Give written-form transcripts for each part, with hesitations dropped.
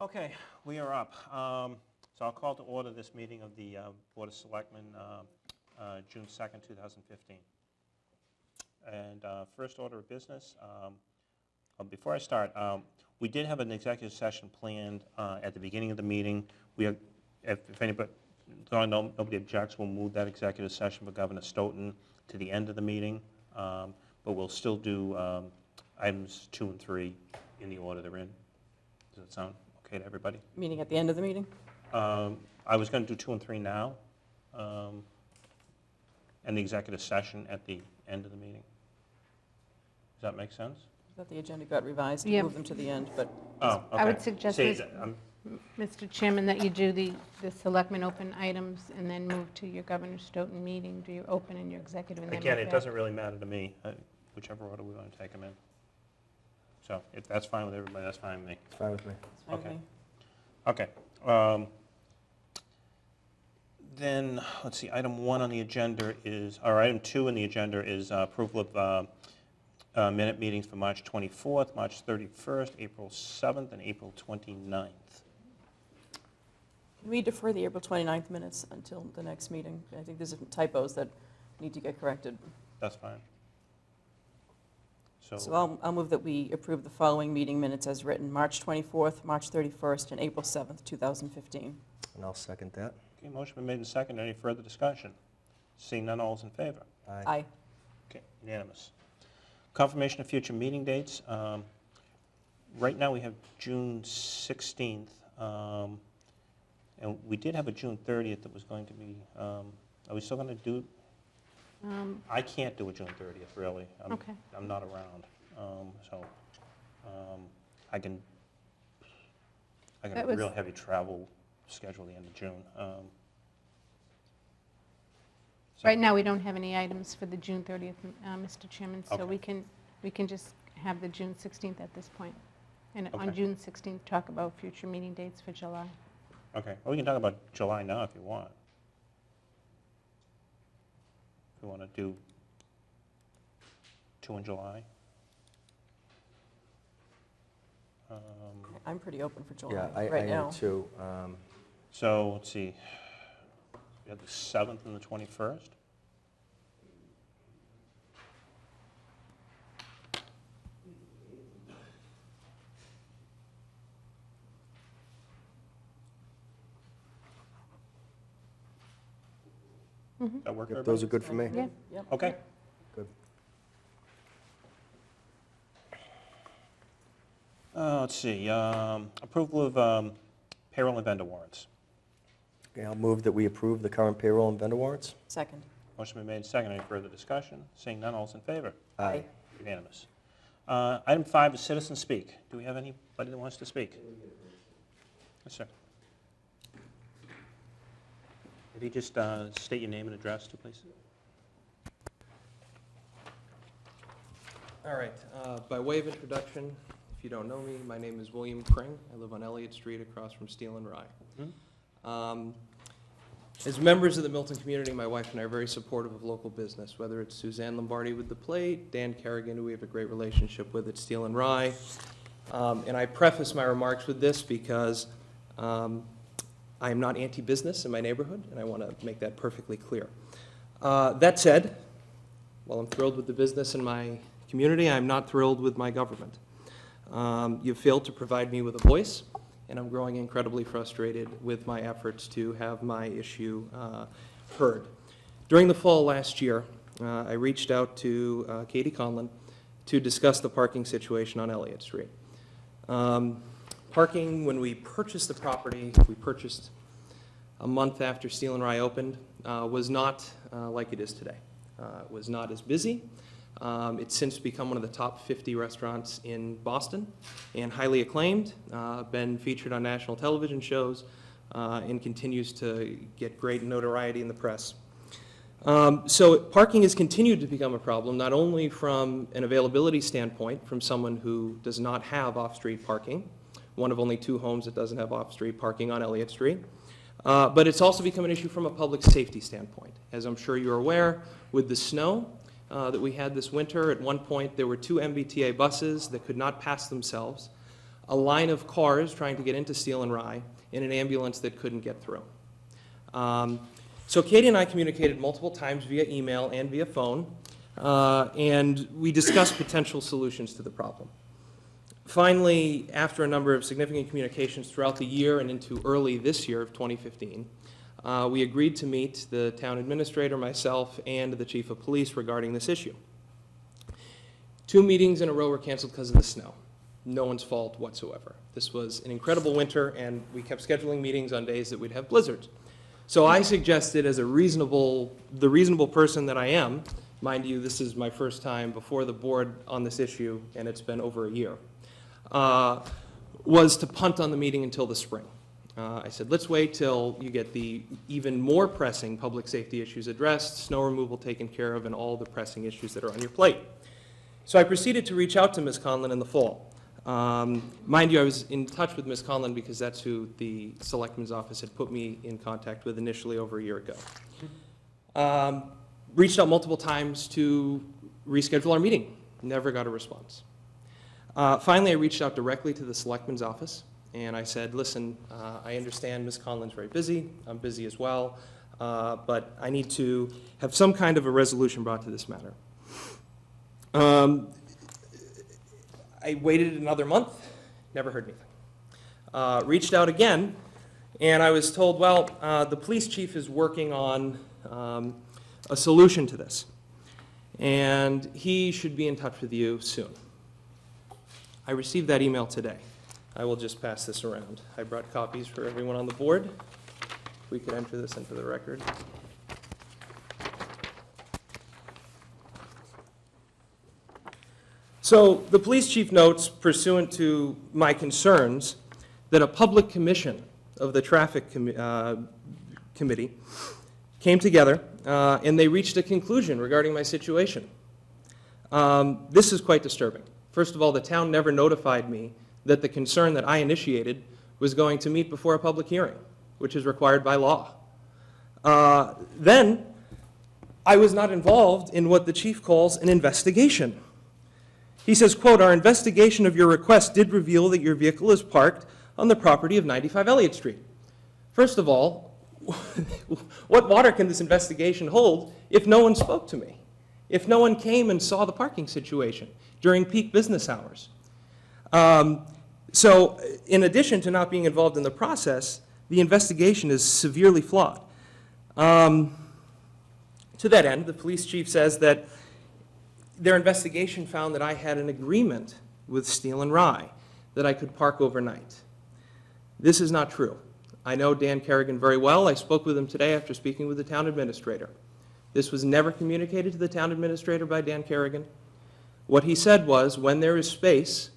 Okay, we are up. So I'll call to order this meeting of the Board of Selectmen, June 2nd, 2015. And first order of business, before I start, we did have an executive session planned at the beginning of the meeting. We are, if anybody, nobody objects, we'll move that executive session for Governor Stoughton to the end of the meeting, but we'll still do items 2 and 3 in the order they're in. Does that sound okay to everybody? Meeting at the end of the meeting? I was going to do 2 and 3 now, and the executive session at the end of the meeting. Does that make sense? I thought the agenda got revised to Yeah. move them to the end, but Oh, okay. I would suggest, See, Mr. Chairman, that you do the selectmen open items and then move to your Governor Stoughton meeting, do your open and your executive, and then again, move it back. doesn't really matter to me, whichever order we want to take them in. So if that's fine with everybody, that's fine with me. It's fine with me. it's fine with Okay. me. Okay. Then, let's see, item 1 on the agenda is, or item 2 on the agenda is approval of minute meetings for March 24th, March 31st, April 7th, and April 29th. Can we defer the April 29th minutes until the next meeting? I think there's some typos that need to get corrected. That's fine. So I'll move that we approve the following meeting minutes as written, March 24th, March 31st, and April 7th, 2015. And I'll second that. Okay, motion been made and seconded. Any further discussion? Seeing none, all is in favor? Aye. Okay, unanimous. Confirmation of future meeting dates. Right now, we have June 16th, and we did have a June 30th that was going to be, are we still going to do? I can't do a June 30th, really. Okay. I'm not around, so I got That a was- real heavy travel schedule at the end of June. So- Right now, we don't have any items for the June 30th, Mr. Chairman, so Okay. we can just have the June 16th at this point. And Okay. on June 16th, talk about future meeting dates for July. Okay, well, we can talk about July now if you want. If you want to do 2 in July. I'm pretty open for July Yeah, I right now. am too. So, let's see, we have the 7th and the 21st. Mhm. That work for Yep, everybody? those are good for me. Yeah. Yep. Okay. Good. Let's see, approval of payroll and vendor warrants. Okay, I'll move that we approve the current payroll and vendor warrants. Second. Motion been made and seconded. Any further discussion? Seeing none, all's in favor? Aye. Unanimous. Item 5 is citizen speak. Do we have anybody that wants to speak? Yes, sir. If you just state your name and address, too, please. All right, by way of introduction, if you don't know me, my name is William Kring. I live on Elliott Street across from Steel and Rye. As members of the Milton community, my wife and I are very supportive of local business, whether it's Suzanne Lombardi with The Plate, Dan Kerrigan, who we have a great relationship with at Steel and Rye. And I preface my remarks with this because I am not anti-business in my neighborhood, and I want to make that perfectly clear. That said, while I'm thrilled with the business in my community, I'm not thrilled with my government. You've failed to provide me with a voice, and I'm growing incredibly frustrated with my efforts to have my issue heard. During the fall last year, I reached out to Katie Conlon to discuss the parking situation on Elliott Street. Parking, when we purchased the property, we purchased a month after Steel and Rye opened, was not like it is today. It was not as busy. It's since become one of the top 50 restaurants in Boston and highly acclaimed, been featured on national television shows, and continues to get great notoriety in the press. So parking has continued to become a problem, not only from an availability standpoint, from someone who does not have off-street parking, one of only 2 homes that doesn't have off-street parking on Elliott Street, but it's also become an issue from a public safety standpoint. As I'm sure you're aware, with the snow, that we had this winter. At one point, there were 2 MBTA buses that could not pass themselves a line of cars trying to get into Steel and Rye, and an ambulance that couldn't get through. So Katie and I communicated multiple times via email and via phone, and we discussed potential solutions to the problem. Finally, after a number of significant communications throughout the year and into early this year of 2015, we agreed to meet the town administrator, myself, and the chief of police regarding this issue. 2 meetings in a row were canceled because of the snow. No one's fault whatsoever. This was an incredible winter, and we kept scheduling meetings on days that we'd have blizzards. So I suggested, as the reasonable person that I am, mind you, this is my first time before the board on this issue, and it's been over a year, was to punt on the meeting until the spring. I said, let's wait till you get the even more pressing public safety issues addressed, snow removal taken care of, and all the pressing issues that are on your plate. So I proceeded to reach out to Ms. Conlon in the fall. Mind you, I was in touch with Ms. Conlon because that's who the Selectman's office had put me in contact with initially over a year ago. Reached out multiple times to reschedule our meeting. Never got a response. Finally, I reached out directly to the Selectman's office, and I said, listen, I understand Ms. Conlon's very busy. I'm busy as well, but I need to have some kind of a resolution brought to this matter. I waited another month, never heard anything. Reached out again, and I was told, well, the police chief is working on a solution to this, and he should be in touch with you soon. I received that email today. I will just pass this around. I brought copies for everyone on the board. If we could enter this into the record. So the police chief notes, pursuant to my concerns, that a public commission of the traffic committee came together and they reached a conclusion regarding my situation. This is quite disturbing. First of all, the town never notified me that the concern that I initiated was going to meet before a public hearing, which is required by law. Then, I was not involved in what the chief calls an investigation. He says, quote, our investigation of your request did reveal that your vehicle is parked on the property of 95 Elliott Street. First of all, what water can this investigation hold if no one spoke to me? If no one came and saw the parking situation during peak business hours? So in addition to not being involved in the process, the investigation is severely flawed. To that end, the police chief says that their investigation found that I had an agreement with Steel and Rye that I could park overnight. This is not true. I know Dan Kerrigan very well. I spoke with him today after speaking with the town administrator. This was never communicated to the town administrator by Dan Kerrigan. What he said was, when there is space,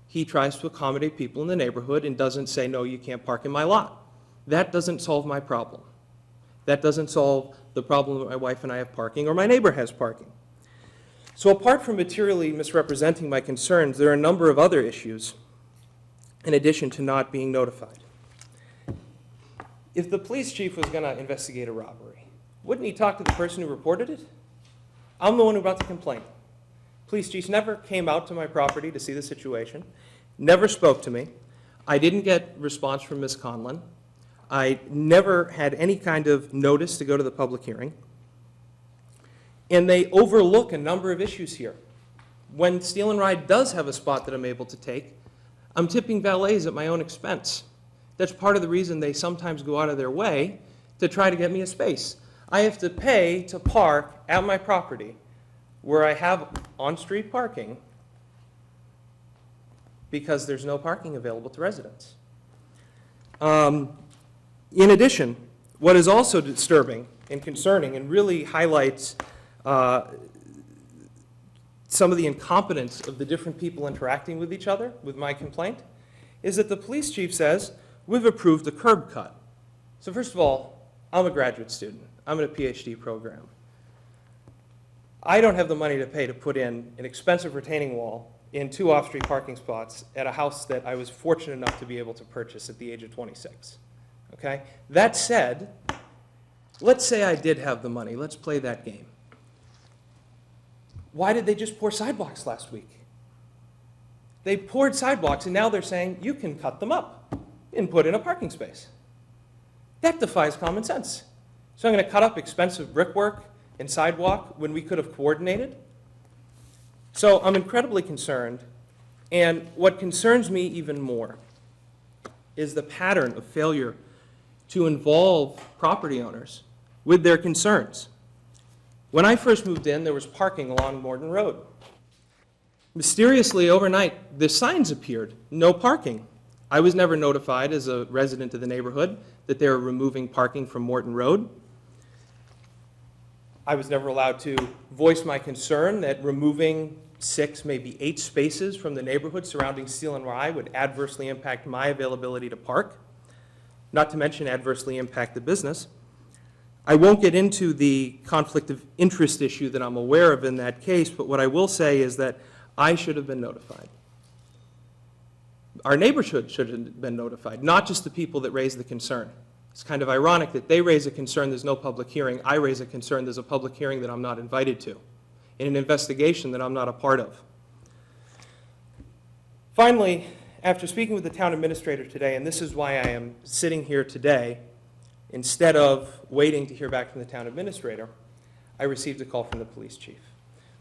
he tries to accommodate people in the neighborhood and doesn't say, no, you can't park in my lot. That doesn't solve my problem. That doesn't solve the problem that my wife and I have parking or my neighbor has parking. So apart from materially misrepresenting my concerns, there are a number of other issues in addition to not being notified. If the police chief was going to investigate a robbery, wouldn't he talk to the person who reported it? I'm the one who brought the complaint. Police chief never came out to my property to see the situation, never spoke to me. I didn't get response from Ms. Conlon. I never had any kind of notice to go to the public hearing. And they overlook a number of issues here. When Steel and Rye does have a spot that I'm able to take, I'm tipping valets at my own expense. That's part of the reason they sometimes go out of their way to try to get me a space. I have to pay to park at my property where I have on-street parking because there's no parking available to residents. In addition, what is also disturbing and concerning and really highlights some of the incompetence of the different people interacting with each other with my complaint is that the police chief says, we've approved a curb cut. So first of all, I'm a graduate student. I'm in a PhD program. I don't have the money to pay to put in an expensive retaining wall in 2 off-street parking spots at a house that I was fortunate enough to be able to purchase at the age of 26. Okay? That said, let's say I did have the money. Let's play that game. Why did they just pour sidewalks last week? They poured sidewalks, and now they're saying you can cut them up and put in a parking space. That defies common sense. So I'm going to cut up expensive brickwork and sidewalk when we could have coordinated? So I'm incredibly concerned, and what concerns me even more is the pattern of failure to involve property owners with their concerns. When I first moved in, there was parking along Morton Road. Mysteriously, overnight, the signs appeared, no parking. I was never notified as a resident of the neighborhood that they were removing parking from Morton Road. I was never allowed to voice my concern that removing 6, maybe 8 spaces from the neighborhood surrounding Steel and Rye would adversely impact my availability to park, not to mention adversely impact the business. I won't get into the conflict of interest issue that I'm aware of in that case, but what I will say is that I should have been notified. Our neighbors should have been notified, not just the people that raised the concern. It's kind of ironic that they raise a concern, there's no public hearing. I raise a concern, there's a public hearing that I'm not invited to, in an investigation that I'm not a part of. Finally, after speaking with the town administrator today, and this is why I am sitting here today, instead of waiting to hear back from the town administrator, I received a call from the police chief.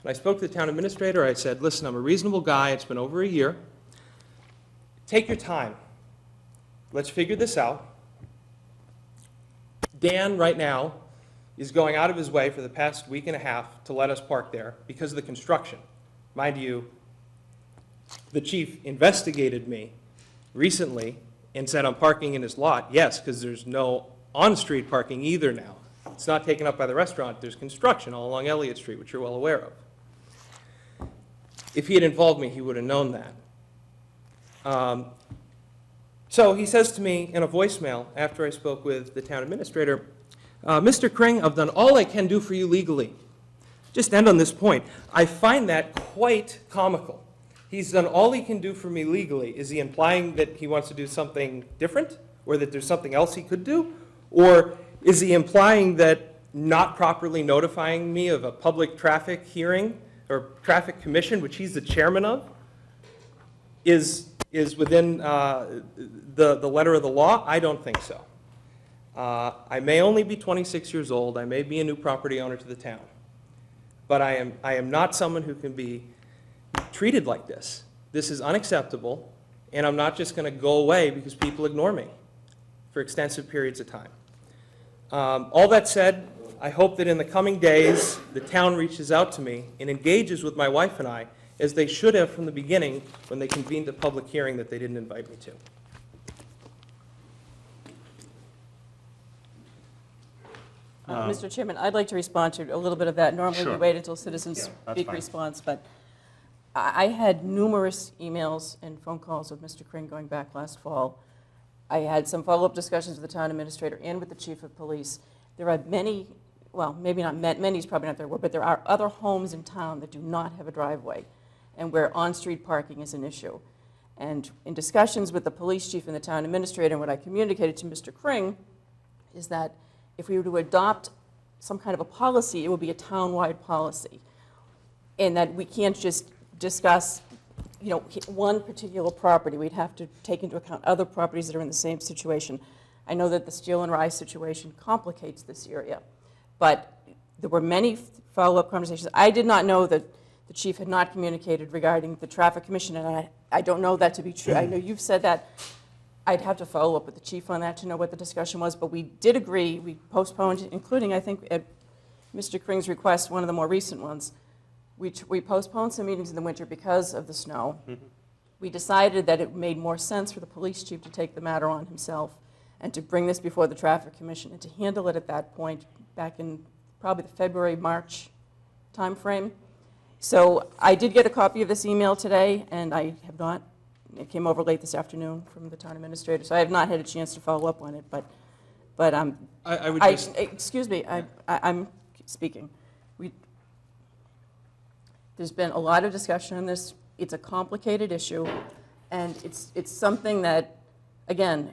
When I spoke to the town administrator, I said, listen, I'm a reasonable guy, it's been over a year. Take your time. Let's figure this out. Dan, right now, is going out of his way for the past week and a half to let us park there because of the construction. Mind you, the chief investigated me recently and said I'm parking in his lot. Yes, because there's no on-street parking either now. It's not taken up by the restaurant. There's construction all along Elliott Street, which you're well aware of. If he had involved me, he would have known that. So he says to me in a voicemail after I spoke with the town administrator, Mr. Kring, I've done all I can do for you legally. Just end on this point. I find that quite comical. He's done all he can do for me legally. Is he implying that he wants to do something different, or that there's something else he could do? Or is he implying that not properly notifying me of a public traffic hearing or traffic commission, which he's the chairman of, is within the letter of the law? I don't think so. I may only be 26 years old. I may be a new property owner to the town. But I am not someone who can be treated like this. This is unacceptable, and I'm not just going to go away because people ignore me for extensive periods of time. All that said, I hope that in the coming days, the town reaches out to me and engages with my wife and I, as they should have from the beginning when they convened a public hearing that they didn't invite me to. Mr. Chairman, I'd like to respond to a little bit of that. Normally, we Sure. wait until citizens Yeah, that's speak fine. response, but I had numerous emails and phone calls with Mr. Kring going back last fall. I had some follow-up discussions with the town administrator and with the chief of police. There are many, well, maybe not many is probably not their word, but there are other homes in town that do not have a driveway and where on-street parking is an issue. And in discussions with the police chief and the town administrator, and what I communicated to Mr. Kring is that if we were to adopt some kind of a policy, it would be a town-wide policy, and that we can't just discuss, one particular property. We'd have to take into account other properties that are in the same situation. I know that the Steel and Rye situation complicates this area, but there were many follow-up conversations. I did not know that the chief had not communicated regarding the traffic commission, and I don't know that to be true. I know you've said that. I'd have to follow up with the chief on that to know what the discussion was, but we did agree. We postponed, including, I think, at Mr. Kring's request, one of the more recent ones, we postponed some meetings in the winter because of the snow. Mm-hmm. We decided that it made more sense for the police chief to take the matter on himself and to bring this before the traffic commission and to handle it at that point back in probably the February, March timeframe. So I did get a copy of this email today, and I have not. It came over late this afternoon from the town administrator, so I have not had a chance to follow up on it. But I would just... excuse me, I'm speaking. There's been a lot of discussion on this. It's a complicated issue, and it's something that, again,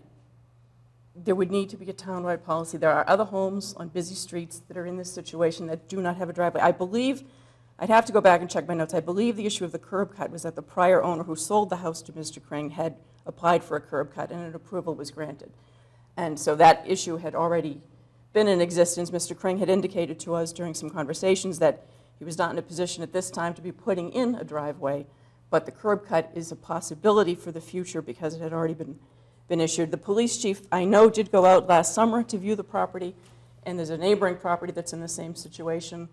there would need to be a town-wide policy. There are other homes on busy streets that are in this situation that do not have a driveway. I believe I'd have to go back and check my notes. I believe the issue of the curb cut was that the prior owner who sold the house to Mr. Kring had applied for a curb cut and an approval was granted. And so that issue had already been in existence. Mr. Kring had indicated to us during some conversations that he was not in a position at this time to be putting in a driveway, but the curb cut is a possibility for the future because it had already been issued. The police chief, I know, did go out last summer to view the property, and there's a neighboring property that's in the same situation.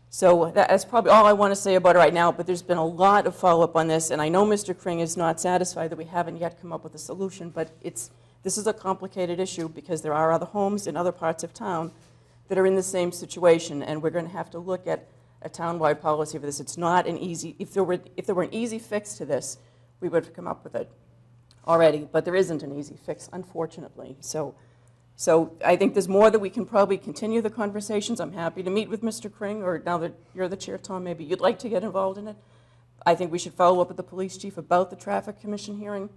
So that's probably all I want to say about it right now, but there's been a lot of follow-up on this, and I know Mr. Kring is not satisfied that we haven't yet come up with a solution, but this is a complicated issue because there are other homes in other parts of town that are in the same situation, and we're going to have to look at a town-wide policy for this. It's not an easy, if there were an easy fix to this, we would have come up with it already, but there isn't an easy fix, unfortunately. So I think there's more that we can probably continue the conversations. I'm happy to meet with Mr. Kring, or now that you're the chair, Tom, maybe you'd like to get involved in it. I think we should follow up with the police chief about the traffic commission hearing,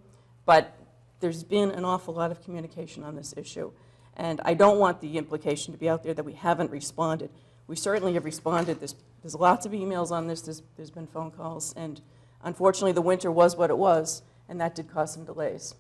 but there's been an awful lot of communication on this issue, and I don't want the implication to be out there that we haven't responded. We certainly have responded. There's lots of emails on this. There's been phone calls, and unfortunately the winter was what it was, and that did cause some delays.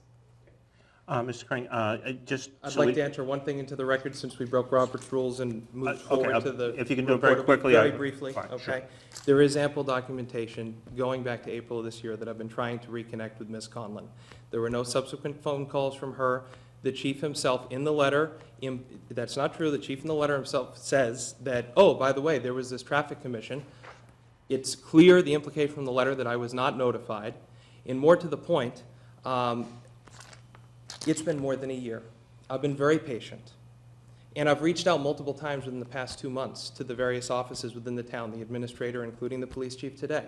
Mr. Kring, I'd like to enter one thing into the record since we broke Robert's rules and moved forward to the if you can do it very report. quickly. Very briefly, fine, okay? sure. There is ample documentation going back to April of this year that I've been trying to reconnect with Ms. Conlon. There were no subsequent phone calls from her. The chief himself in the letter, that's not true, the chief in the letter himself says that, oh, by the way, there was this traffic commission. It's clear, the implication from the letter, that I was not notified. And more to the point, it's been more than a year. I've been very patient. And I've reached out multiple times within the past 2 months to the various offices within the town, the administrator, including the police chief today.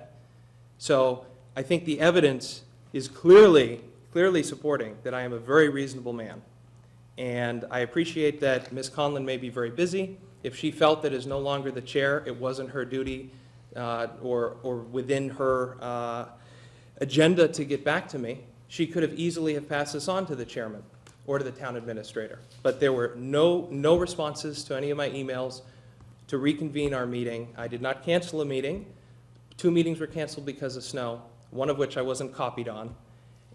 So I think the evidence is clearly supporting that I am a very reasonable man. And I appreciate that Ms. Conlon may be very busy. If she felt that as no longer the chair, it wasn't her duty or within her agenda to get back to me, she could have easily have passed this on to the chairman or to the town administrator. But there were no responses to any of my emails to reconvene our meeting. I did not cancel a meeting. 2 meetings were canceled because of snow, one of which I wasn't copied on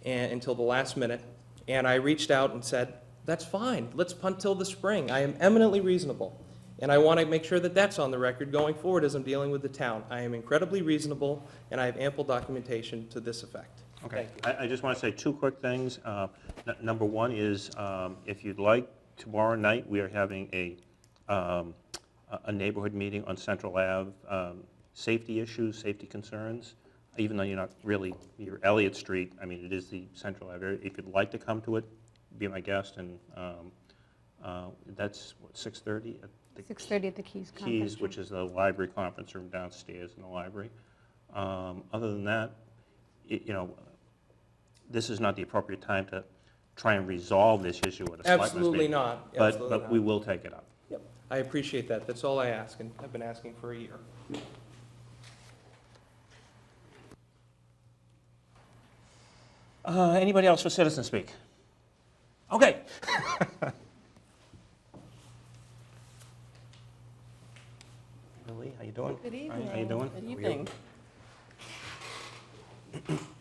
until the last minute. And I reached out and said, that's fine, let's punt till the spring. I am eminently reasonable. And I want to make sure that that's on the record going forward as I'm dealing with the town. I am incredibly reasonable, and I have ample documentation to this effect. Okay, I just want to say 2 quick things. Number one is, if you'd like, tomorrow night we are having a neighborhood meeting on Central Ave, safety issues, safety concerns. Even though you're Elliott Street, I mean, it is the Central Ave area. If you'd like to come to it, be my guest, and that's what, 6:30 at the 6:30 at the Keys conference Keys, room. which is the library conference room downstairs in the library. Other than that, this is not the appropriate time to try and resolve this issue at a selectmen's Absolutely meeting. not. But Absolutely not. we will take it up. Yep. I appreciate that. That's all I ask, and I've been asking for a year. Anybody else for citizen speak? Okay. Lily, how you doing? Good evening. How you doing? Good evening.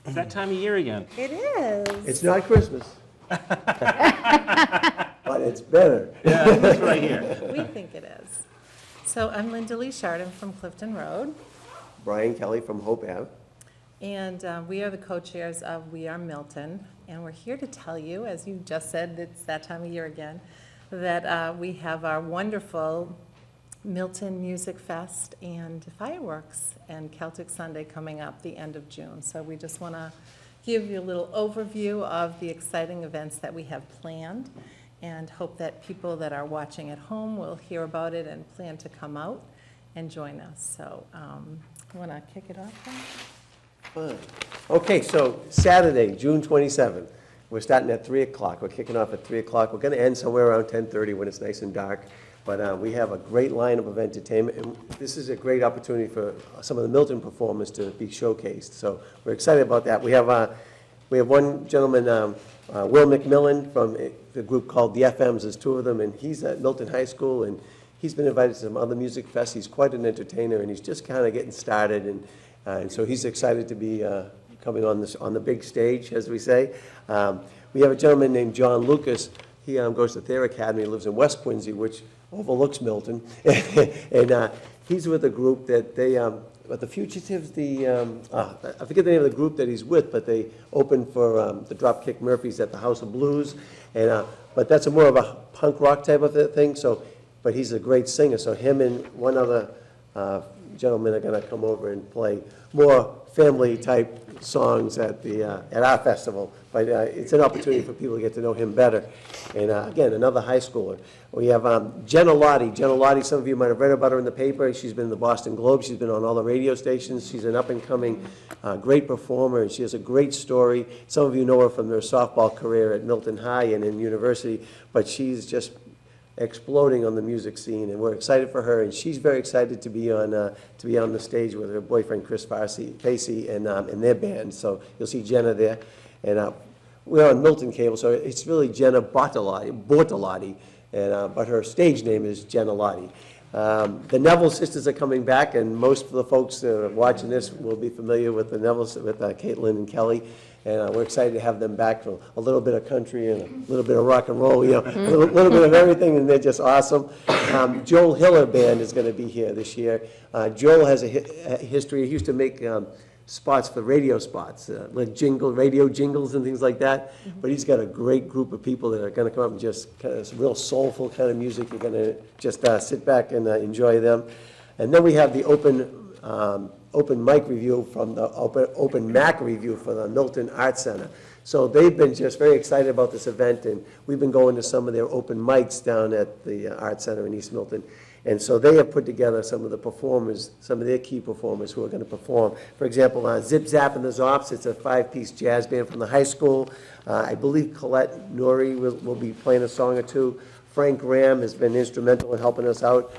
It's that time of year again. It is. It's not Christmas. But it's better. Yeah, that's right here. We think it is. So I'm Linda Lee Chardon from Clifton Road, Brian Kelly from Hope Ave. and we are the co-chairs of We Are Milton, and we're here to tell you, as you just said, it's that time of year again, that we have our wonderful Milton Music Fest and fireworks and Celtic Sunday coming up the end of June. So we just want to give you a little overview of the exciting events that we have planned, and hope that people that are watching at home will hear about it and plan to come out and join us. So you want to kick it off, Brian? Fine. Okay, so Saturday, June 27th, we're starting at 3 o'clock. We're kicking off at 3 o'clock. We're going to end somewhere around 10:30 when it's nice and dark. But we have a great lineup of entertainment, and this is a great opportunity for some of the Milton performers to be showcased. So we're excited about that. We have one gentleman, Will McMillan, from the group called the FMs. There's 2 of them, and he's at Milton High School, and he's been invited to some other music fests. He's quite an entertainer, and he's just kind of getting started, and so he's excited to be coming on the big stage, as we say. We have a gentleman named John Lucas. He goes to Thayer Academy, lives in West Quincy, which overlooks Milton, and he's with a group that they, the Fugitives, I forget the name of the group that he's with, but they opened for the Dropkick Murphys at the House of Blues, and but that's more of a punk rock type of thing. So, but he's a great singer. So him and one other gentleman are going to come over and play more family type songs at our festival. But it's an opportunity for people to get to know him better. And again, another high schooler. We have Jenna Lottie. Jenna Lottie, some of you might have read about her in the paper. She's been in the Boston Globe. She's been on all the radio stations. She's an up-and-coming great performer, and she has a great story. Some of you know her from her softball career at Milton High and in university, but she's just exploding on the music scene, and we're excited for her, and she's very excited to be on the stage with her boyfriend Chris Facey and their band. So you'll see Jenna there, and we're on Milton Cable, so it's really Jenna Bortolotti, and but her stage name is Jenna Lottie. The Neville sisters are coming back, and most of the folks watching this will be familiar with the Nevilles, with Caitlin and Kelly. And we're excited to have them back for a little bit of country and a little bit of rock and roll, a little bit of everything, and they're just awesome. Joel Hiller Band is going to be here this year. Joel has a history. He used to make spots for radio spots, like radio jingles and things like that. But he's got a great group of people that are going to come up and just kind of some real soulful kind of music. You're going to just sit back and enjoy them. And then we have the open mic review from the open Mac review for the Milton Arts Center. So they've been just very excited about this event, and we've been going to some of their open mics down at the Arts Center in East Milton. And so they have put together some of the performers, some of their key performers who are going to perform. For example, Zip Zap and the Zops, it's a 5-piece jazz band from the high school. I believe Colette Norrie will be playing a song or two. Frank Graham has been instrumental in helping us out.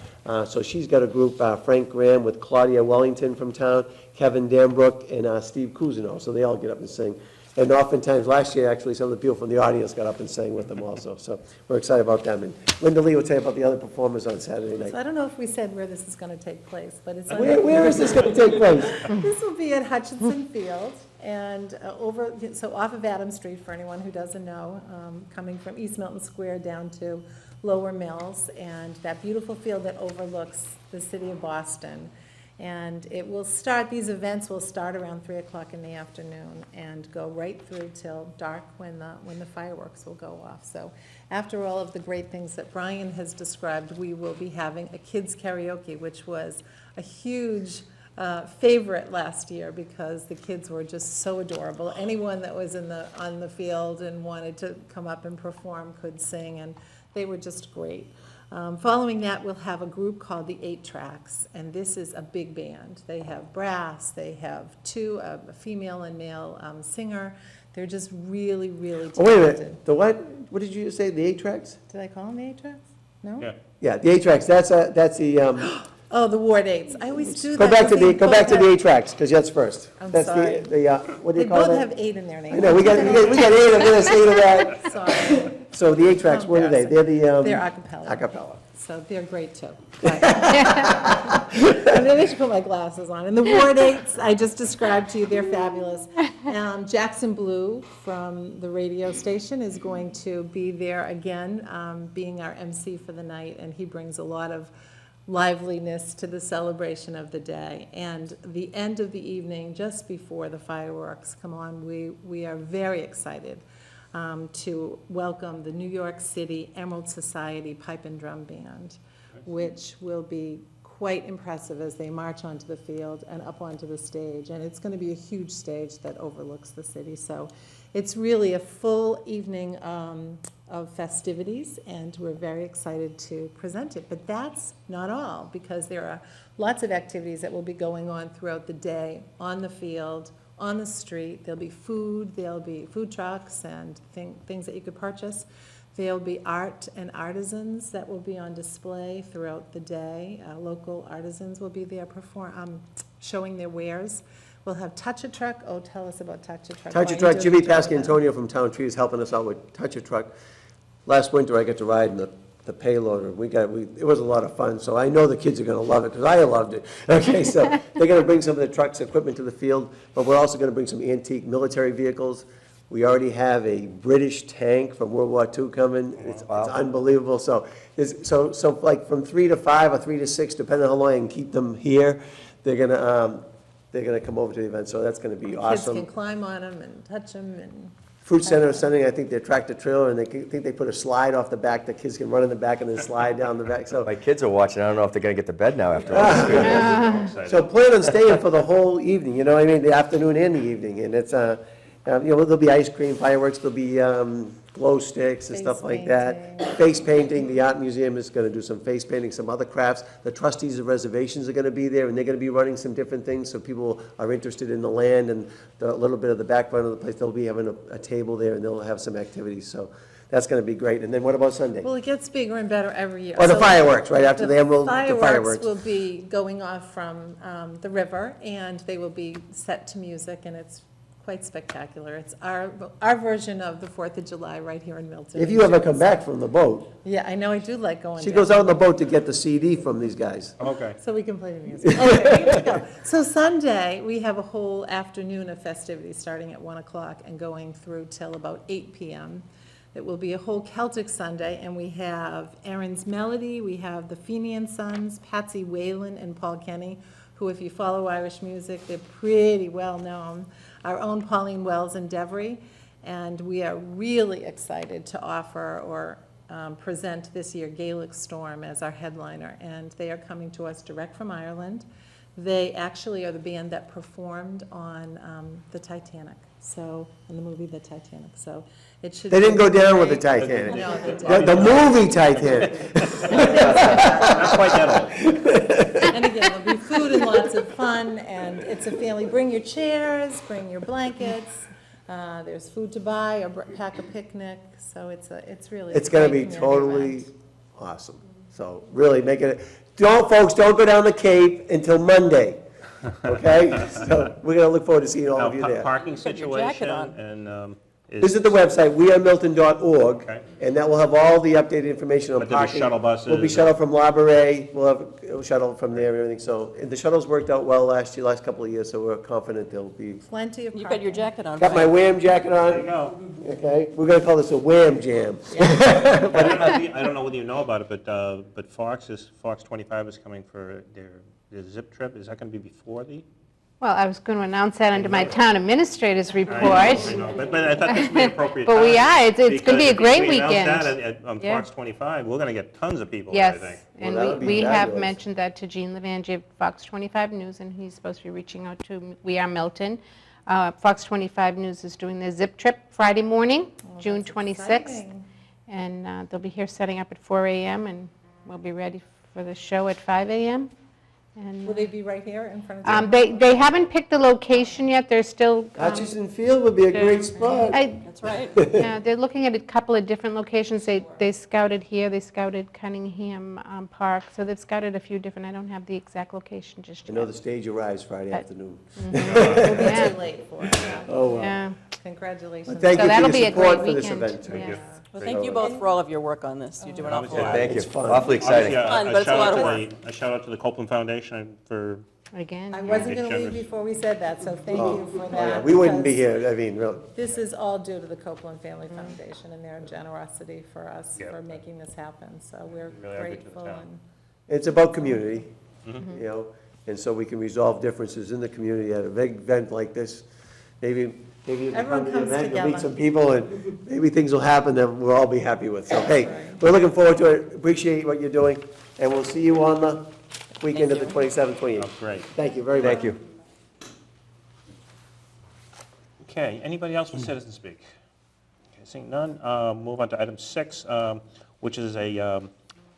So she's got a group, Frank Graham with Claudia Wellington from town, Kevin Dambrook, and Steve Cousineau. So they all get up and sing. And oftentimes, last year, actually, some of the people from the audience got up and sang with them also. So we're excited about them. And Linda Lee will tell you about the other performers on Saturday night. So I don't know if we said where this is going to take place, but it's Where is this going to take place? This will be at Hutchinson Field, and so off of Adams Street, for anyone who doesn't know, coming from East Milton Square down to Lower Mills, and that beautiful field that overlooks the city of Boston. And it will start, these events will start around 3 o'clock in the afternoon and go right through till dark when the fireworks will go off. So after all of the great things that Brian has described, we will be having a kids karaoke, which was a huge favorite last year because the kids were just so adorable. Anyone that was on the field and wanted to come up and perform could sing, and they were just great. Following that, we'll have a group called the 8 Tracks, and this is a big band. They have brass, they have a female and male singer. They're just really, really talented. Oh, wait a minute, the what? What did you say, the 8 Tracks? Did I call them the 8 Tracks? No? Yeah. Yeah, the 8 Tracks, that's the, Oh, the Ward 8s. I always do go that. back to the 8 Tracks, because that's first. I'm That's sorry. what do They you call that? both have 8 in their name. I know, we got 8 of this, 8 of that. Sorry. So the 8 Tracks, what are they? They're the, They're a cappella. a cappella. So they're great too. But maybe I should put my glasses on. And the Ward 8s, I just described to you, they're fabulous. Jackson Blue from the radio station is going to be there again, being our MC for the night, and he brings a lot of liveliness to the celebration of the day. And the end of the evening, just before the fireworks come on, we are very excited to welcome the New York City Emerald Society Pipe and Drum Band, which will be quite impressive as they march onto the field and up onto the stage. And it's going to be a huge stage that overlooks the city. So it's really a full evening of festivities, and we're very excited to present it. But that's not all, because there are lots of activities that will be going on throughout the day on the field, on the street. There'll be food trucks and things that you could purchase. There'll be art and artisans that will be on display throughout the day. Local artisans will be there showing their wares. We'll have Touch-A-Truck. Oh, tell us about Touch-A-Truck. Touch-A-Truck, Jimmy Pascantonio from Town Tree is helping us out with Touch-A-Truck. Last winter, I got to ride in the the payloader. It was a lot of fun, so I know the kids are gonna love it, because I loved it. Okay, so they're gonna bring some of the trucks, equipment to the field, but we're also gonna bring some antique military vehicles. We already have a British tank from World War II coming. It's unbelievable. So like from 3 to 5 or 3 to 6, depending on how long I can keep them here, they're gonna come over to the event, so that's gonna be Kids awesome. can climb on them and touch them and. Fruit Center is sending, I think, their tractor trailer, and think they put a slide off the back, the kids can run in the back and then slide down the back, so. My kids are watching, I don't know if they're gonna get to bed now after all this. So plan on staying for the whole evening, you know what I mean, the afternoon and the evening, and it's, there'll be ice cream, fireworks, there'll be glow sticks and stuff like that. Face painting, the art museum is gonna do some face painting, some other crafts. The trustees of reservations are gonna be there, and they're gonna be running some different things, so people are interested in the land and a little bit of the background of the place. They'll be having a table there, and they'll have some activities, so that's gonna be great. And then what about Sunday? Well, it gets bigger and better every year. Oh, the So fireworks, right after the Emerald, the Fireworks fireworks. will be going off from the river, and they will be set to music, and it's quite spectacular. It's our version of the 4th of July right here in Milton. If you ever come back from the boat, Yeah, I know, I do like going she down. goes out on the boat to get the CD from these guys. Okay. So we can play the music. Okay, here we go. So Sunday, we have a whole afternoon of festivities, starting at 1 o'clock and going through till about 8 p.m. It will be a whole Celtic Sunday, and we have Aaron's Melody, we have the Fenian Sons, Patsy Whalen and Paul Kenny, who, if you follow Irish music, they're pretty well known. Our own Pauline Wells and Devery, and we are really excited to offer or present this year Gaelic Storm as our headliner, and they are coming to us direct from Ireland. They actually are the band that performed on the Titanic, so, in the movie The Titanic, so it should. They didn't go down with the great. Titanic. No, they didn't. The movie Titanic. Not quite that old. And again, there'll be food and lots of fun, and it's a family, bring your chairs, bring your blankets, there's food to buy, or pack a picnic, so it's really. It's gonna be great community totally event. awesome. So really make it, don't go down the Cape until Monday, okay? So we're gonna look forward to seeing all Now, of you there. parking Put your jacket situation on. and Visit the website, wearemilton.org, Okay. and that will have all the updated information on But there'll be parking. shuttle buses We'll be and- shuttle from La Brea, we'll have a shuttle from there and everything, so, and the shuttles worked out well last couple of years, so we're confident they'll be. Plenty of parking. You've got your jacket on, Got my right? Wham jacket There you on, go. okay? We're gonna call this a Wham Jam. I don't know whether you know about it, but Fox 25 is coming for their zip trip. Is that going to be before the? Well, I was going to announce that under my town administrator's report. I know, but I thought this would be an appropriate But we time, are. It's gonna be a because great if we announce weekend. that on Yeah. Fox 25, we're going to get tons of people there, I think. Yes, Well, and that would be we have fabulous. mentioned that to Gene Levangie of Fox 25 News, and he's supposed to be reaching out to We Are Milton. Fox 25 News is doing their zip trip Friday morning, June 26th. Exciting. And they'll be here setting up at 4 a.m., and we'll be ready for the show at 5 a.m. And Will they be right here in front of you? they haven't picked the location yet, they're still, Hutchinson Field would be a great spot. That's right. yeah, they're looking at a couple of different locations. They scouted here, they scouted Cunningham Park, so they've scouted a few different, I don't have the exact location just You yet. know the stage arrives Friday afternoon. Yeah. Too late for it, yeah. Oh, wow. Yeah. Congratulations. Well, thank So you that'll for be your a great support for this weekend. event. Thank you. Well, thank you both for all of your work on this. You're doing an awful lot. Thank you. It's fun. Awfully exciting. Obviously, Fun, but it's a lot of A shout out to the Copeland Foundation for, Again. I yeah. wasn't going to generous. leave before we said that, so thank you for Oh, yeah, that. we wouldn't be because here, I mean, really. This is all due to the Copeland Family Foundation and their generosity for us Yeah. for making this happen, so we're Really are good to the grateful. town. And It's about community, Mm-hmm. you know, and so we can resolve differences in the community at a big event like this. Maybe if you Everyone come to the comes event, you'll meet together. some people, and maybe things will happen that we'll all be happy with. So, hey, we're looking forward to it, appreciate what you're doing, and we'll see you on the weekend of the 27th, 28th. oh, great. Thank you very much. Thank you. Okay, anybody else with citizen speak? Okay, seeing none, move on to item 6, which is a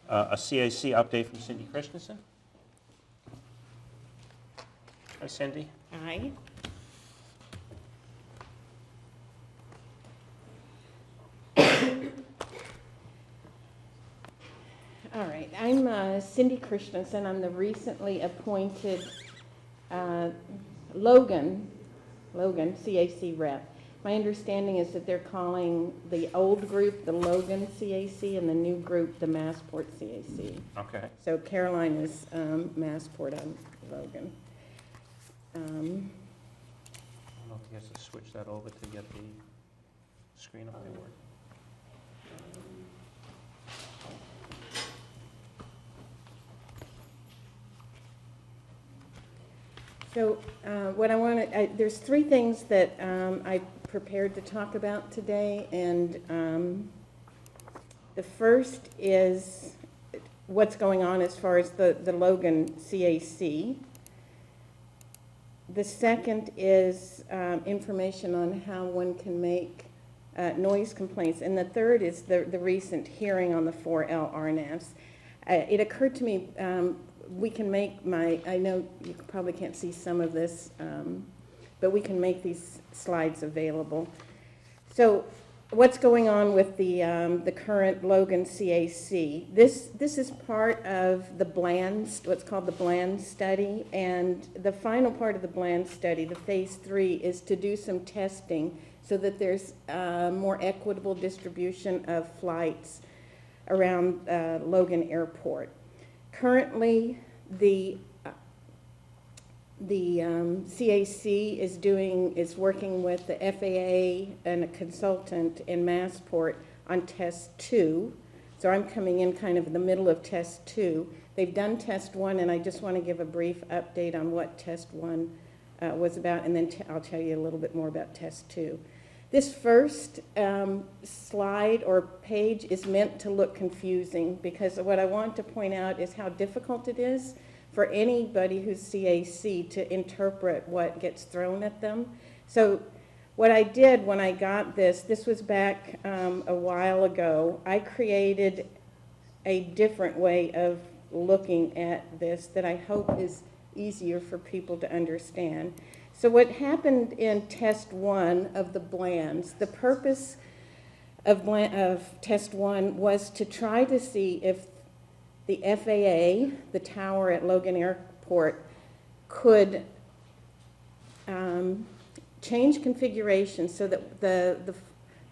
CAC update from Cindy Christensen. Hi, Cindy. Aye. All right, I'm Cindy Christensen. I'm the recently appointed Logan CAC rep. My understanding is that they're calling the old group the Logan CAC and the new group the Massport CAC. Okay. So Caroline is Massport, I'm Logan. I don't know if he has to switch that over to get the screen up there working. So what I want to, there's three things that I prepared to talk about today, and the first is what's going on as far as the Logan CAC. The second is information on how one can make noise complaints, and the third is the recent hearing on the 4L RNAVs. It occurred to me, we can make I know you probably can't see some of this, but we can make these slides available. So what's going on with the current Logan CAC? This is part of the Bland, what's called the Bland study, and the final part of the Bland study, the phase 3, is to do some testing so that there's more equitable distribution of flights around Logan Airport. Currently, the CAC is working with the FAA and a consultant in Massport on test 2. So I'm coming in kind of in the middle of test 2. They've done test 1, and I just want to give a brief update on what test 1 was about, and then I'll tell you a little bit more about test 2. This first slide or page is meant to look confusing, because what I want to point out is how difficult it is for anybody who's CAC to interpret what gets thrown at them. So what I did when I got this was back a while ago. I created a different way of looking at this that I hope is easier for people to understand. So what happened in test 1 of the Blands, the purpose of test 1 was to try to see if the FAA, the tower at Logan Airport, could change configuration so that the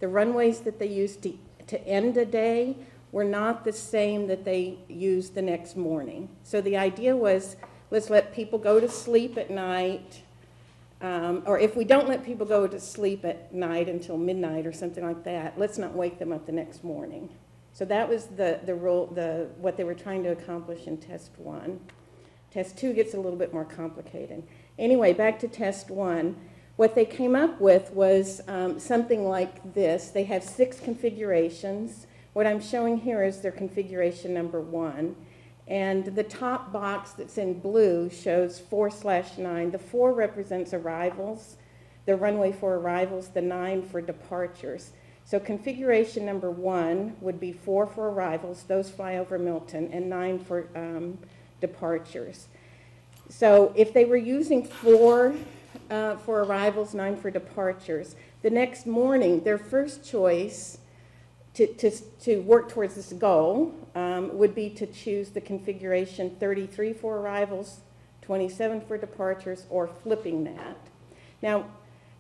runways that they used to end a day were not the same that they used the next morning. So the idea was, let's let people go to sleep at night, or if we don't let people go to sleep at night until midnight or something like that, let's not wake them up the next morning. So that was the rule, what they were trying to accomplish in test 1. Test 2 gets a little bit more complicated. Anyway, back to test 1. What they came up with was something like this. They have 6 configurations. What I'm showing here is their configuration number 1. And the top box that's in blue shows 4/9. The 4 represents arrivals, the runway for arrivals, the 9 for departures. So configuration number 1 would be 4 for arrivals, those fly over Milton, and 9 for departures. So if they were using 4 for arrivals, 9 for departures, the next morning their first choice to work towards this goal would be to choose the configuration 33 for arrivals, 27 for departures, or flipping that. Now,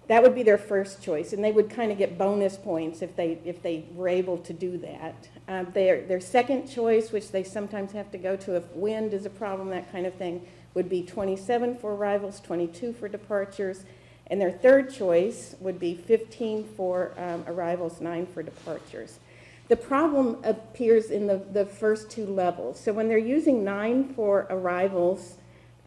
that would be their first choice, and they would kind of get bonus points if they were able to do that. Their second choice, which they sometimes have to go to if wind is a problem, that kind of thing, would be 27 for arrivals, 22 for departures, and their third choice would be 15 for arrivals, 9 for departures. The problem appears in the first 2 levels. So when they're using 9 for arrivals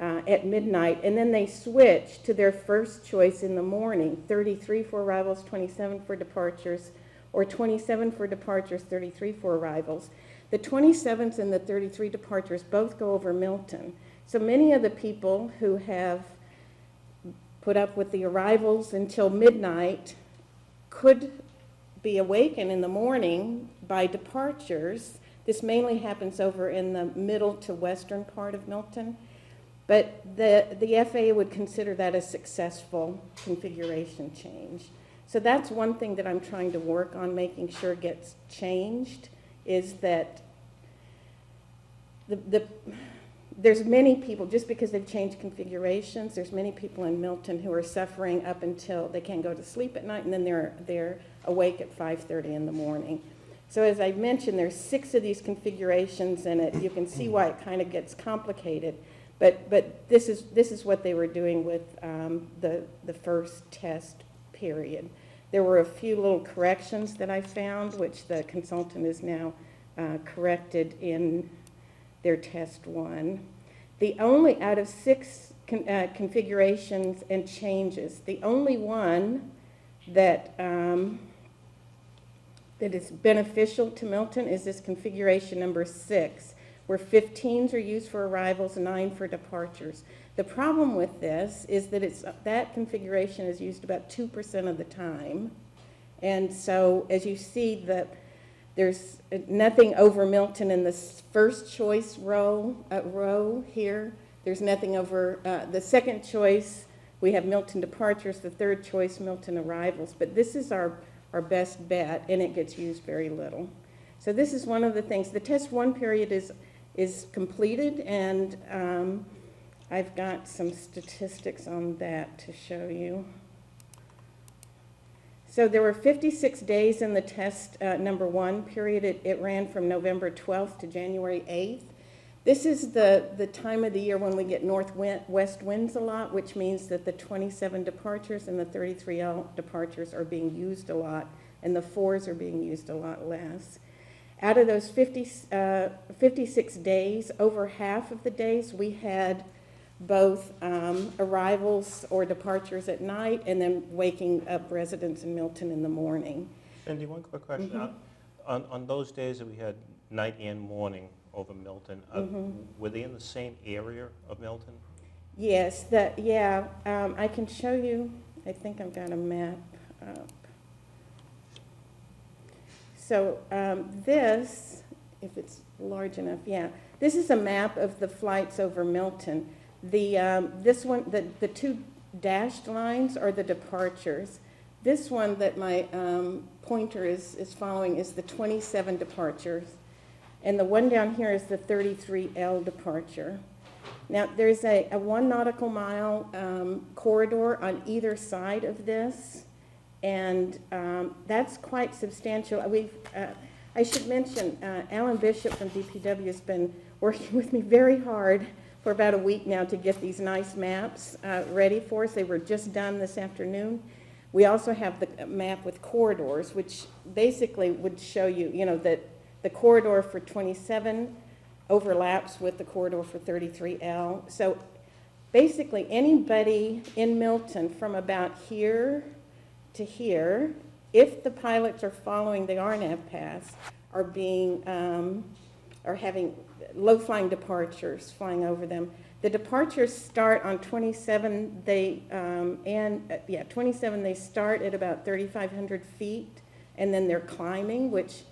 at midnight, and then they switch to their first choice in the morning, 33 for arrivals, 27 for departures, or 27 for departures, 33 for arrivals. The 27s and the 33 departures both go over Milton. So many of the people who have put up with the arrivals until midnight could be awakened in the morning by departures. This mainly happens over in the middle to western part of Milton. But the FAA would consider that a successful configuration change. So that's one thing that I'm trying to work on, making sure gets changed, is that there's many people, just because they've changed configurations, there's many people in Milton who are suffering up until they can't go to sleep at night, and then they're awake at 5:30 in the morning. So as I mentioned, there's 6 of these configurations, and you can see why it kind of gets complicated. But this is what they were doing with the first test period. There were a few little corrections that I found, which the consultant is now corrected in their test 1. The only, out of 6 configurations and changes, the only one that that is beneficial to Milton is this configuration number 6, where 15s are used for arrivals, 9 for departures. The problem with this is that that configuration is used about 2% of the time. And so as you see, there's nothing over Milton in the first choice row here. There's nothing over the second choice. We have Milton departures, the third choice, Milton arrivals. But this is our best bet, and it gets used very little. So this is one of the things. The test 1 period is completed, and I've got some statistics on that to show you. So there were 56 days in the test number 1 period. It ran from November 12th to January 8th. This is the time of the year when we get northwest winds a lot, which means that the 27 departures and the 33L departures are being used a lot, and the 4s are being used a lot less. Out of those 56 days, over half of the days we had both arrivals or departures at night, and then waking up residents in Milton in the morning. Cindy, one quick question. On those days that we had night and morning over Milton, were they in the same area of Milton? Yes, I can show you. I think I've got a map up. So this, if it's large enough, this is a map of the flights over Milton. This one, the 2 dashed lines are the departures. This one that my pointer is following is the 27 departures. And the one down here is the 33L departure. Now, there's a 1 nautical mile corridor on either side of this, and that's quite substantial. I should mention, Alan Bishop from DPW has been working with me very hard for about a week now to get these nice maps ready for us. They were just done this afternoon. We also have the map with corridors, which basically would show you, that the corridor for 27 overlaps with the corridor for 33L. So basically anybody in Milton from about here to here, if the pilots are following the RNAV paths, are having low-flying departures flying over them. The departures start on 27. 27. They start at about 3,500 feet, and then they're climbing. Which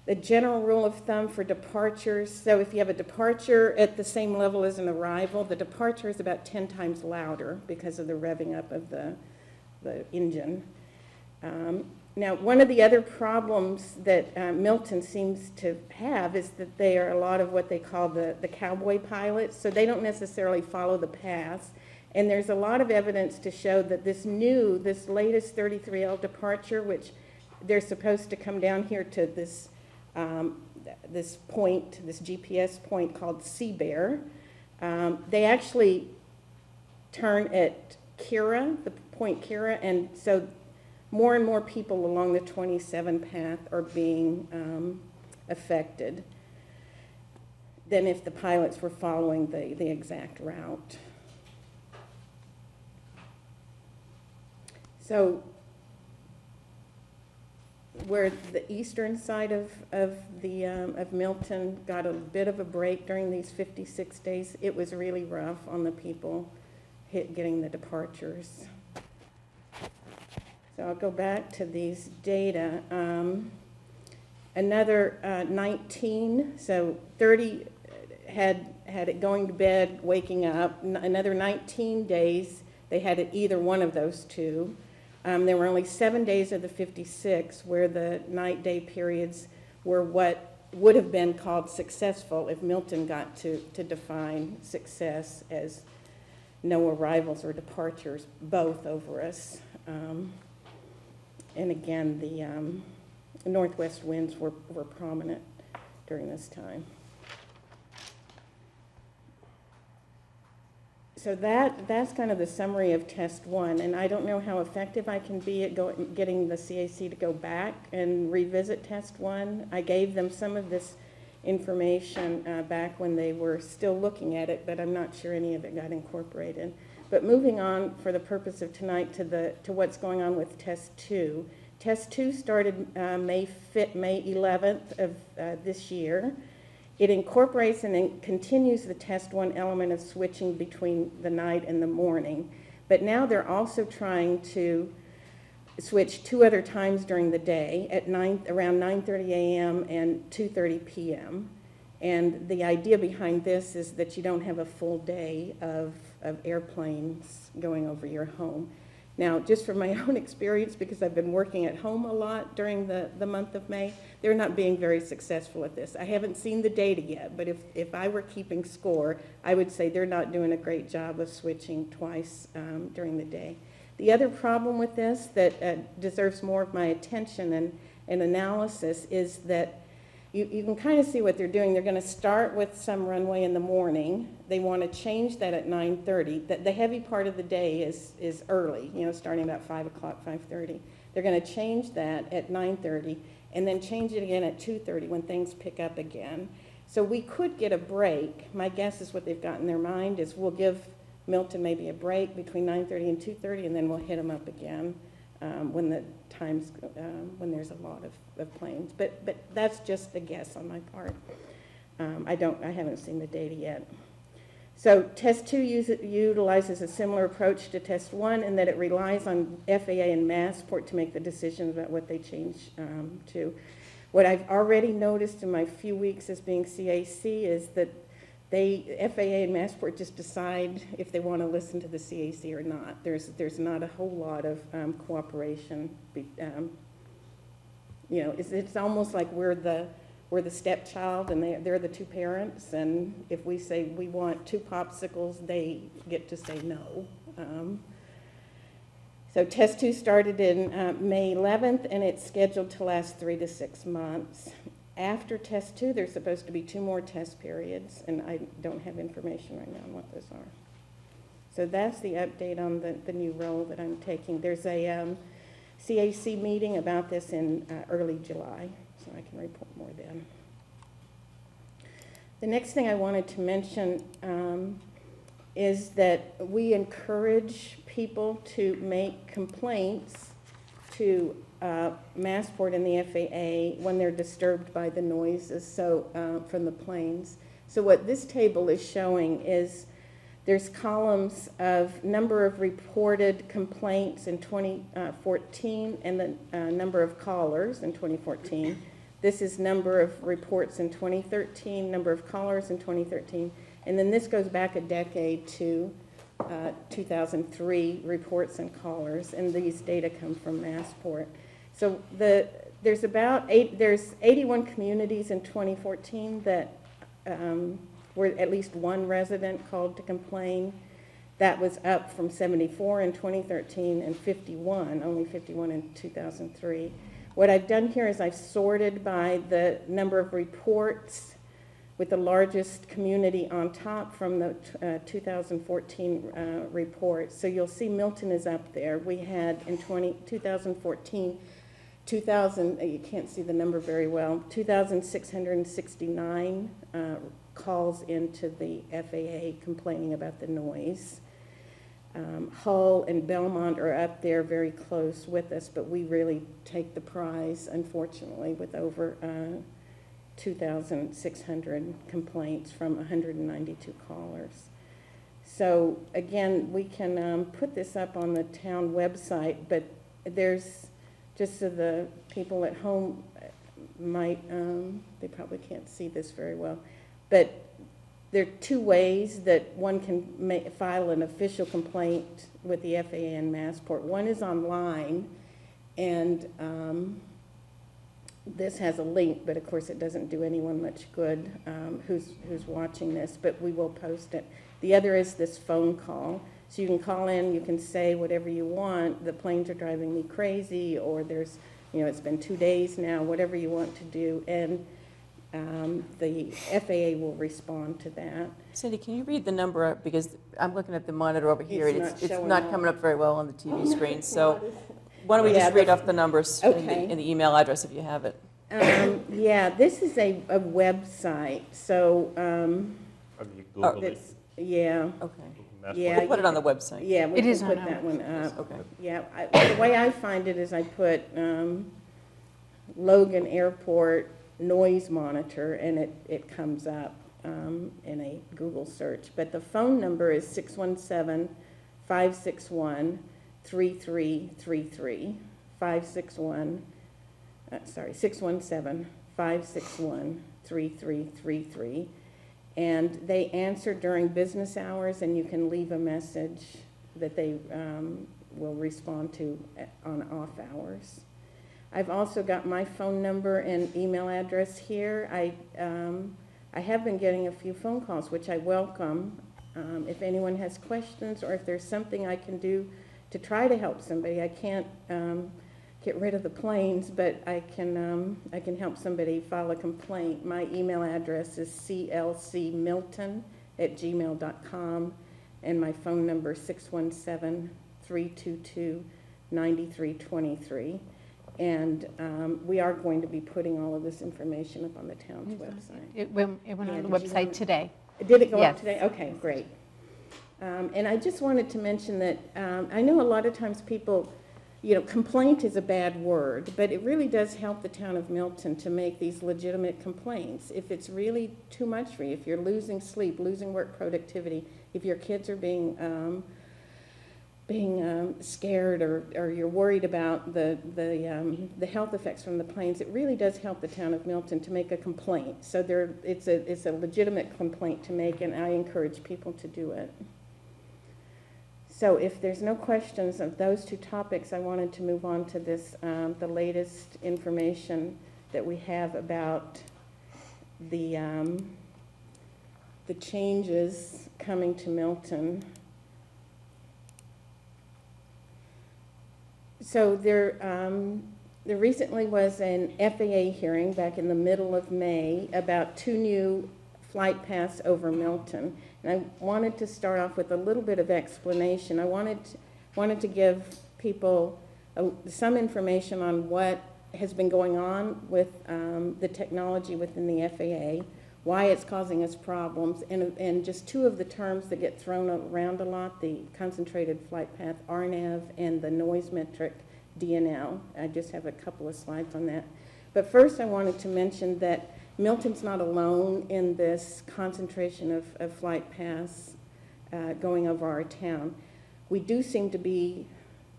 the general rule of thumb for departures. So if you have a departure at the same level as an arrival, the departure is about 10 times louder because of the revving up of the engine. Now, one of the other problems that Milton seems to have is that they are a lot of what they call the cowboy pilots, so they don't necessarily follow the paths. And there's a lot of evidence to show that this latest 33L departure, which they're supposed to come down here to this point, this GPS point called Sea Bear, they actually turn at Kira, the point Kira, and so more and more people along the 27 path are being affected than if the pilots were following the exact route. So where the eastern side of Milton got a bit of a break during these 56 days, it was really rough on the people getting the departures. So I'll go back to these data. Another 19, so 30 had it going to bed, waking up. Another 19 days, they had it either one of those two. There were only 7 days of the 56 where the night-day periods were what would have been called successful if Milton got to define success as no arrivals or departures, both over us. And again, the northwest winds were prominent during this time. So that's kind of the summary of test one, and I don't know how effective I can be at getting the CAC to go back and revisit test one. I gave them some of this information back when they were still looking at it, but I'm not sure any of it got incorporated. But moving on for the purpose of tonight to what's going on with test two. Test two started May 11th of this year. It incorporates and it continues the test one element of switching between the night and the morning. But now they're also trying to switch 2 other times during the day at around 9:30 a.m. and 2:30 p.m. And the idea behind this is that you don't have a full day of airplanes going over your home. Now, just from my own experience, because I've been working at home a lot during the month of May, they're not being very successful at this. I haven't seen the data yet, but if I were keeping score, I would say they're not doing a great job of switching twice during the day. The other problem with this that deserves more of my attention and analysis is that you can kind of see what they're doing. They're going to start with some runway in the morning. They want to change that at 9:30. The heavy part of the day is early, starting about 5 o'clock, 5:30. They're going to change that at 9:30 and then change it again at 2:30 when things pick up again. So we could get a break. My guess is what they've got in their mind is we'll give Milton maybe a break between 9:30 and 2:30, and then we'll hit them up again when the times when there's a lot of planes. But that's just a guess on my part. I haven't seen the data yet. So test two utilizes a similar approach to test one in that it relies on FAA and Massport to make the decisions about what they change to. What I've already noticed in my few weeks as being CAC is that FAA and Massport just decide if they want to listen to the CAC or not. There's not a whole lot of cooperation. It's almost like we're the stepchild and they're the two parents, and if we say we want 2 popsicles, they get to say no. So test 2 started in May 11th, and it's scheduled to last 3 to 6 months. After test 2, there's supposed to be 2 more test periods, and I don't have information right now on what those are. So that's the update on the new role that I'm taking. There's a CAC meeting about this in early July, so I can report more then. The next thing I wanted to mention is that we encourage people to make complaints to Massport and the FAA when they're disturbed by the noises from the planes. So what this table is showing is there's columns of number of reported complaints in 2014 and the number of callers in 2014. This is number of reports in 2013, number of callers in 2013, and then this goes back a decade to 2003 reports and callers, and these data come from Massport. So there's 81 communities in 2014 that where at least one resident called to complain. That was up from 74 in 2013 and only 51 in 2003. What I've done here is I've sorted by the number of reports with the largest community on top from the 2014 report. So you'll see Milton is up there. We had in 2014, you can't see the number very well, 2,669 calls into the FAA complaining about the noise. Hull and Belmont are up there very close with us, but we really take the prize, unfortunately, with over 2,600 complaints from 192 callers. So again, we can put this up on the town website, but there's, just so the people at home might, they probably can't see this very well, but there are 2 ways that one can file an official complaint with the FAA and Massport. One is online, and this has a link, but of course it doesn't do anyone much good who's watching this, but we will post it. The other is this phone call. So you can call in, you can say whatever you want, the planes are driving me crazy, or there's, it's been 2 days now, whatever you want to do, and the FAA will respond to that. Cindy, can you read the number up? Because I'm looking at the monitor over here, and It's not it's showing not up. coming up very well on the TV screen. So why don't we Yeah, just read off the numbers Okay. in the email address if you have it? Yeah, this is a website, so Or you Google it. it's, yeah, Okay. That's Yeah, what- We'll put it on the website. yeah, we It can is on put our that one up. Okay. Yeah, the way I find it is I put Logan Airport noise monitor, and it comes up in a Google search. But the phone number is 617-561-3333. 617-561-3333. And they answer during business hours, and you can leave a message that they will respond to on off hours. I've also got my phone number and email address here. I have been getting a few phone calls, which I welcome. If anyone has questions, or if there's something I can do to try to help somebody, I can't get rid of the planes, but I can help somebody file a complaint. My email address is clcmilton@gmail.com, and my phone number is 617-322-9323. And we are going to be putting all of this information up on the town's website. It went Yeah, on the did you website want- today. Did it go up Yes. today? Okay, great. And I just wanted to mention that I know a lot of times people, complaint is a bad word, but it really does help the town of Milton to make these legitimate complaints. If it's really too much for you, if you're losing sleep, losing work productivity, if your kids are being scared, or you're worried about the health effects from the planes, it really does help the town of Milton to make a complaint. So it's a legitimate complaint to make, and I encourage people to do it. So if there's no questions of those two topics, I wanted to move on to this, the latest information that we have about the changes coming to Milton. So there recently was an FAA hearing back in the middle of May about 2 new flight paths over Milton. And I wanted to start off with a little bit of explanation. I wanted to give people some information on what has been going on with the technology within the FAA, why it's causing us problems, and just 2 of the terms that get thrown around a lot, the concentrated flight path, RNAV, and the noise metric, DNL. I just have a couple of slides on that. But first I wanted to mention that Milton's not alone in this concentration of flight paths going over our town. We do seem to be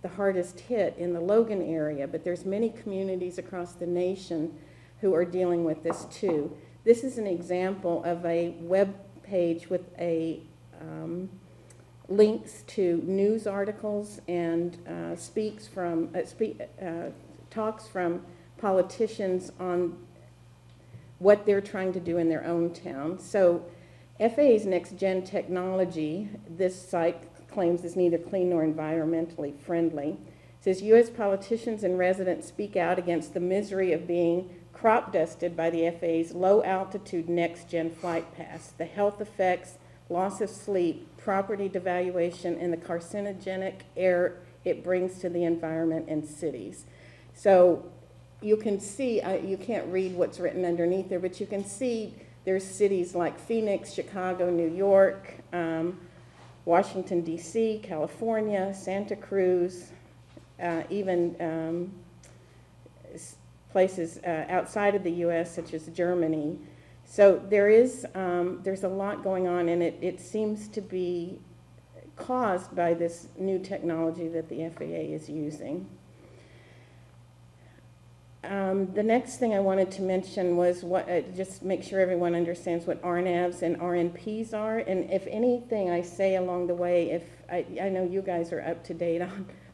the hardest hit in the Logan area, but there's many communities across the nation who are dealing with this too. This is an example of a web page with links to news articles and talks from politicians on what they're trying to do in their own town. So FAA's next gen technology, this site claims, is neither clean nor environmentally friendly. It says U.S. politicians and residents speak out against the misery of being crop dusted by the FAA's low altitude next gen flight paths, the health effects, loss of sleep, property devaluation, and the carcinogenic air it brings to the environment and cities. So you can see, you can't read what's written underneath there, but you can see there's cities like Phoenix, Chicago, New York, Washington, D.C., California, Santa Cruz, even places outside of the U.S., such as Germany. So there's a lot going on, and it seems to be caused by this new technology that the FAA is using. The next thing I wanted to mention was just make sure everyone understands what RNAVs and RNPs are. And if anything I say along the way, if I know you guys are up to date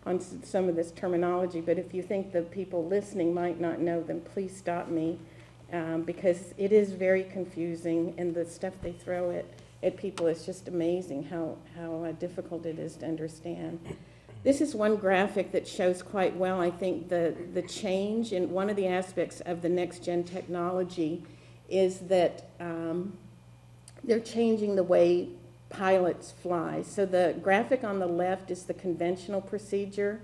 on some of this terminology, but if you think the people listening might not know, then please stop me, because it is very confusing, and the stuff they throw at people is just amazing how difficult it is to understand. This is one graphic that shows quite well, I think, the change in one of the aspects of the next-gen technology is that they're changing the way pilots fly. So the graphic on the left is the conventional procedure.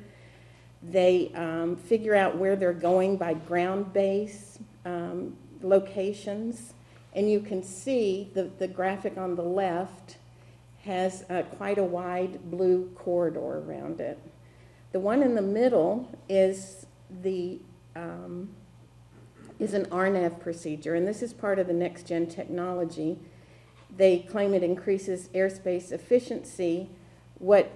They figure out where they're going by ground base locations. And you can see the graphic on the left has quite a wide blue corridor around it. The one in the middle is an RNAV procedure, and this is part of the next-gen technology. They claim it increases airspace efficiency. What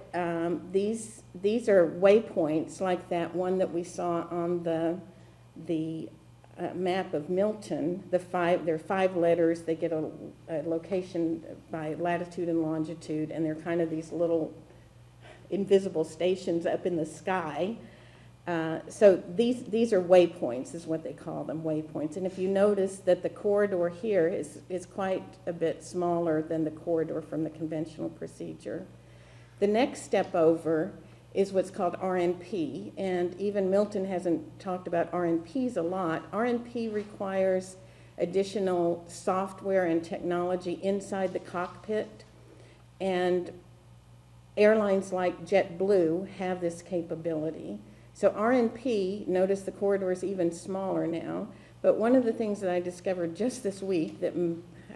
these are waypoints like that one that we saw on the map of Milton. There are 5 letters. They get a location by latitude and longitude, and they're kind of these little invisible stations up in the sky. So these are waypoints, is what they call them, waypoints. And if you notice that the corridor here is quite a bit smaller than the corridor from the conventional procedure. The next step over is what's called RNP, and even Milton hasn't talked about RNPs a lot. RNP requires additional software and technology inside the cockpit, and airlines like JetBlue have this capability. So RNP, notice the corridor is even smaller now, but one of the things that I discovered just this week that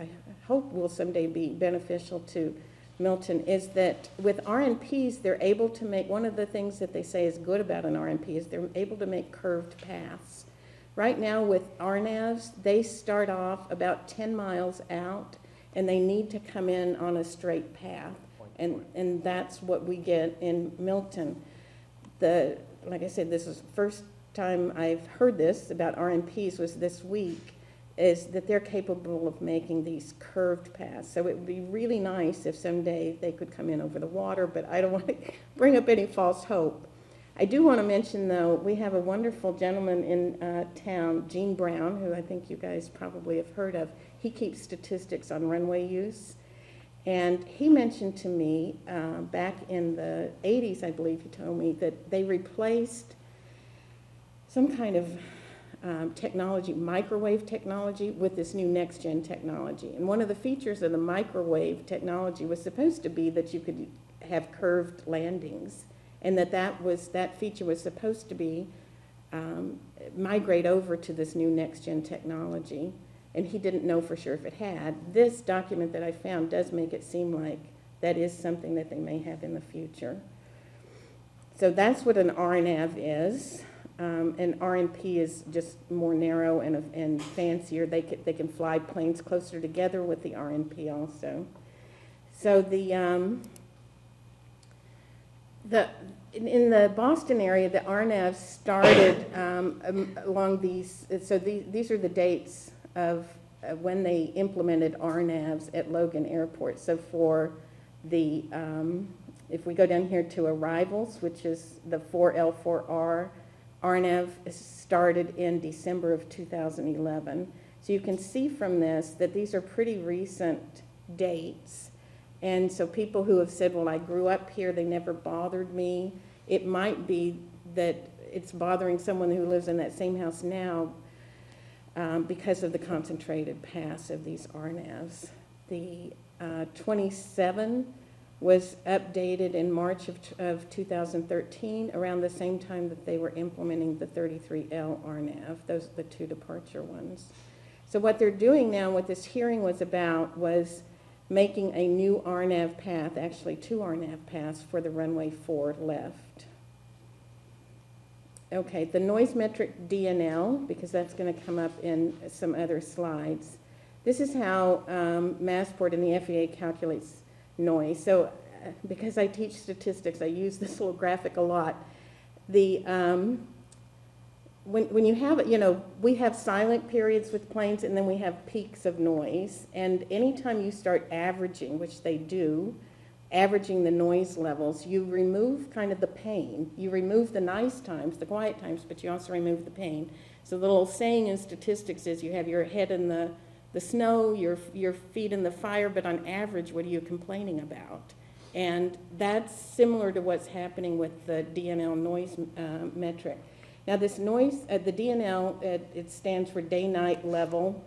I hope will someday be beneficial to Milton is that with RNPs, they're able to make, one of the things that they say is good about an RNP is they're able to make curved paths. Right now with RNAVs, they start off about 10 miles out, and they need to come in on a straight path, and that's what we get in Milton. Like I said, this is the first time I've heard this about RNPs was this week, is that they're capable of making these curved paths. So it would be really nice if someday they could come in over the water, but I don't want to bring up any false hope. I do want to mention, though, we have a wonderful gentleman in town, Gene Brown, who I think you guys probably have heard of. He keeps statistics on runway use. And he mentioned to me back in the 80s, I believe he told me, that they replaced some kind of technology, microwave technology, with this new next-gen technology. And one of the features of the microwave technology was supposed to be that you could have curved landings, and that feature was supposed to be migrate over to this new next-gen technology. And he didn't know for sure if it had. This document that I found does make it seem like that is something that they may have in the future. So that's what an RNAV is. And RNP is just more narrow and fancier. They can fly planes closer together with the RNP also. So in the Boston area, the RNAVs started along these. So these are the dates of when they implemented RNAVs at Logan Airport. So for the, if we go down here to arrivals, which is the 4L4R, RNAV started in December of 2011. So you can see from this that these are pretty recent dates. And so people who have said, well, I grew up here, they never bothered me, it might be that it's bothering someone who lives in that same house now because of the concentrated paths of these RNAVs. The 27 was updated in March of 2013, around the same time that they were implementing the 33L RNAV. Those are the 2 departure ones. So what they're doing now, what this hearing was about, was making a new RNAV path, actually 2 RNAV paths for the runway 4 left. Okay, the noise metric DNL, because that's going to come up in some other slides. This is how Massport and the FAA calculates noise. So because I teach statistics, I use this little graphic a lot. When you have, we have silent periods with planes, and then we have peaks of noise. And anytime you start averaging, which they do, averaging the noise levels, you remove kind of the pain. You remove the nice times, the quiet times, but you also remove the pain. So the little saying in statistics is you have your head in the snow, your feet in the fire, but on average, what are you complaining about? And that's similar to what's happening with the DNL noise metric. Now this noise, the DNL, it stands for day-night level.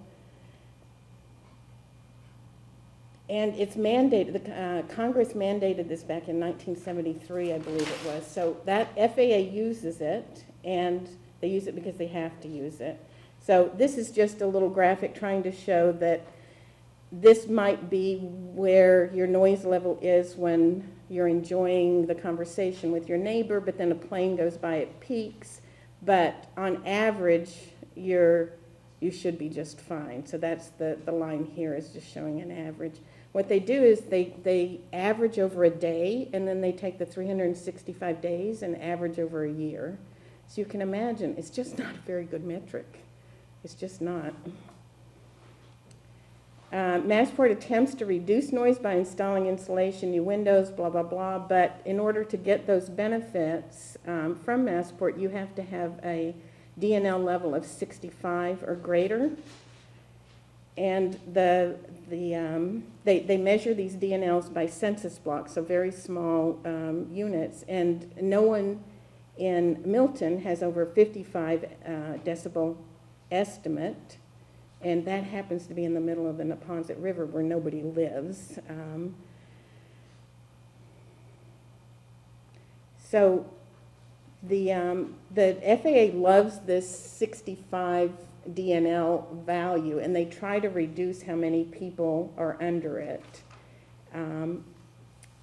And it's mandated, Congress mandated this back in 1973, I believe it was. So that FAA uses it, and they use it because they have to use it. So this is just a little graphic trying to show that this might be where your noise level is when you're enjoying the conversation with your neighbor, but then a plane goes by, it peaks. But on average, you should be just fine. So that's the line here is just showing an average. What they do is they average over a day, and then they take the 365 days and average over a year. So you can imagine, it's just not a very good metric. It's just not. Massport attempts to reduce noise by installing insulation, new windows, blah, blah, blah, but in order to get those benefits from Massport, you have to have a DNL level of 65 or greater. And they measure these DNLs by census blocks, so very small units, and no one in Milton has over 55 decibel estimate, and that happens to be in the middle of the Neponset River where nobody lives. So the FAA loves this 65 DNL value, and they try to reduce how many people are under it.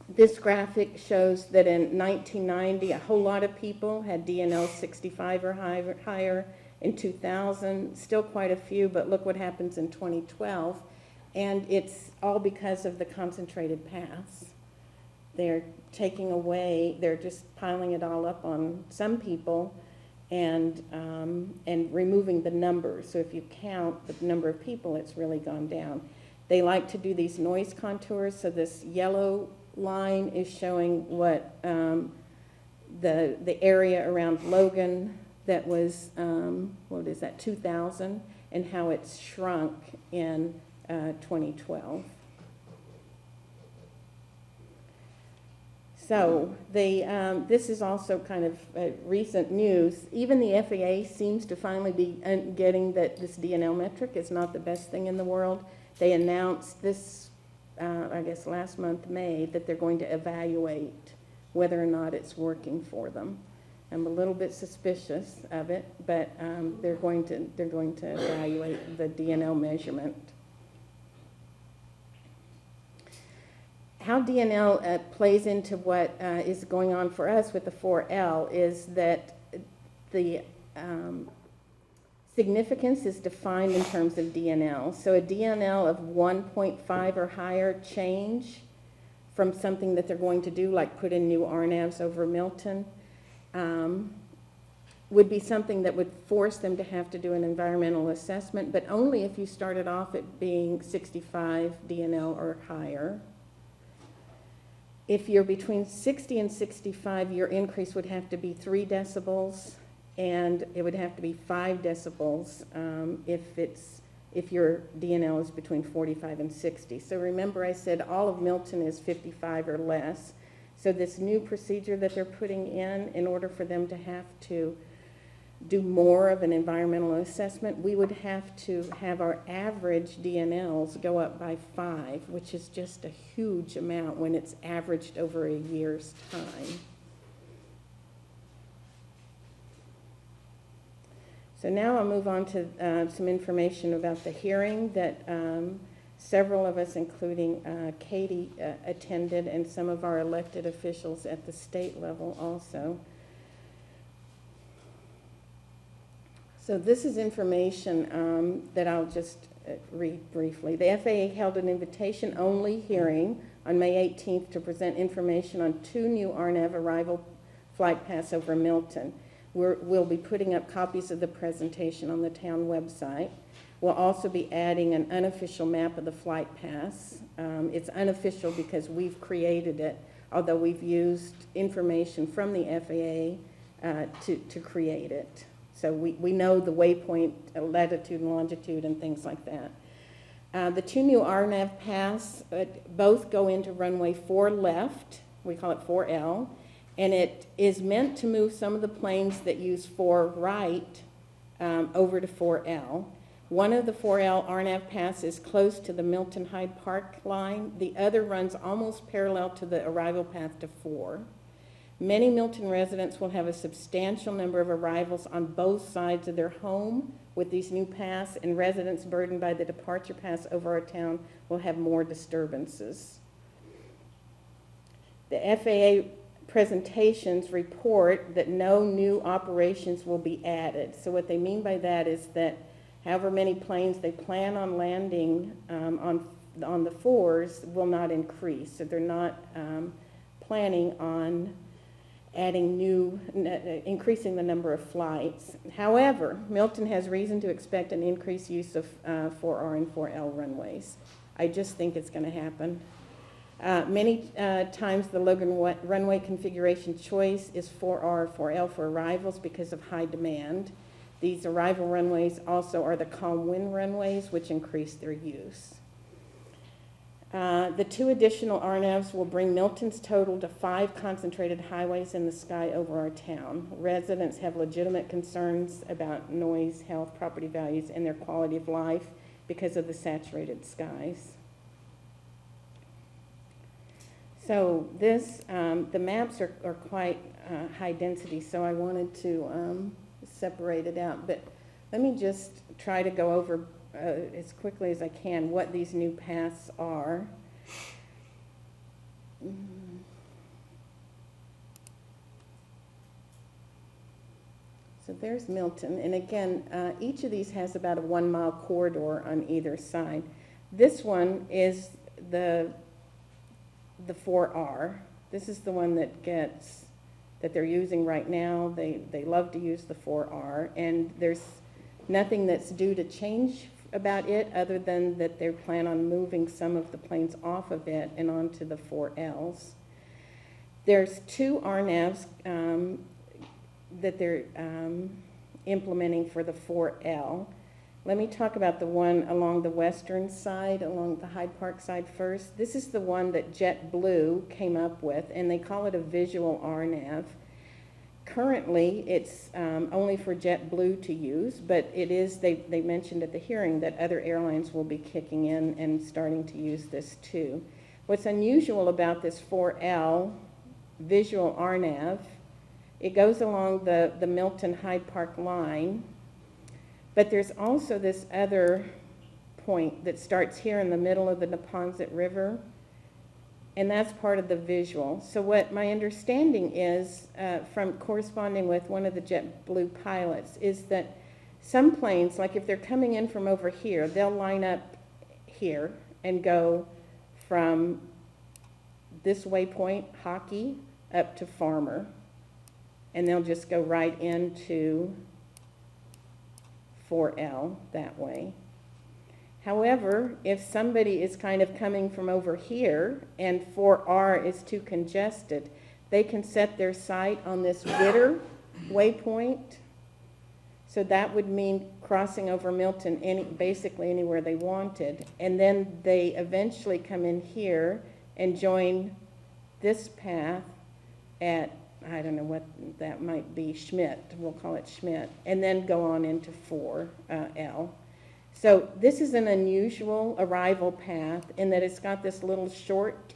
This graphic shows that in 1990, a whole lot of people had DNL 65 or higher. In 2000, still quite a few, but look what happens in 2012. And it's all because of the concentrated paths. They're taking away, they're just piling it all up on some people and removing the numbers. So if you count the number of people, it's really gone down. They like to do these noise contours. So this yellow line is showing what the area around Logan that was, what is that, 2000, and how it's shrunk in 2012. So this is also kind of recent news. Even the FAA seems to finally be getting that this DNL metric is not the best thing in the world. They announced this, I guess last month, May, that they're going to evaluate whether or not it's working for them. I'm a little bit suspicious of it, but they're going to evaluate the DNL measurement. How DNL plays into what is going on for us with the 4L is that the significance is defined in terms of DNL. So a DNL of 1.5 or higher change from something that they're going to do, like put in new RNAVs over Milton, would be something that would force them to have to do an environmental assessment, but only if you started off at being 65 DNL or higher. If you're between 60 and 65, your increase would have to be 3 decibels, and it would have to be 5 decibels if your DNL is between 45 and 60. So remember I said all of Milton is 55 or less. So this new procedure that they're putting in order for them to have to do more of an environmental assessment, we would have to have our average DNLs go up by 5, which is just a huge amount when it's averaged over a year's time. So now I'll move on to some information about the hearing that several of us, including Katie, attended, and some of our elected officials at the state level also. So this is information that I'll just read briefly. The FAA held an invitation-only hearing on May 18th to present information on 2 new RNAV arrival flight paths over Milton. We'll be putting up copies of the presentation on the town website. We'll also be adding an unofficial map of the flight paths. It's unofficial because we've created it, although we've used information from the FAA to create it. So we know the waypoint, latitude and longitude and things like that. The two new RNAV paths both go into runway 4 left, we call it 4L, and it is meant to move some of the planes that use 4 right over to 4L. One of the 4L RNAV paths is close to the Milton Hyde Park line. The other runs almost parallel to the arrival path to 4. Many Milton residents will have a substantial number of arrivals on both sides of their home with these new paths, and residents burdened by the departure paths over our town will have more disturbances. The FAA presentations report that no new operations will be added. So what they mean by that is that however many planes they plan on landing on the 4s will not increase. So they're not planning on adding increasing the number of flights. However, Milton has reason to expect an increased use of 4R and 4L runways. I just think it's going to happen. Many times the Logan runway configuration choice is 4R, 4L for arrivals because of high demand. These arrival runways also are the calm wind runways, which increase their use. The 2 additional RNAVs will bring Milton's total to 5 concentrated highways in the sky over our town. Residents have legitimate concerns about noise, health, property values, and their quality of life because of the saturated skies. So this, the maps are quite high density, so I wanted to separate it out. But let me just try to go over as quickly as I can what these new paths are. So there's Milton, and again, each of these has about a 1-mile corridor on either side. This one is the 4R. This is the one that they're using right now. They love to use the 4R, and there's nothing that's due to change about it other than that they plan on moving some of the planes off of it and onto the 4Ls. There's 2 RNAVs that they're implementing for the 4L. Let me talk about the one along the western side, along the Hyde Park side first. This is the one that JetBlue came up with, and they call it a visual RNAV. Currently, it's only for JetBlue to use, but it is, they mentioned at the hearing that other airlines will be kicking in and starting to use this too. What's unusual about this 4L visual RNAV, it goes along the Milton Hyde Park line, but there's also this other point that starts here in the middle of the Neponset River, and that's part of the visual. So what my understanding is, from corresponding with one of the JetBlue pilots, is that some planes, like if they're coming in from over here, they'll line up here and go from this waypoint, Hockey, up to Farmer, and they'll just go right into 4L that way. However, if somebody is kind of coming from over here and 4R is too congested, they can set their sight on this Witter waypoint. So that would mean crossing over Milton basically anywhere they wanted. And then they eventually come in here and join this path at, I don't know what that might be, Schmidt, we'll call it Schmidt, and then go on into 4L. So this is an unusual arrival path in that it's got this little short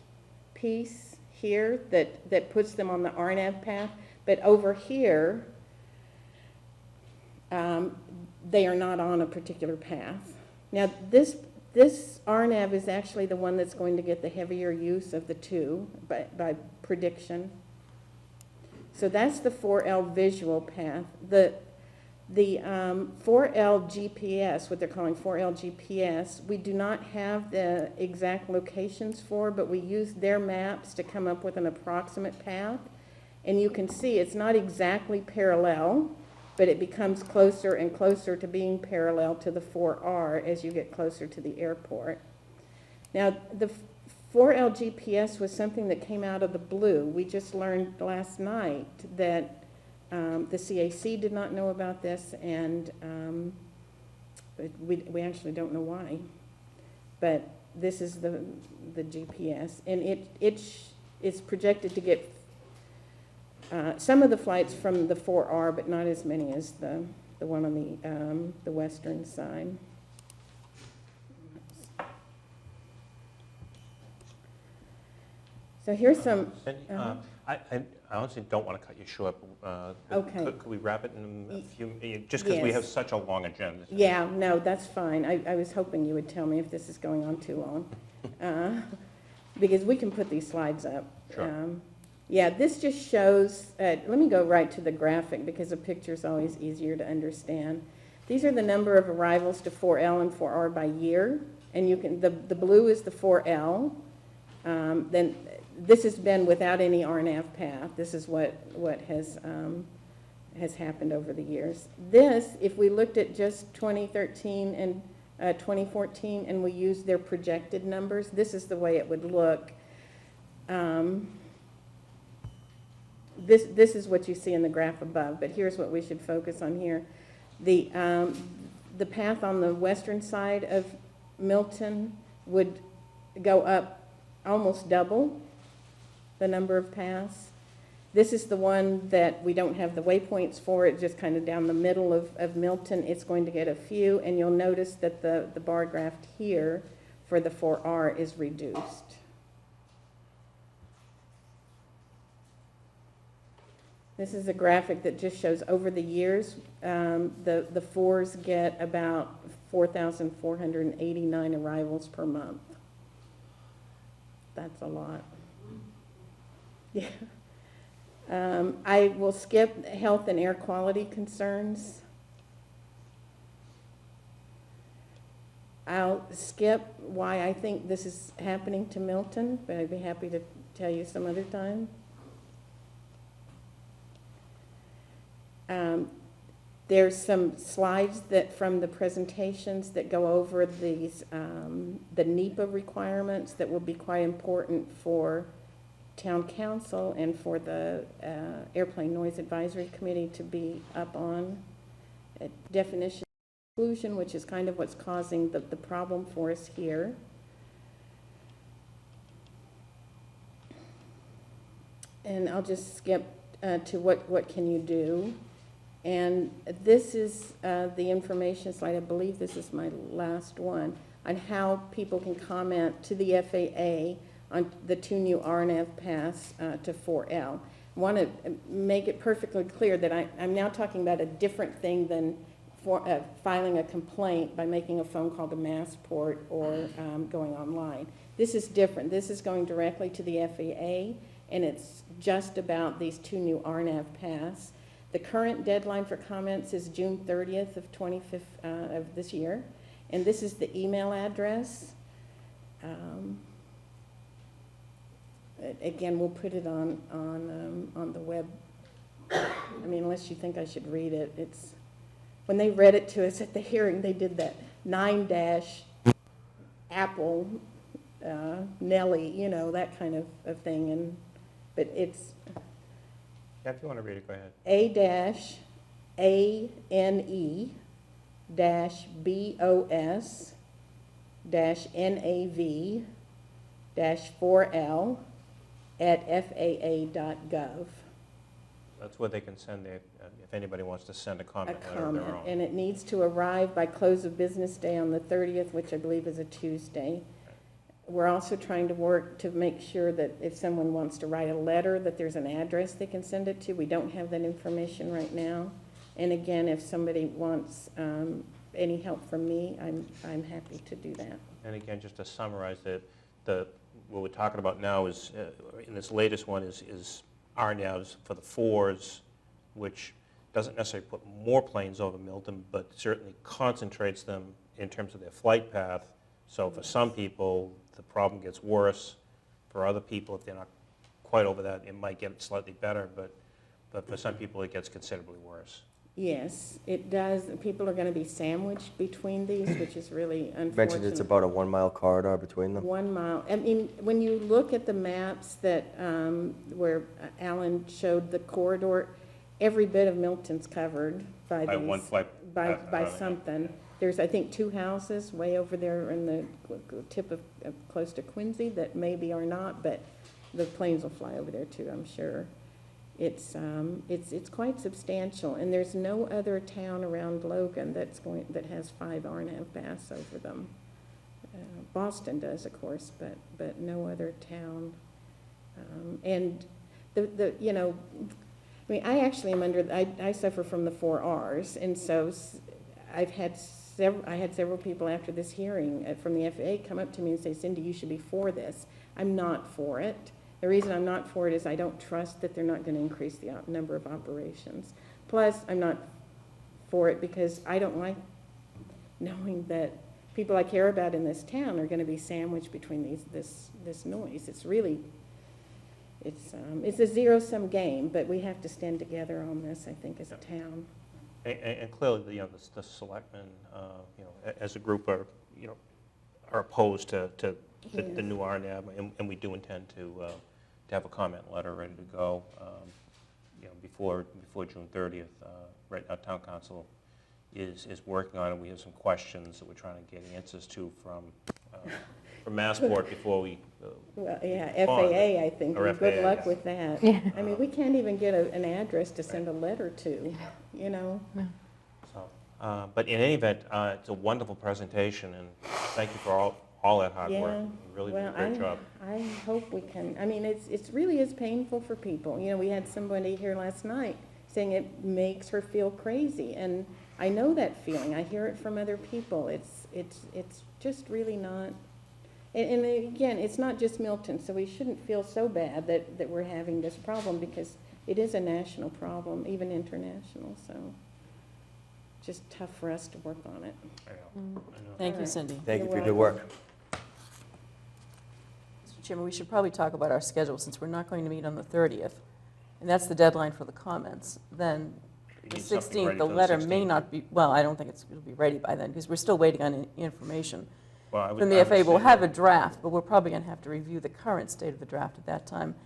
piece here that puts them on the RNAV path, but over here, they are not on a particular path. Now this RNAV is actually the one that's going to get the heavier use of the 2 by prediction. So that's the 4L visual path. The 4L GPS, what they're calling 4L GPS, we do not have the exact locations for, but we use their maps to come up with an approximate path. And you can see it's not exactly parallel but it becomes closer and closer to being parallel to the 4R as you get closer to the airport. Now, the 4L GPS was something that came out of the blue. We just learned last night that the CAC did not know about this, and we actually don't know why. But this is the GPS, and it's projected to get some of the flights from the 4R, but not as many as the one on the western side. So here's some. I honestly don't want to cut you short. But Okay. Could we wrap it in a few, just because we Yes. have such a long agenda? Yeah, no, that's fine. I was hoping you would tell me if this is going on too long. Because we can put these slides up. Sure. Yeah, this just shows, let me go right to the graphic because a picture is always easier to understand. These are the number of arrivals to 4L and 4R by year. And you can, the blue is the 4L. Then this has been without any RNAV path. This is what has happened over the years. This, if we looked at just 2013 and 2014 and we used their projected numbers, this is the way it would look. This is what you see in the graph above, but here's what we should focus on here. The path on the western side of Milton would go up almost double the number of paths. This is the one that we don't have the waypoints for. It's just kind of down the middle of Milton. It's going to get a few, and you'll notice that the bar graph here for the 4R is reduced. This is a graphic that just shows over the years, the 4s get about 4,489 arrivals per month. That's a lot. Yeah. I will skip health and air quality concerns. I'll skip why I think this is happening to Milton, but I'd be happy to tell you some other time. There's some slides that from the presentations that go over these the NEPA requirements that will be quite important for town council and for the Airplane Noise Advisory Committee to be up on. Definition of exclusion, which is kind of what's causing the problem for us here. And I'll just skip to what can you do. And this is the information slide. I believe this is my last one on how people can comment to the FAA on the 2 new RNAV paths to 4L. I want to make it perfectly clear that I'm now talking about a different thing than filing a complaint by making a phone call to Massport or going online. This is different. This is going directly to the FAA, and it's just about these 2 new RNAV paths. The current deadline for comments is June 30th of this year, and this is the email address. Again, we'll put it on the web. I mean, unless you think I should read it. It's when they read it to us at the hearing, they did that 9- Apple Nelly, you know, that kind of thing. But it's Yeah, if you want to read it, go ahead. A-ANE-BOS-NAV-4L at FAA.gov. That's where they can send their, if anybody wants to send a comment letter of their own. And it needs to arrive by close of business day on the 30th, which I believe is a Tuesday. We're also trying to work to make sure that if someone wants to write a letter, that there's an address they can send it to. We don't have that information right now. And again, if somebody wants any help from me, I'm happy to do that. And again, just to summarize, what we're talking about now is, in this latest one, is RNAVs for the 4s, which doesn't necessarily put more planes over Milton, but certainly concentrates them in terms of their flight path. So for some people, the problem gets worse. For other people, if they're not quite over that, it might get slightly better, but for some people, it gets considerably worse. Yes, it does. People are going to be sandwiched between these, which is really unfortunate. Mentioned it's about a 1-mile corridor between them. 1 mile. I mean, when you look at the maps that, where Alan showed the corridor, every bit of Milton's covered by By these. one flight By path, yeah. something. There's, I think, 2 houses way over there in the tip of, close to Quincy that maybe are not, but the planes will fly over there too, I'm sure. It's quite substantial, and there's no other town around Logan that has 5 RNAV baths over them. Boston does, of course, but no other town. And you know, I mean, I actually am I suffer from the 4 Rs, and so I had several people after this hearing from the FAA come up to me and say, Cindy, you should be for this. I'm not for it. The reason I'm not for it is I don't trust that they're not going to increase the number of operations. Plus, I'm not for it because I don't like knowing that people I care about in this town are going to be sandwiched between this noise. It's really, it's a zero-sum game, but we have to stand together on this, I think, as a town. And clearly, you know, the selectmen, you know, as a group are, you know, are opposed to the new RNAB, and we do intend to have a comment letter ready to go, you know, before June 30th. Right now, Town Council is working on it. We have some questions that we're trying to get answers to from Massport before we. Well, yeah, respond. FAA, I think, Or and good FAA, luck yes. with that. Yeah. I mean, we can't even get an address to send a letter to, you know? So, but in any event, it's a wonderful presentation, and thank you for all that hard work. Yeah, You really did a well, great job. I hope we can, I mean, it's really is painful for people. You know, we had somebody here last night saying it makes her feel crazy, and I know that feeling. I hear it from other people. It's just really not, and again, it's not just Milton, so we shouldn't feel so bad that we're having this problem, because it is a national problem, even international, so just tough for us to work on it. I know, I know. Thank All you, right. Cindy. Thank you You're for your good welcome. work. Mr. Chairman, we should probably talk about our schedule, since we're not going to meet on the 30th, and that's the deadline for the comments. Then You the need something 16th, ready the for letter may 16th. not be, well, I don't think it'll be ready by then, because we're still waiting on information Well, I would- from I the would FAA. We'll say have a that- draft, but we're probably going to have to review the current state of the draft at that time,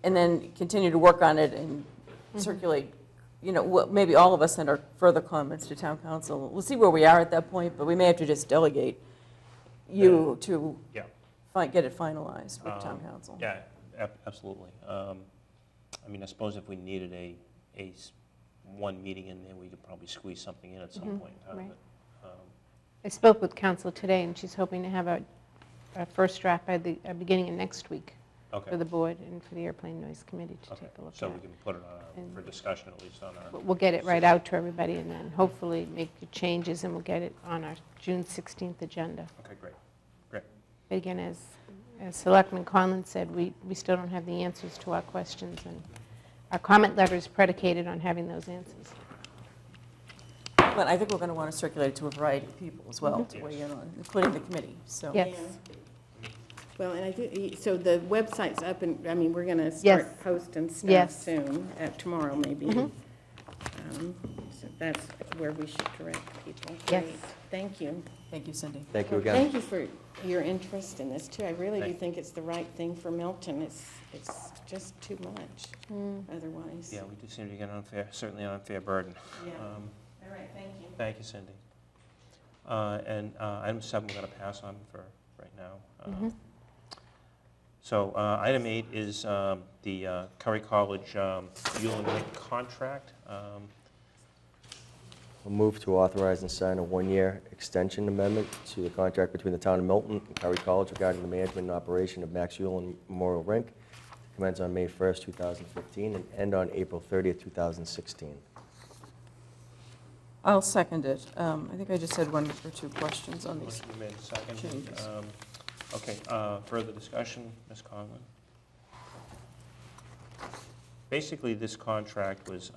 and then continue to work on it and circulate, you know, maybe all of us send our further comments to town council. We'll see where we are at that point, but we may have to just delegate you to Yeah. get it finalized with town council. Yeah, absolutely. I mean, I suppose if we needed one meeting in there, we could probably squeeze something in at some point in time. right. but, I spoke with council today, and she's hoping to have a first draft by the beginning of next week Okay. for the board and for the airplane noise committee to Okay, take a look so at. we can put it on for discussion, at least on our. But we'll get it right out to everybody, and then hopefully make the changes, and we'll get it on our June 16th agenda. Okay, great. But again, as Selectman Conlon said, we still don't have the answers to our questions, and our comment letter is predicated on having those answers. But I think we're going to want to circulate it to a variety of people as well, to weigh in on, including the committee, so. Yes. Yeah. Well, and I do, so the website's up, and, I mean, we're going to Yes. start posting stuff Yes. soon, tomorrow maybe. So that's where we should direct people. Yes. Great. Thank you. Thank you, Cindy. Thank you Well, again. Thank you for your interest in this, too. I really do Thank you. think it's the right thing for Milton. It's just too much otherwise. Yeah, we do seem to get certainly an unfair burden. Yeah. All right, thank you. Thank you, Cindy. And item 7, we're going to pass on for right now. So item 8 is the Curry College Yule and Link contract. We'll move to authorize and sign a 1-year extension amendment to the contract between the town of Milton and Curry College regarding the management and operation of Max Yule Memorial Rink, to commence on May 1st, 2015, and end on April 30th, 2016. I'll second it. I think I just had 1 or 2 questions on these. Motion made and seconded. changes. Okay, further discussion, Ms. Conlon? Basically, this contract was,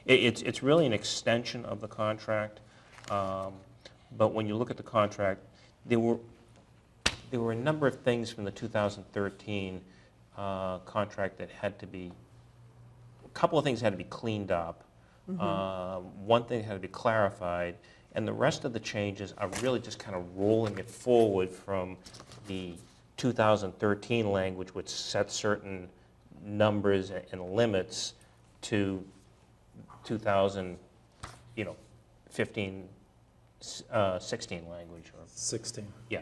it's really an extension of the contract, but when you look at the contract, there were a number of things from the 2013 contract that had to be, a couple of things had to be cleaned up. One thing had to be clarified, and the rest of the changes are really just kind of rolling it forward from the 2013 language, which set certain numbers and limits, to 2015, 16 language. Or, 16. yeah.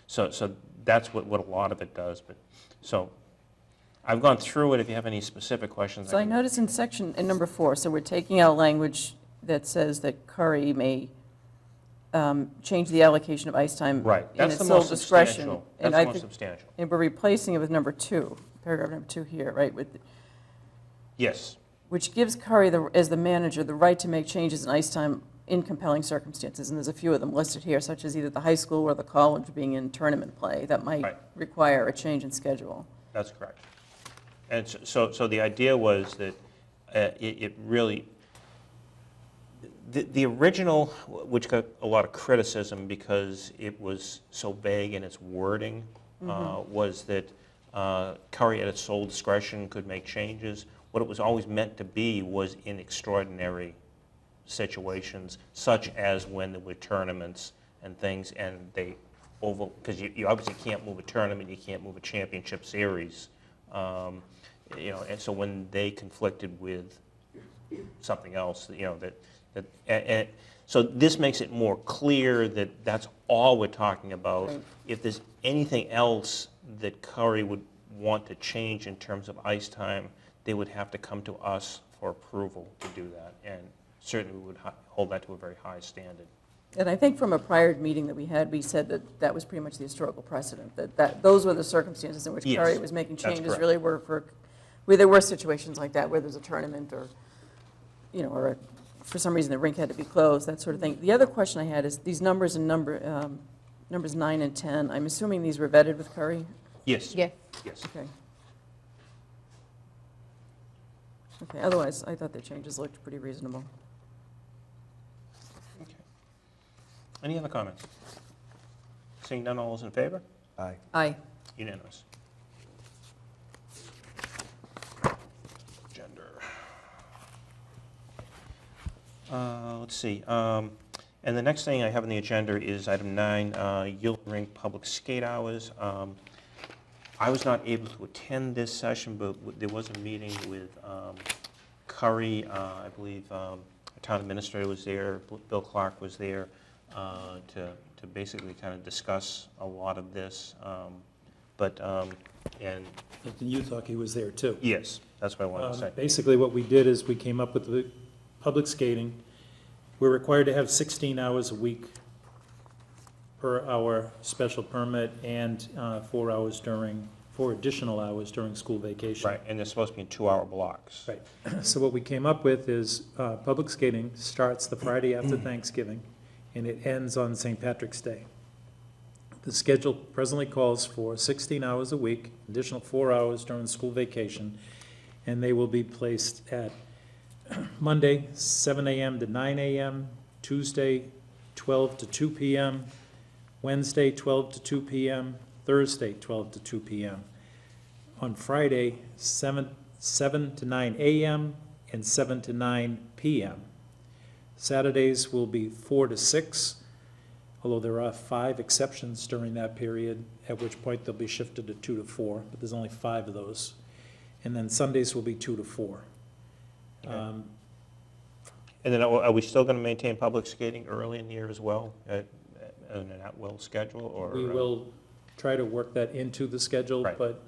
So that's what a lot of it does. But so I've gone through it. If you have any specific questions, So I can- noticed in number 4, so we're taking out language that says that Curry may change the allocation of ice time Right. in That's its the sole most discretion. substantial. And That's I the most think, substantial. and we're replacing it with number 2, paragraph number 2 here, right? Yes. Which gives Curry, as the manager, the right to make changes in ice time in compelling circumstances. And there's a few of them listed here, such as either the high school or the college being in tournament play that might Right. require a change in schedule. That's correct. And so the idea was that it really, the original, which got a lot of criticism because it was so vague in its wording, was that Curry at its sole discretion could make changes. What it was always meant to be was in extraordinary situations, such as when there were tournaments and things, and they because you obviously can't move a tournament, you can't move a championship series, and so when they conflicted with something else, and so this makes it more clear that that's all we're talking about. Right. If there's anything else that Curry would want to change in terms of ice time, they would have to come to us for approval to do that, and certainly we would hold that to a very high standard. And I think from a prior meeting that we had, we said that that was pretty much the historical precedent, that those were the circumstances in which Yes, Curry was making that's changes, correct. really were where there were situations like that, where there's a tournament or, or for some reason the rink had to be closed, that sort of thing. The other question I had is these numbers in numbers 9 and 10, I'm assuming these were vetted with Curry? Yes. Yes. Yes. Okay. Okay, otherwise, I thought the changes looked pretty reasonable. Okay. Any other comments? Seeing none, all those in favor? Aye. Aye. Unanimous. Gender. Let's see. And the next thing I have on the agenda is item 9, Yield Rink Public Skate Hours. I was not able to attend this session, but there was a meeting with Curry, I believe our town administrator was there, Bill Clark was there, to basically kind of discuss a lot of this. And Milton Uthock, was there too. yes, that's what I wanted to say. Basically, what we did is we came up with the public skating. We're required to have 16 hours a week per our special permit and 4 additional hours during school vacation. Right, and they're supposed to be in 2-hour blocks. Right. So what we came up with is public skating starts the Friday after Thanksgiving, and it ends on St. Patrick's Day. The schedule presently calls for 16 hours a week, additional 4 hours during school vacation, and they will be placed at Monday, 7 a.m. to 9 a.m., Tuesday, 12 to 2 p.m., Wednesday, 12 to 2 p.m., Thursday, 12 to 2 p.m. On Friday, 7 to 9 a.m. and 7 to 9 p.m. Saturdays will be 4 to 6, although there are 5 exceptions during that period, at which point they'll be shifted to 2 to 4, but there's only 5 of those. And then Sundays will be 2 to 4. Okay. And then are we still going to maintain public skating early in the year as well, on an at-will schedule, or? We will try to work that into the schedule, Right. but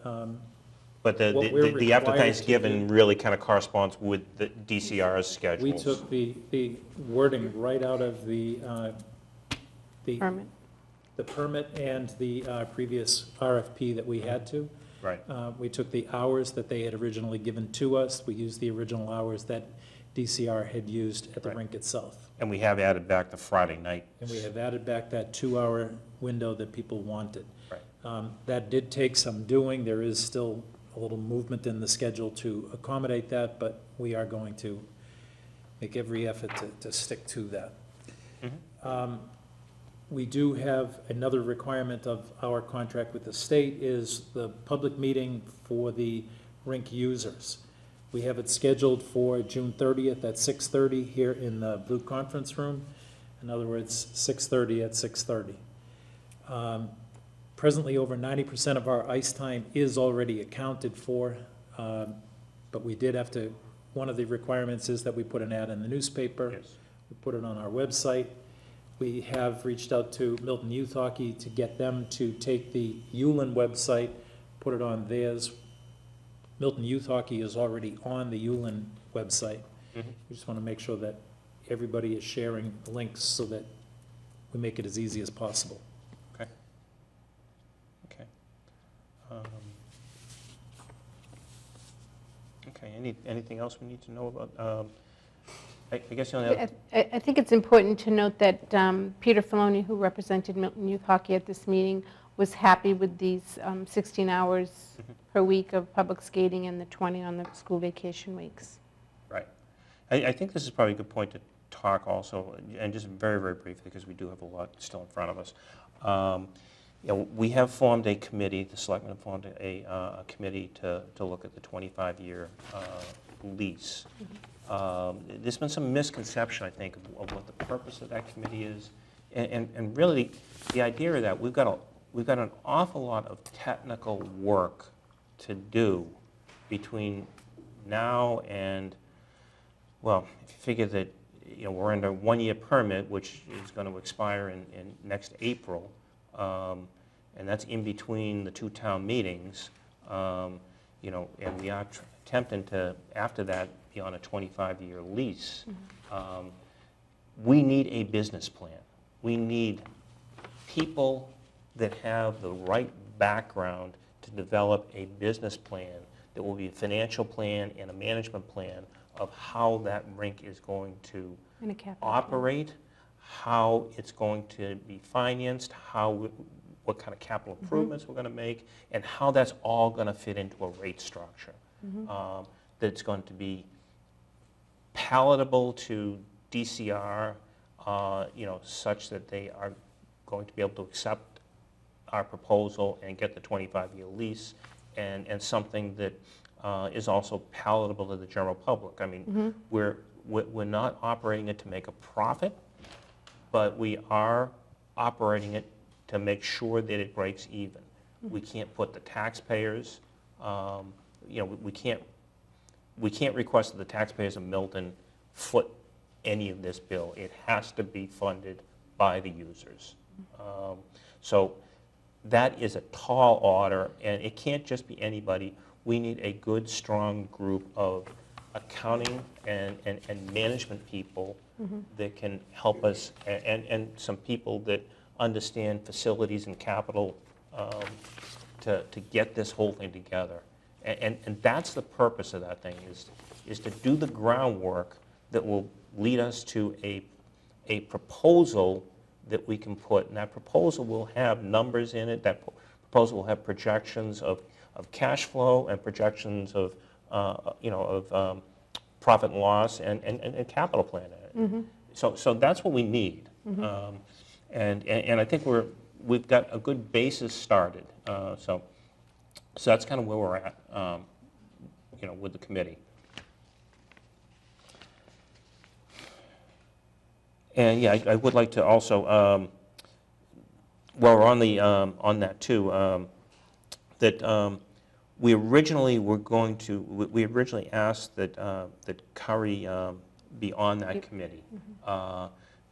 But what we're the after required to Thanksgiving really kind of corresponds with the DCR's schedules. we took the wording right out of the Permit. the permit and the previous RFP that we had to. Right, We took the hours that they had originally given to us. We used the original hours that DCR had used at the Right. rink itself. and we have added back the Friday night. And we have added back that 2-hour window that people wanted. Right. That did take some doing. There is still a little movement in the schedule to accommodate that, but we are going to make every effort to stick to that. We do have another requirement of our contract with the state is the public meeting for the rink users. We have it scheduled for June 30th at 6:30 here in the Blue Conference Room. In other words, 6:30 at 6:30. Presently, over 90% of our ice time is already accounted for, but we did have to, one of the requirements is that we put an ad in the newspaper. Yes. We put it on our website. We have reached out to Milton Youth Hockey to get them to take the Ullin website, put it on theirs. Milton Youth Hockey is already on the Ullin website. Mhm. We just want to make sure that everybody is sharing links so that we make it as easy as possible. Okay. Okay. Okay, anything else we need to know about? I guess the only other, I think it's important to note that Peter Filoni, who represented Milton Youth Hockey at this meeting, was happy with these 16 hours per week of public skating and the 20 on the school vacation weeks. right. I think this is probably a good point to talk also, and just very, very briefly, because we do have a lot still in front of us. You know, we have formed a committee, the selectmen have formed a committee to look at the 25-year lease. There's been some misconception, I think, of what the purpose of that committee is, and really, the idea of that, we've got an awful lot of technical work to do between now and, well, if you figure that, you know, we're under a one-year permit, which is going to expire in next April, and that's in between the two town meetings, you know, and we are attempting to, after that, be on a 25-year lease. We need a business plan. We need people that have the right background to develop a business plan that will be a financial plan and a management plan of how that rink is going to And a capital plan. operate, how it's going to be financed, what kind of capital improvements we're going to make, and how that's all going to fit into a rate structure. That's going to be palatable to DCR, you know, such that they are going to be able to accept our proposal and get the 25-year lease, and something that is also palatable to the general public. I mean, we're not operating it to make a profit, but we are operating it to make sure that it breaks even. We can't put the taxpayers, you know, we can't request that the taxpayers of Milton foot any of this bill. It has to be funded by the users. So that is a tall order, and it can't just be anybody. We need a good, strong group of accounting and management people that can help us, and some people that understand facilities and capital to get this whole thing together. And that's the purpose of that thing, is to do the groundwork that will lead us to a proposal that we can put, and that proposal will have numbers in it. That proposal will have projections of cash flow and projections of you know, of profit and loss and capital plan in it. So that's what we need, and I think we've got a good basis started. So that's kind of where we're at, you know, with the committee. And yeah, I would like to also, while we're on the on that too, that we originally asked that that Curry be on that committee,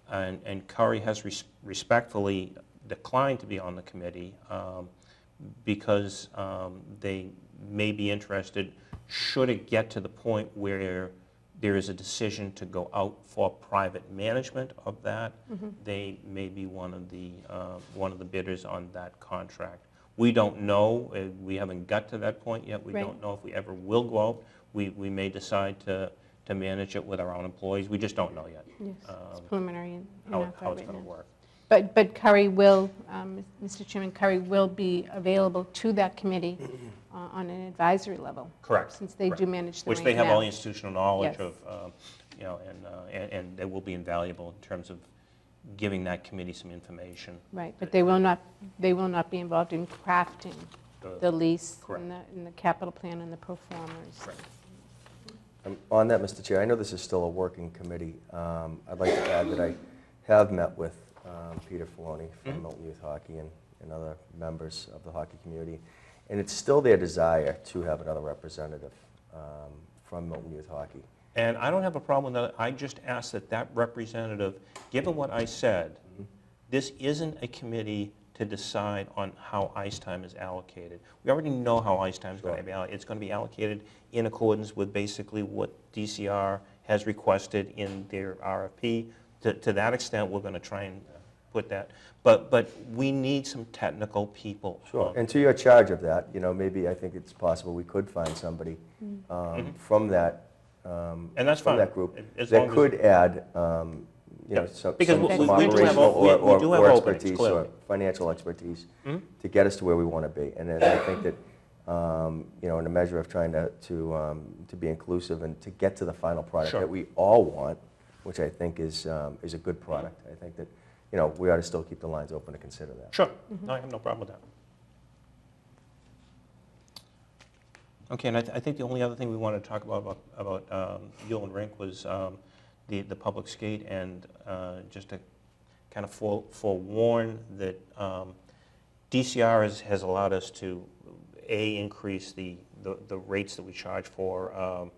and Curry has respectfully declined to be on the committee because they may be interested, should it get to the point where there is a decision to go out for private management of that, they may be one of the bidders on that contract. We don't know. We haven't got to that point yet. We don't know if we ever will go out. We may decide to manage it with our own employees. We just don't know yet. Yes, it's preliminary in how our thought it's right going to now. work. But Curry will, Mr. Chairman, Curry will be available to that committee on an advisory level. Correct. Since they do manage the Which rink they have now. all the institutional knowledge Yes. of, you know, and they will be invaluable in terms of giving that committee some information. Right, but they will not be involved in crafting the lease Correct. and the capital plan and the pro formas. Correct. On that, Mr. Chair, I know this is still a working committee. I'd like to add that I have met with Peter Filoni from Milton Youth Hockey and other members of the hockey community, and it's still their desire to have another representative from Milton Youth Hockey. And I don't have a problem with that. I just ask that that representative, given what I said, this isn't a committee to decide on how ice time is allocated. We already know how ice time is going to be allocated. It's going to be allocated in accordance with basically what DCR has requested in their RFP. To that extent, we're going to try and put that. But we need some technical people. Sure, and to your charge of that, maybe I think it's possible we could find somebody from that, And that's from fine. that group As that long as- could add, some Because we do have operational openings, or expertise or clearly. financial expertise to get us to where we want to be. And then I think that, in a measure of trying to be inclusive and to get to the final product Sure. that we all want, which I think is a good product. I think that, we ought to still keep the lines open to consider that. Sure. No, I have no problem with that. Okay, and I think the only other thing we wanted to talk about Yule and Rink was the public skate, and just to kind of forewarn that DCR has allowed us to, increase the rates that we charge for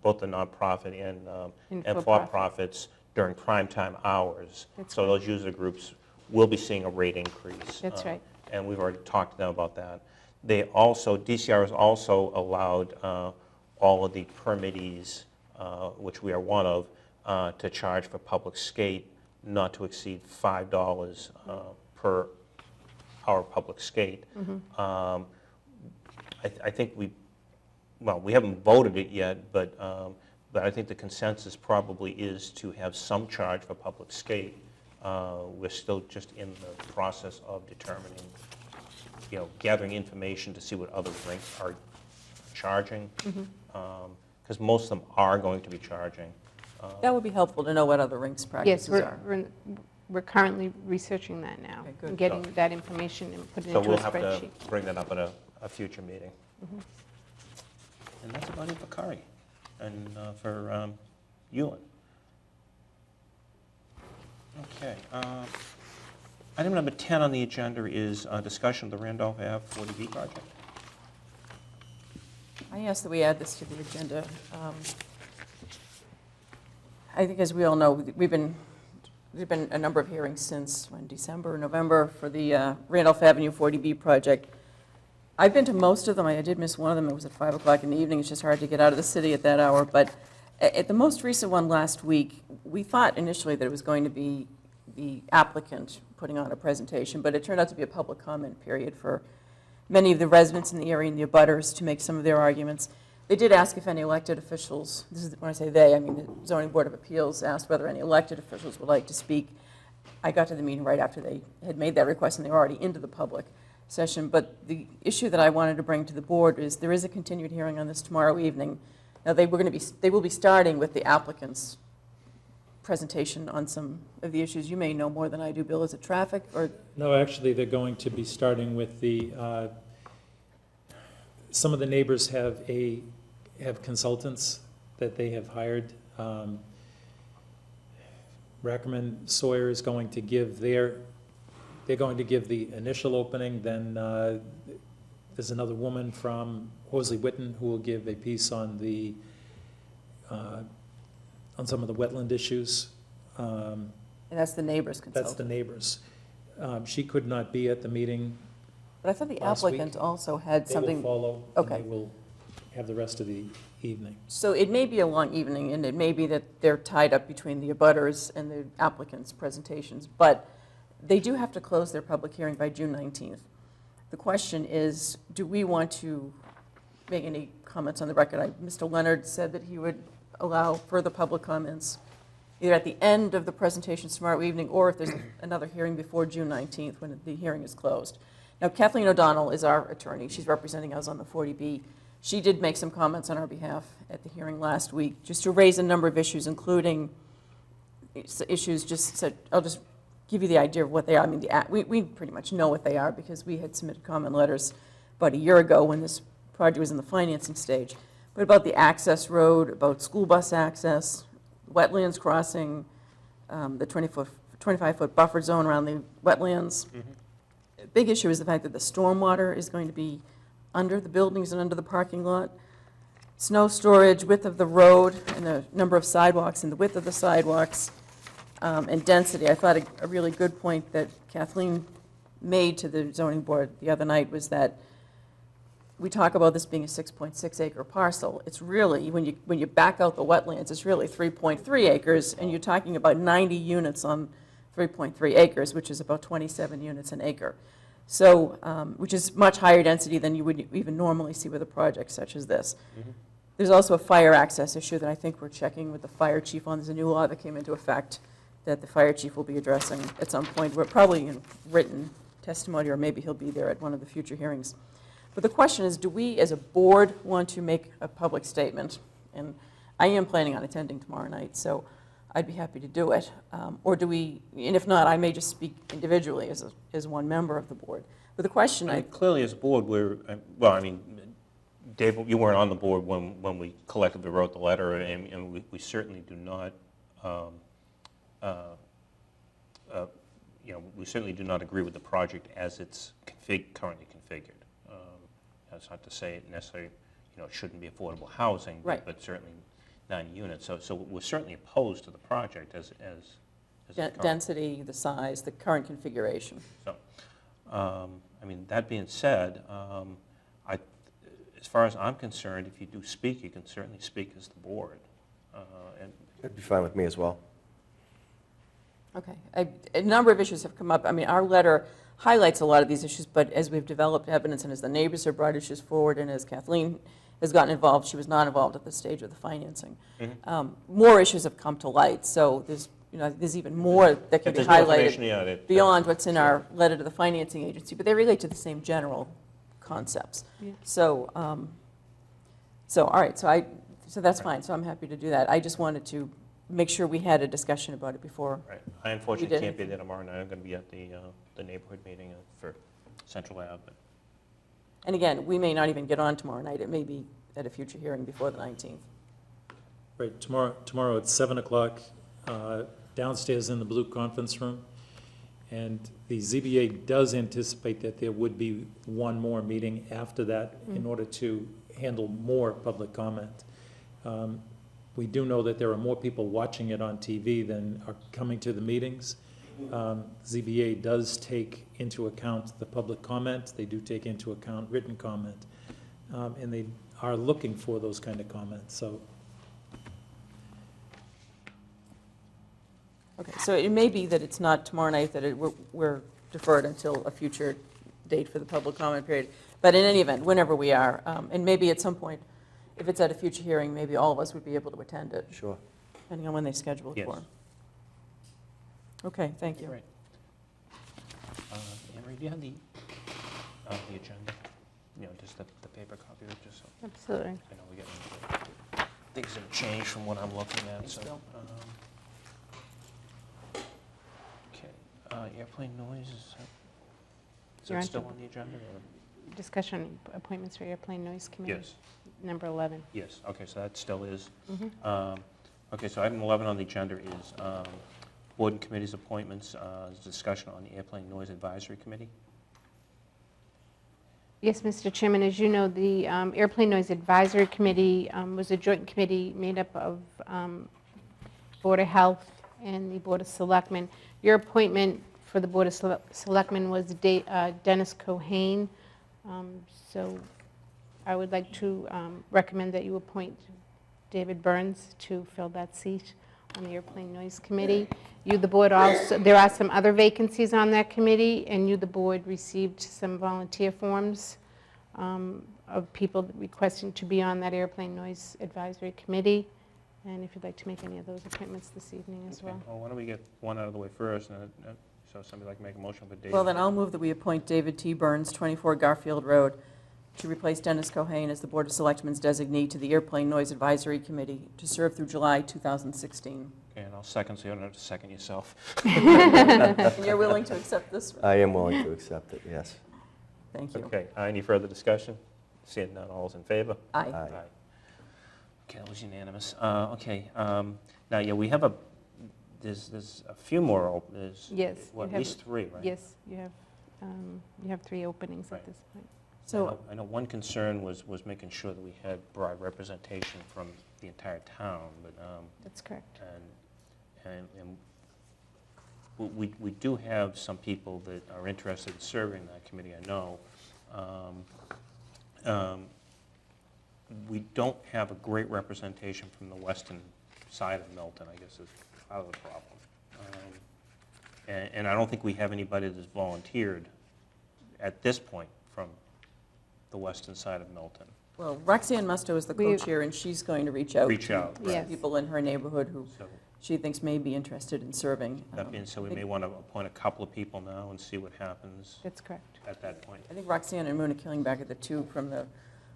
both the nonprofit and for-profits during prime-time hours. That's So right. those user groups will be seeing a rate increase. That's right. And we've already talked to them about that. DCR has also allowed all of the permittees, which we are one of, to charge for public skate not to exceed $5 per hour public skate. I think we haven't voted it yet, but I think the consensus probably is to have some charge for public skate. We're still just in the process of determining, gathering information to see what other rinks are charging, because most of them are going to be charging. That would be helpful to know what other rinks Yes, practices are. we're currently researching that now, Okay, good. and getting that information and putting it So into a we'll have spreadsheet. to bring that up at a future meeting. And that's about it for Curry and for Ewan. Okay. Item number 10 on the agenda is discussion of the Randolph Ave 40B project. I ask that we add this to the agenda. I think, as we all know, there've been a number of hearings since, December, November, for the Randolph Avenue 40B project. I've been to most of them. I did miss one of them. It was at 5 o'clock in the evening. It's just hard to get out of the city at that hour. But at the most recent one last week, we thought initially that it was going to be the applicant putting on a presentation, but it turned out to be a public comment period for many of the residents in the area and the abutters to make some of their arguments. They did ask if any elected officials, this is when I say they, I mean the Zoning Board of Appeals, asked whether any elected officials would like to speak. I got to the meeting right after they had made that request, and they were already into the public session. But the issue that I wanted to bring to the board is there is a continued hearing on this tomorrow evening. Now, they will be starting with the applicant's presentation on some of the issues. You may know more than I do, Bill. Is it traffic or? No, actually, they're going to be starting with some of the neighbors have consultants that they have hired. Rackerman Sawyer is going to give they're going to give the initial opening, then there's another woman from Horsley Witten who will give a piece on on some of the wetland issues. And that's the neighbor's consultant. That's the neighbors. She could not be at the meeting. But I thought the last week. applicant also had They something. will follow, and Okay. they will have the rest of the evening. So it may be a long evening, and it may be that they're tied up between the abutters and the applicant's presentations, but they do have to close their public hearing by June 19th. The question is, do we want to make any comments on the record? Mr. Leonard said that he would allow further public comments either at the end of the presentations tomorrow evening, or if there's another hearing before June 19th when the hearing is closed. Now, Kathleen O'Donnell is our attorney. She's representing us on the 40B. She did make some comments on our behalf at the hearing last week, just to raise a number of issues, including issues I'll just give you the idea of what they are. I mean, we pretty much know what they are because we had submitted comment letters about a year ago when this project was in the financing stage. What about the access road, about school bus access, wetlands crossing, the 25-foot buffer zone around the wetlands? A big issue is the fact that the stormwater is going to be under the buildings and under the parking lot. Snow storage, width of the road, and the number of sidewalks and the width of the sidewalks, and density. I thought a really good point that Kathleen made to the zoning board the other night was that we talk about this being a 6.6 acre parcel. It's really, when you back out the wetlands, it's really 3.3 acres, and you're talking about 90 units on 3.3 acres, which is about 27 units an acre. So, which is much higher density than you would even normally see with a project such as this. There's also a fire access issue that I think we're checking with the fire chief on. There's a new law that came into effect that the fire chief will be addressing at some point. We're probably in written testimony, or maybe he'll be there at one of the future hearings. But the question is, do we as a board want to make a public statement? And I am planning on attending tomorrow night, so I'd be happy to do it. Or do we, and if not, I may just speak individually as one member of the board. But the question Clearly, as a board, well, I mean, Dave, you weren't on the board when we collectively wrote the letter, and we certainly do not, we certainly do not agree with the project as it's currently configured. That's not to say it necessarily, it shouldn't be affordable housing, Right. but certainly 90 units. So we're certainly opposed to the project as density, the size, the current configuration. So, I mean, that being said, as far as I'm concerned, if you do speak, you can certainly speak as the board. That'd be fine with me as well. Okay. A number of issues have come up. I mean, our letter highlights a lot of these issues, but as we've developed evidence and as the neighbors have brought issues forward and as Kathleen has gotten involved, she was not involved at the stage of the financing. More issues have come to light, so there's even more that can be highlighted beyond what's in our letter to the financing agency, but they relate to the same general concepts. Yeah. So, all right, so that's fine, so I'm happy to do that. I just wanted to make sure we had a discussion about it before. Right. I unfortunately can't be there tomorrow night. I'm going to be at the neighborhood meeting for Central Ave. And again, we may not even get on tomorrow night. It may be at a future hearing before the 19th. Right, tomorrow at 7 o'clock, downstairs in the blue conference room. And the ZBA does anticipate that there would be one more meeting after that in order to handle more public comment. We do know that there are more people watching it on TV than are coming to the meetings. ZBA does take into account the public comment. They do take into account written comment. And they are looking for those kind of comments. So, Okay, so it may be that it's not tomorrow night, that we're deferred until a future date for the public comment period. But in any event, whenever we are, and maybe at some point, if it's at a future hearing, maybe all of us would be able to attend it, Sure. depending on when they schedule it Yes. for. Okay, thank you. Great. Emery, do you have the agenda? Just the paper copy of it, just so Absolutely. I know we're getting things have changed from what I'm looking at. Thanks, So, Bill. okay, airplane noise, is You're that on still to- on the agenda? Or? Discussion appointments for airplane noise committee. Yes. Number 11. Yes, okay, so that still is. Okay, so item 11 on the agenda is board and committees appointments, discussion on the Airplane Noise Advisory Committee. Yes, Mr. Chairman, as you know, the Airplane Noise Advisory Committee was a joint committee made up of Board of Health and the Board of Selectmen. Your appointment for the Board of Selectmen was Dennis Cohane. So I would like to recommend that you appoint David Burns to fill that seat on the Airplane Noise Committee. You, the board, also, there are some other vacancies on that committee, and you, the board, received some volunteer forms of people requesting to be on that Airplane Noise Advisory Committee. And if you'd like to make any of those appointments this evening as well. Well, why don't we get one out of the way first, and so somebody like to make a motion for David? Well, then I'll move that we appoint David T. Burns, 24 Garfield Road, to replace Dennis Cohane as the Board of Selectmen's designee to the Airplane Noise Advisory Committee to serve through July 2016. Okay, and I'll second, so you don't have to second yourself. And you're willing to accept this? I am willing to accept it, yes. Thank you. Okay, any further discussion? Seeing none, all's in favor? Aye. Aye. Okay, that was unanimous. Okay, now, yeah, we have there's a few more, there's, Yes, what, you at have- least 3, right? Yes, you have 3 openings Right. at this point. So, I know one concern was making sure that we had broad representation from the entire town, but, That's correct. and we do have some people that are interested in serving that committee, I know. We don't have a great representation from the western side of Milton, I guess is part of the problem. And I don't think we have anybody that's volunteered at this point from the western side of Milton. well, Roxanne Musto is the We- co-chair, and she's going to reach out. Reach out, to right. Yes. people in her neighborhood who So she thinks may be interested in serving. that being said, we I think- may want to appoint a couple of people now and see what happens That's correct. at that point. I think Roxanne and Muna Killingback are the two from the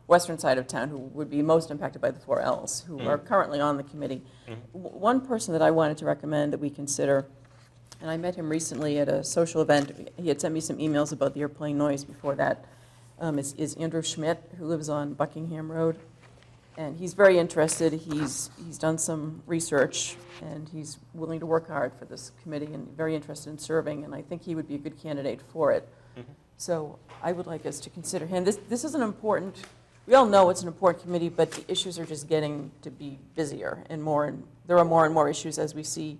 western side of town who would be most impacted by the 4 Ls, who are currently on the committee. One person that I wanted to recommend that we consider, and I met him recently at a social event, he had sent me some emails about the airplane noise before that, is Andrew Schmidt, who lives on Buckingham Road. And he's very interested, he's done some research, and he's willing to work hard for this committee and very interested in serving, and I think he would be a good candidate for it. So I would like us to consider him. This is an important, we all know it's an important committee, but the issues are just getting to be busier and there are more and more issues as we see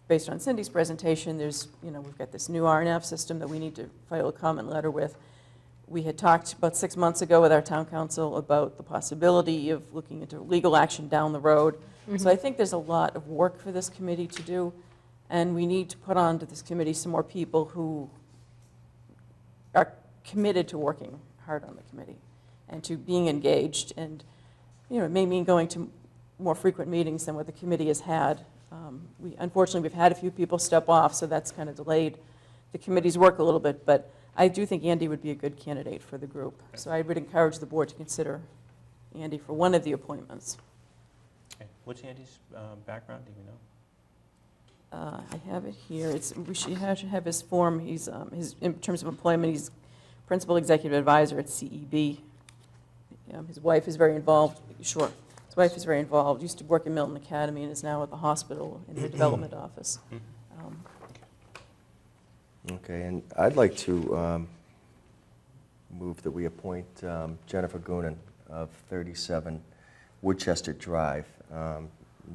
based on Cindy's presentation. There's, we've got this new RNF system that we need to file a comment letter with. We had talked about 6 months ago with our town council about the possibility of looking into legal action down the road. So I think there's a lot of work for this committee to do, and we need to put onto this committee some more people who are committed to working hard on the committee and to being engaged. And, it may mean going to more frequent meetings than what the committee has had. Unfortunately, we've had a few people step off, so that's kind of delayed the committee's work a little bit, but I do think Andy would be a good candidate for the group. So I would encourage the board to consider Andy for one of the appointments. Okay. What's Andy's background, do you know? I have it here. We should have his form. He's, in terms of employment, he's principal executive advisor at CEB. His wife is very involved. Sure. His wife is very involved. Used to work in Milton Academy and is now at the hospital in the development office. Okay, and I'd like to move that we appoint Jennifer Goonan of 37 Woodchester Drive.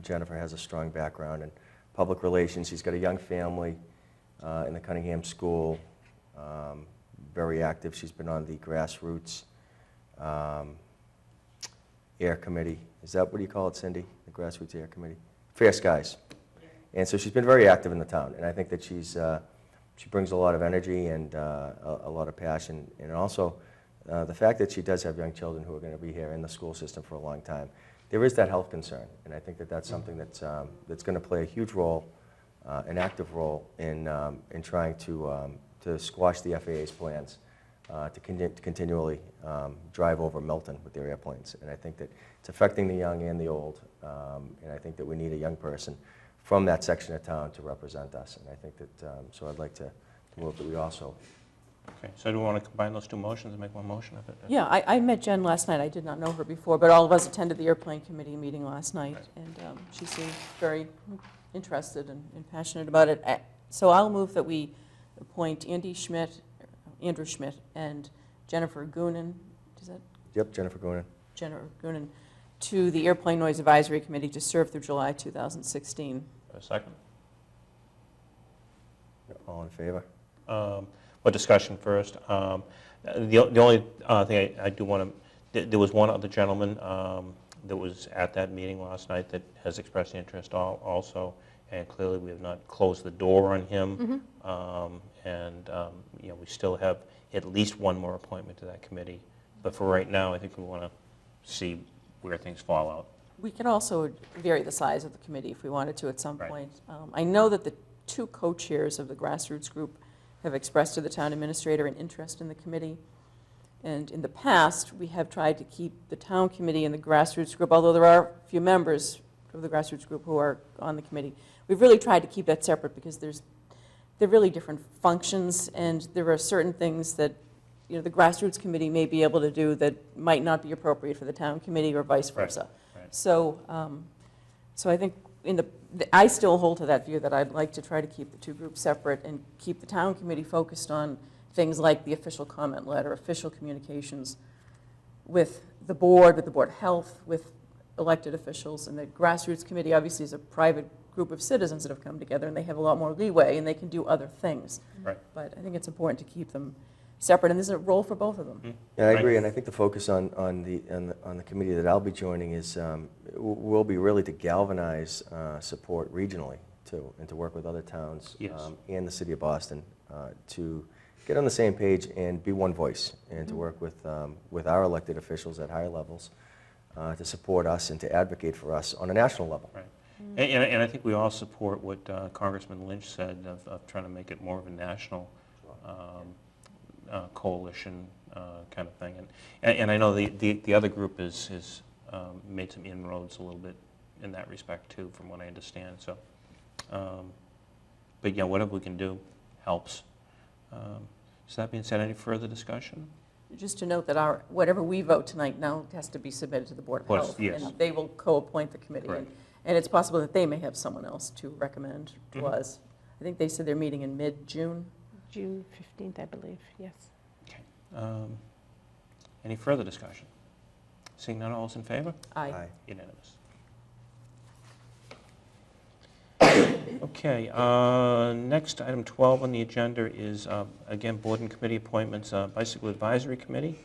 Jennifer has a strong background in public relations. She's got a young family in the Cunningham School, very active. She's been on the Grassroots Air Committee. Is that what you call it, Cindy? The Grassroots Air Committee? Fair Skies. And so she's been very active in the town, and I think that she brings a lot of energy and a lot of passion, and also the fact that she does have young children who are going to be here in the school system for a long time. There is that health concern, and I think that that's something that's going to play a huge role, an active role in trying to squash the FAA's plans to continually drive over Milton with their airplanes. And I think that it's affecting the young and the old, and I think that we need a young person from that section of town to represent us. And I think that, so I'd like to move that we also. Okay, so do we want to combine those 2 motions and make one motion of it? Yeah, I met Jen last night. I did not know her before, but all of us attended the airplane committee meeting last night, Right. and she seemed very interested and passionate about it. So I'll move that we appoint Andrew Schmidt, and Jennifer Goonan, is that Yep, Jennifer Goonan. Jennifer Goonan, to the Airplane Noise Advisory Committee to serve through July 2016. A second? All in favor? Well, discussion first. The only thing I do want to, there was one other gentleman that was at that meeting last night that has expressed interest also, and clearly we have not closed the door on him. We still have at least one more appointment to that committee. But for right now, I think we want to see where things fall out. We could also vary the size of the committee if we wanted to at some Right. point. I know that the 2 co-chairs of the grassroots group have expressed to the town administrator an interest in the committee. And in the past, we have tried to keep the town committee and the grassroots group, although there are a few members of the grassroots group who are on the committee, we've really tried to keep that separate because they're really different functions, and there are certain things that the grassroots committee may be able to do that might not be appropriate for the town committee or vice versa. Right. Right. So, so I think I still hold to that view that I'd like to try to keep the two groups separate and keep the town committee focused on things like the official comment letter, official communications with the board of health, with elected officials, and the grassroots committee obviously is a private group of citizens that have come together, and they have a lot more leeway, and they can do other things. Right. But I think it's important to keep them separate, and there's a role for both of them. Yeah, I Right. agree, and I think the focus on the committee that I'll be joining is, will be really to galvanize support regionally, too, and to work with other towns Yes. and the city of Boston to get on the same page and be one voice, and to work with our elected officials at higher levels to support us and to advocate for us on a national level. Right. And I think we all support what Congressman Lynch said of trying to make it more of a national coalition kind of thing. And I know the other group has made some inroads a little bit in that respect too, from what I understand. So, but yeah, whatever we can do helps. So that being said, any further discussion? Just to note that whatever we vote tonight now has to be submitted to the Board of Of course, Health. yes. And they will co-appoint the committee. Correct. And it's possible that they may have someone else to recommend to Mhm. us. I think they said they're meeting in mid-June. June 15th, I believe, yes. Any further discussion? Seeing none, all is in favor? Aye. Unanimous. Okay, next, item 12 on the agenda is, again, board and committee appointments, Bicycle Advisory Committee.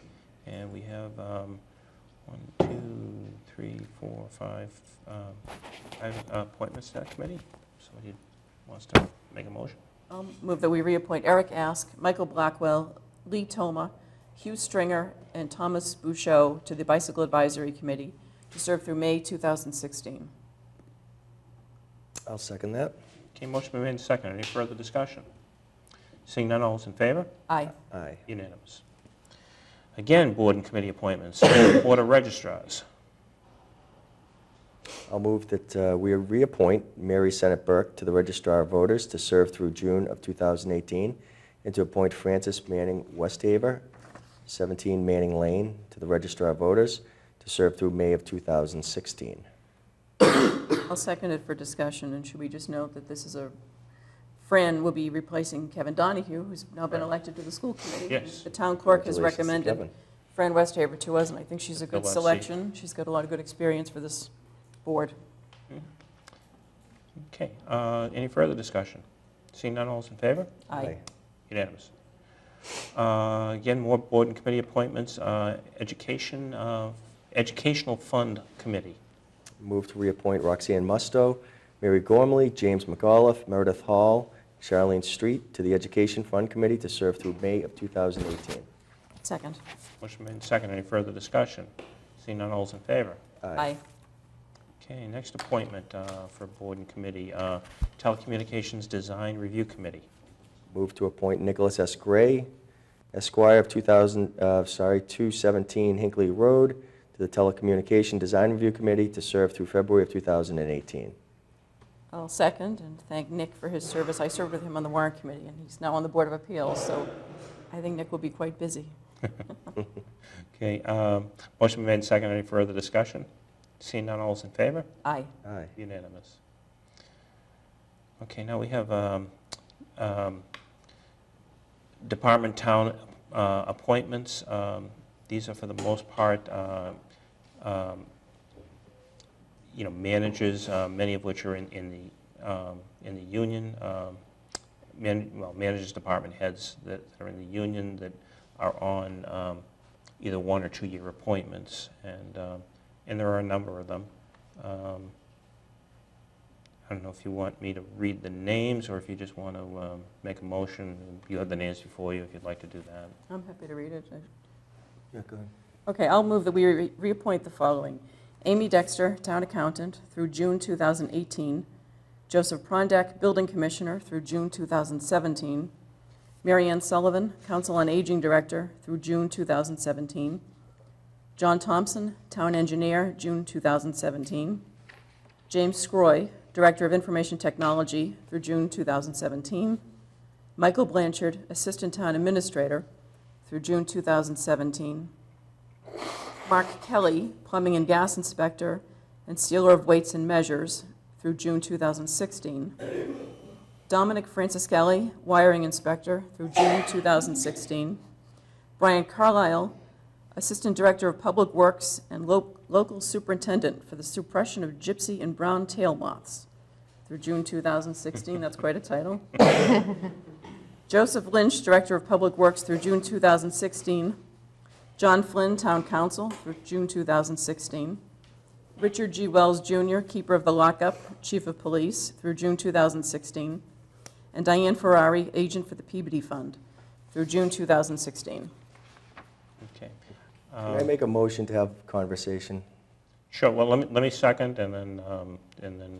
And we have 5 appointments to that committee. Somebody wants to make a motion? I'll move that we reappoint Eric Ask, Michael Blackwell, Lee Toma, Hugh Stringer, and Thomas Bouchot to the Bicycle Advisory Committee to serve through May 2016. I'll second that. Okay, motion been made and seconded. Any further discussion? Seeing none, all is in favor? Aye. Aye. Unanimous. Again, board and committee appointments. Board of Registrars. I'll move that we reappoint Mary Sennett Burke to the Registrar of Voters to serve through June of 2018, and to appoint Francis Manning Westhaver, 17 Manning Lane, to the Registrar of Voters to serve through May of 2016. I'll second it for discussion, and should we just note that this is Fran will be replacing Kevin Donahue, who's now been Right. elected to the school committee. Yes. The town clerk has Congratulations to recommended Kevin. Fran Westhaver to us, and I think she's a good Let's see. selection. She's got a lot of good experience for this board. Okay, any further discussion? Seeing none, all is in favor? Aye. Unanimous. Again, more board and committee appointments. Educational Fund Committee. Move to reappoint Roxanne Musto, Mary Gormley, James McAuliffe, Meredith Hall, Charlene Street to the Education Fund Committee to serve through May of 2018. Second. Motion made and seconded. Any further discussion? Seeing none, all is in favor? Aye. Okay, next appointment for board and committee, Telecommunications Design Review Committee. Move to appoint Nicholas S. Gray, Esquire of 217 Hinckley Road, to the Telecommunication Design Review Committee to serve through February of 2018. I'll second and thank Nick for his service. I served with him on the warrant committee, and he's now on the Board of Appeals, so I think Nick will be quite busy. Okay, motion made and seconded. Any further discussion? Seeing none, all is in favor? Aye. Aye. Unanimous. Okay, now we have department town appointments. These are for the most part, managers, many of which are in the union. Managers, department heads that are in the union that are on either 1 or 2 year appointments, and there are a number of them. I don't know if you want me to read the names or if you just want to make a motion. You have the names before you if you'd like to do that. I'm happy to read it. Yeah, go ahead. Okay, I'll move that we reappoint the following. Amy Dexter, Town Accountant, through June 2018. Joseph Prondak, Building Commissioner, through June 2017. Mary Ann Sullivan, Council on Aging Director, through June 2017. John Thompson, Town Engineer, June 2017. James Scroy, Director of Information Technology, through June 2017. Michael Blanchard, Assistant Town Administrator, through June 2017. Mark Kelly, Plumbing and Gas Inspector, and sealer of weights and measures through June 2016. Dominic Franciscali, wiring inspector through June 2016. Brian Carlisle, Assistant Director of Public Works and Local Superintendent for the Suppression of Gypsy and Brown Tail Moths through June 2016. That's quite a title. Joseph Lynch, Director of Public Works through June 2016. John Flynn, Town Council through June 2016. Richard G. Wells Jr., Keeper of the Lockup, Chief of Police through June 2016. And Diane Ferrari, Agent for the Peabody Fund through June 2016. Okay. Can I make a motion to have conversation? Sure, well, let me second, and then,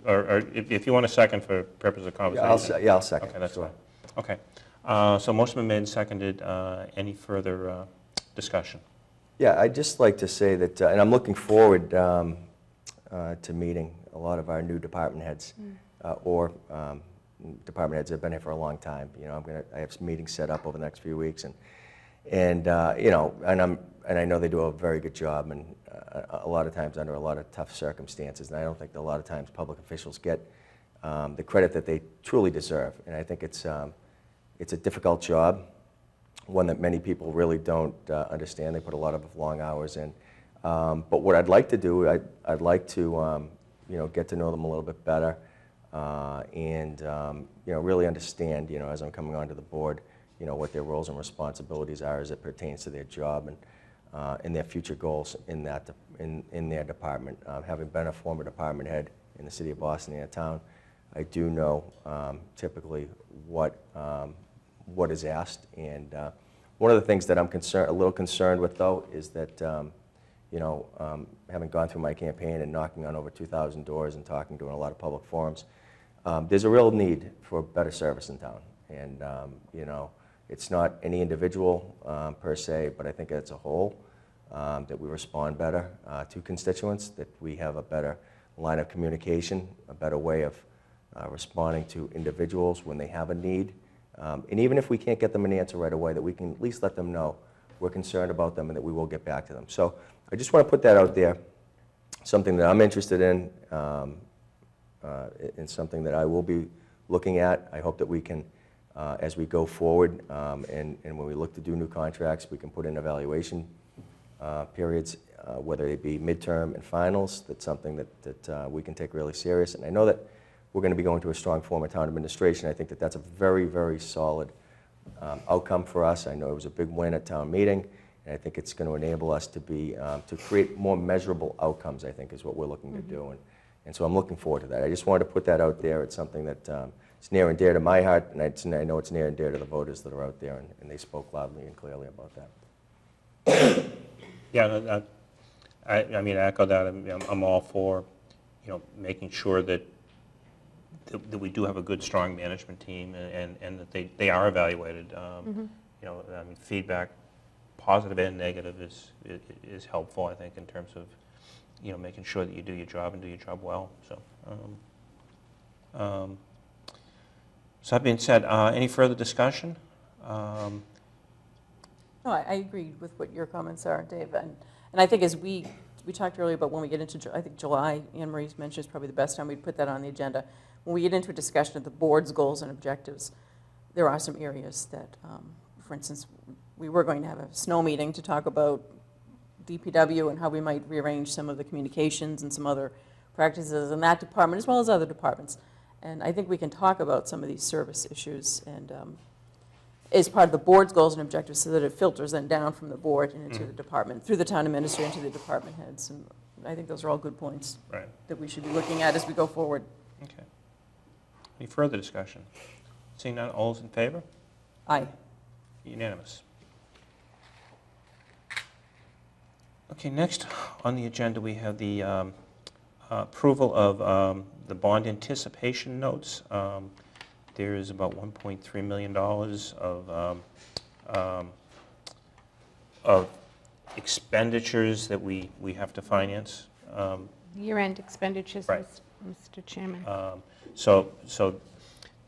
or if you want a second for purpose of conversation. Yeah, I'll second. Okay, that's Sure. fine. Okay, so motion been made and seconded. Any further discussion? Yeah, I'd just like to say that, and I'm looking forward to meeting a lot of our new department heads, or department heads that have been here for a long time. You know, I have some meetings set up over the next few weeks, and you know, and I know they do a very good job, and a lot of times under a lot of tough circumstances, and I don't think that a lot of times public officials get the credit that they truly deserve. And I think it's a difficult job, one that many people really don't understand. They put a lot of long hours in. But what I'd like to do, I'd like to you know, get to know them a little bit better, and you know, really understand, you know, as I'm coming onto the board, you know, what their roles and responsibilities are as it pertains to their job, and their future goals in that in their department. Having been a former department head in the city of Boston and town, I do know typically what is asked. And one of the things that I'm a little concerned with, though, is that you know, having gone through my campaign and knocking on over 2,000 doors and talking to a lot of public forums, there's a real need for better service in town. And you know, it's not any individual per se, but I think as a whole, that we respond better to constituents, that we have a better line of communication, a better way of responding to individuals when they have a need. And even if we can't get them an answer right away, that we can at least let them know we're concerned about them and that we will get back to them. So I just want to put that out there, something that I'm interested in, and something that I will be looking at. I hope that we can, as we go forward, and when we look to do new contracts, we can put in evaluation periods, whether they be midterm and finals. That's something that we can take really serious. And I know that we're going to be going to a strong form of town administration. I think that that's a very, very solid outcome for us. I know it was a big win at town meeting, and I think it's going to enable us to be to create more measurable outcomes, I think, is what we're looking to do. And so I'm looking forward to that. I just wanted to put that out there. It's something that it's near and dear to my heart, and I know it's near and dear to the voters that are out there, and they spoke loudly and clearly about that. Yeah, I mean, I echo that. I'm all for, you know, making sure that we do have a good, strong management team, and that they are evaluated. You know, I mean, feedback, positive and negative, is helpful, I think, in terms of, you know, making sure that you do your job and do your job well. So, so that being said, any further discussion? No, I agree with what your comments are, Dave. And I think as we talked earlier about when we get into, I think July, Anne Marie's mentioned is probably the best time we'd put that on the agenda. When we get into a discussion of the board's goals and objectives, there are some areas that, for instance, we were going to have a snow meeting to talk about DPW and how we might rearrange some of the communications and some other practices in that department, as well as other departments. And I think we can talk about some of these service issues and as part of the board's goals and objectives, so that it filters then down from the board and into the department, through the town administrator into the department heads. And I think those are all good points that we should be looking at as we go forward. Okay. Any further discussion? Seeing none, all those in favor? Aye. Unanimous. Okay, next on the agenda we have the approval of the bond anticipation notes. There is about $1.3 million of expenditures that we have to finance. Year-end expenditures, Right. Mr. Chairman. So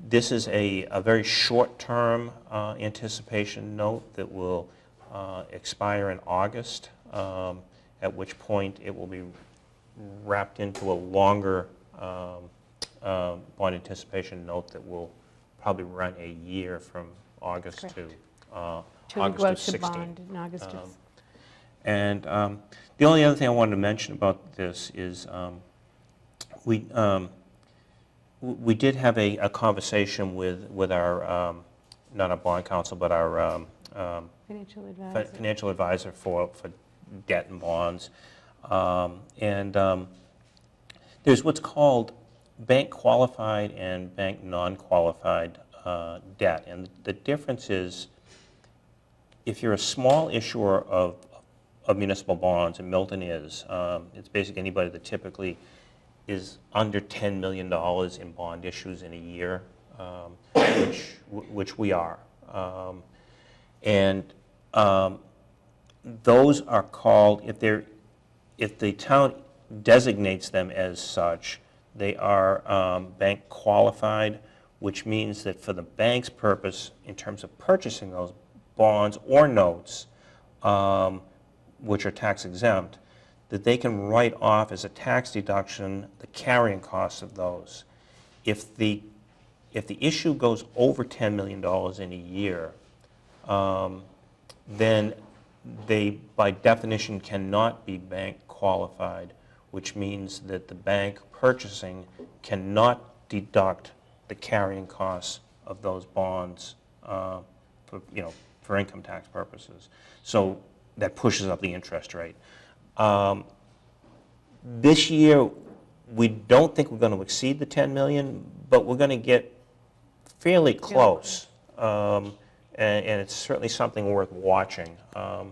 this is a very short-term anticipation note that will expire in August, at which point it will be wrapped into a longer bond anticipation note that will probably run a year from August Correct. to Till we August go of out to 16. bond in August of And the only other thing I wanted to mention about this is we did have a conversation with our, not our bond counsel, but our financial advisor. financial advisor for debt and bonds. There's what's called bank qualified and bank non-qualified debt. And the difference is, if you're a small issuer of municipal bonds, and Milton is, it's basically anybody that typically is under $10 million in bond issues in a year, which we are. Those are called, if the town designates them as such, they are bank qualified, which means that for the bank's purpose, in terms of purchasing those bonds or notes, which are tax exempt, that they can write off as a tax deduction the carrying costs of those. If the issue goes over $10 million in a year, then they, by definition, cannot be bank qualified, which means that the bank purchasing cannot deduct the carrying costs of those bonds for income tax purposes. So that pushes up the interest rate. This year, we don't think we're going to exceed the 10 million, but we're going to get fairly close. And it's certainly something worth watching. I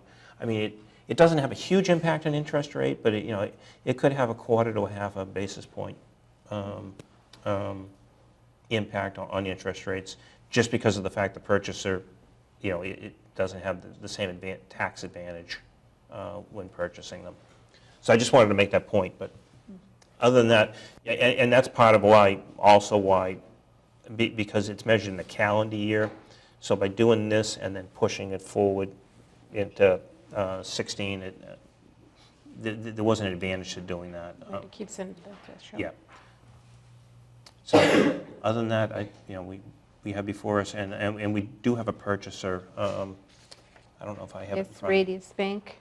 mean, it doesn't have a huge impact on interest rate, but it could have a quarter to a half a basis point impact on interest rates, just because of the fact the purchaser, it doesn't have the same tax advantage when purchasing them. So I just wanted to make that point. But other than that, and that's part of why, because it's measured in the calendar year. So by doing this and then pushing it forward into 16, there wasn't an advantage to doing that. It keeps in the threshold. Yeah. So other than that, we have before us, and we do have a purchaser. I don't know if I have it in It's front. Radius Bank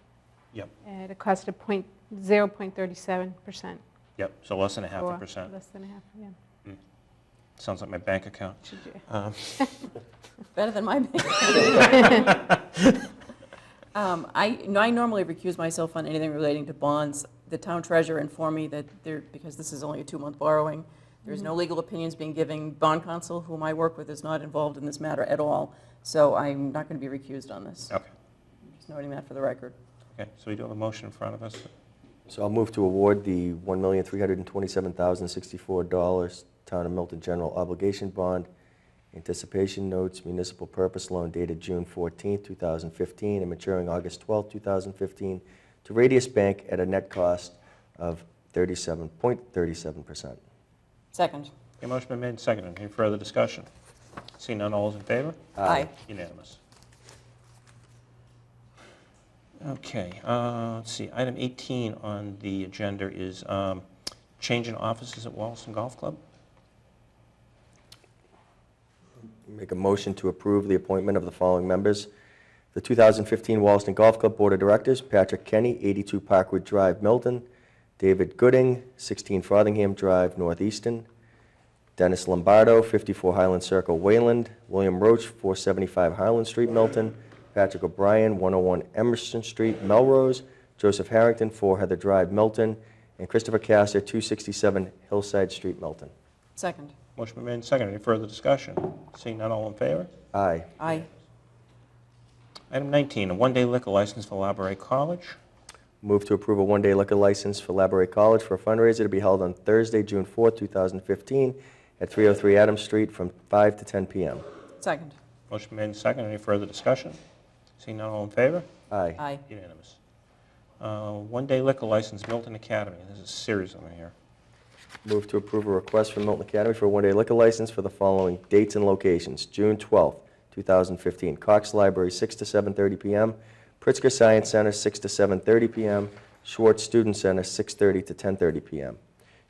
Yep. at a cost of 0.37%. Yep. So less than a half a or percent. Less than a half, yeah. Sounds like my bank account. Should you- Better than my bank. I normally recuse myself on anything relating to bonds. The town treasurer informed me that because this is only a 2-month borrowing, there's no legal opinions being given. Bond counsel, whom I work with, is not involved in this matter at all, so I'm not going to be recused on this. Okay. Just noting that for the record. Okay. So we do have a motion in front of us. So I'll move to award the $1,327,064 Town of Milton General Obligation Bond, Anticipation Notes, Municipal Purpose Loan dated June 14, 2015, and maturing August 12, 2015, to Radius Bank at a net cost of 37.37%. Second. Okay, motion been made and seconded. Any further discussion? Seeing none, all those in favor? Aye. Unanimous. Okay, let's see. Item 18 on the agenda is change in offices at Wallaston Golf Club. Make a motion to approve the appointment of the following members. The 2015 Wallaston Golf Club Board of Directors: Patrick Kenny, 82 Parkwood Drive, Milton; David Gooding, 16 Frothingham Drive, Northeastern; Dennis Lombardo, 54 Highland Circle, Wayland; William Roach, 475 Highland Street, Milton; Patrick O'Brien, 101 Emerson Street, Melrose; Joseph Harrington, 4 Heather Drive, Milton; and Christopher Castor, 267 Hillside Street, Milton. Second. Motion been made and seconded. Any further discussion? Seeing none, all in favor? Aye. Aye. Item 19, a one-day liquor license for Library College. Move to approve a one-day liquor license for Library College for a fundraiser to be held on Thursday, June 4, 2015, at 303 Adams Street from 5 to 10 p.m. Second. Motion made and seconded. Any further discussion? Seeing none, all in favor? Aye. Aye. Unanimous. One-day liquor license, Milton Academy. There's a series of them here. Move to approve a request from Milton Academy for a one-day liquor license for the following dates and locations: June 12, 2015, Cox Library, 6 to 7:30 p.m., Pritzker Science Center, 6 to 7:30 p.m., Schwartz Student Center, 6:30 to 10:30 p.m.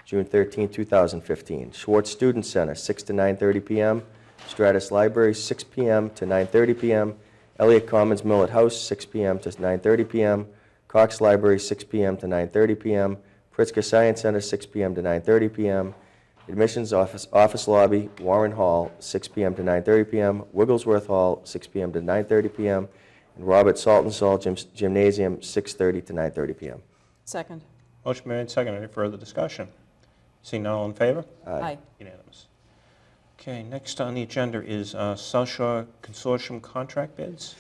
June 13, 2015, Schwartz Student Center, 6 to 9:30 p.m. Stratus Library, 6 p.m. to 9:30 p.m. Elliott Commons Millet House, 6 p.m. to 9:30 p.m. Cox Library, 6 p.m. to 9:30 p.m. Pritzker Science Center, 6 p.m. to 9:30 p.m. Admissions Office Lobby, Warren Hall, 6 p.m. to 9:30 p.m. Wigglesworth Hall, 6 p.m. to 9:30 p.m. And Robert Saltonstall Gymnasium, 6:30 to 9:30 p.m. Second. Motion made and seconded. Any further discussion? Seeing none, all in favor? Aye. Unanimous. Okay, next on the agenda is South Shore Consortium contract bids.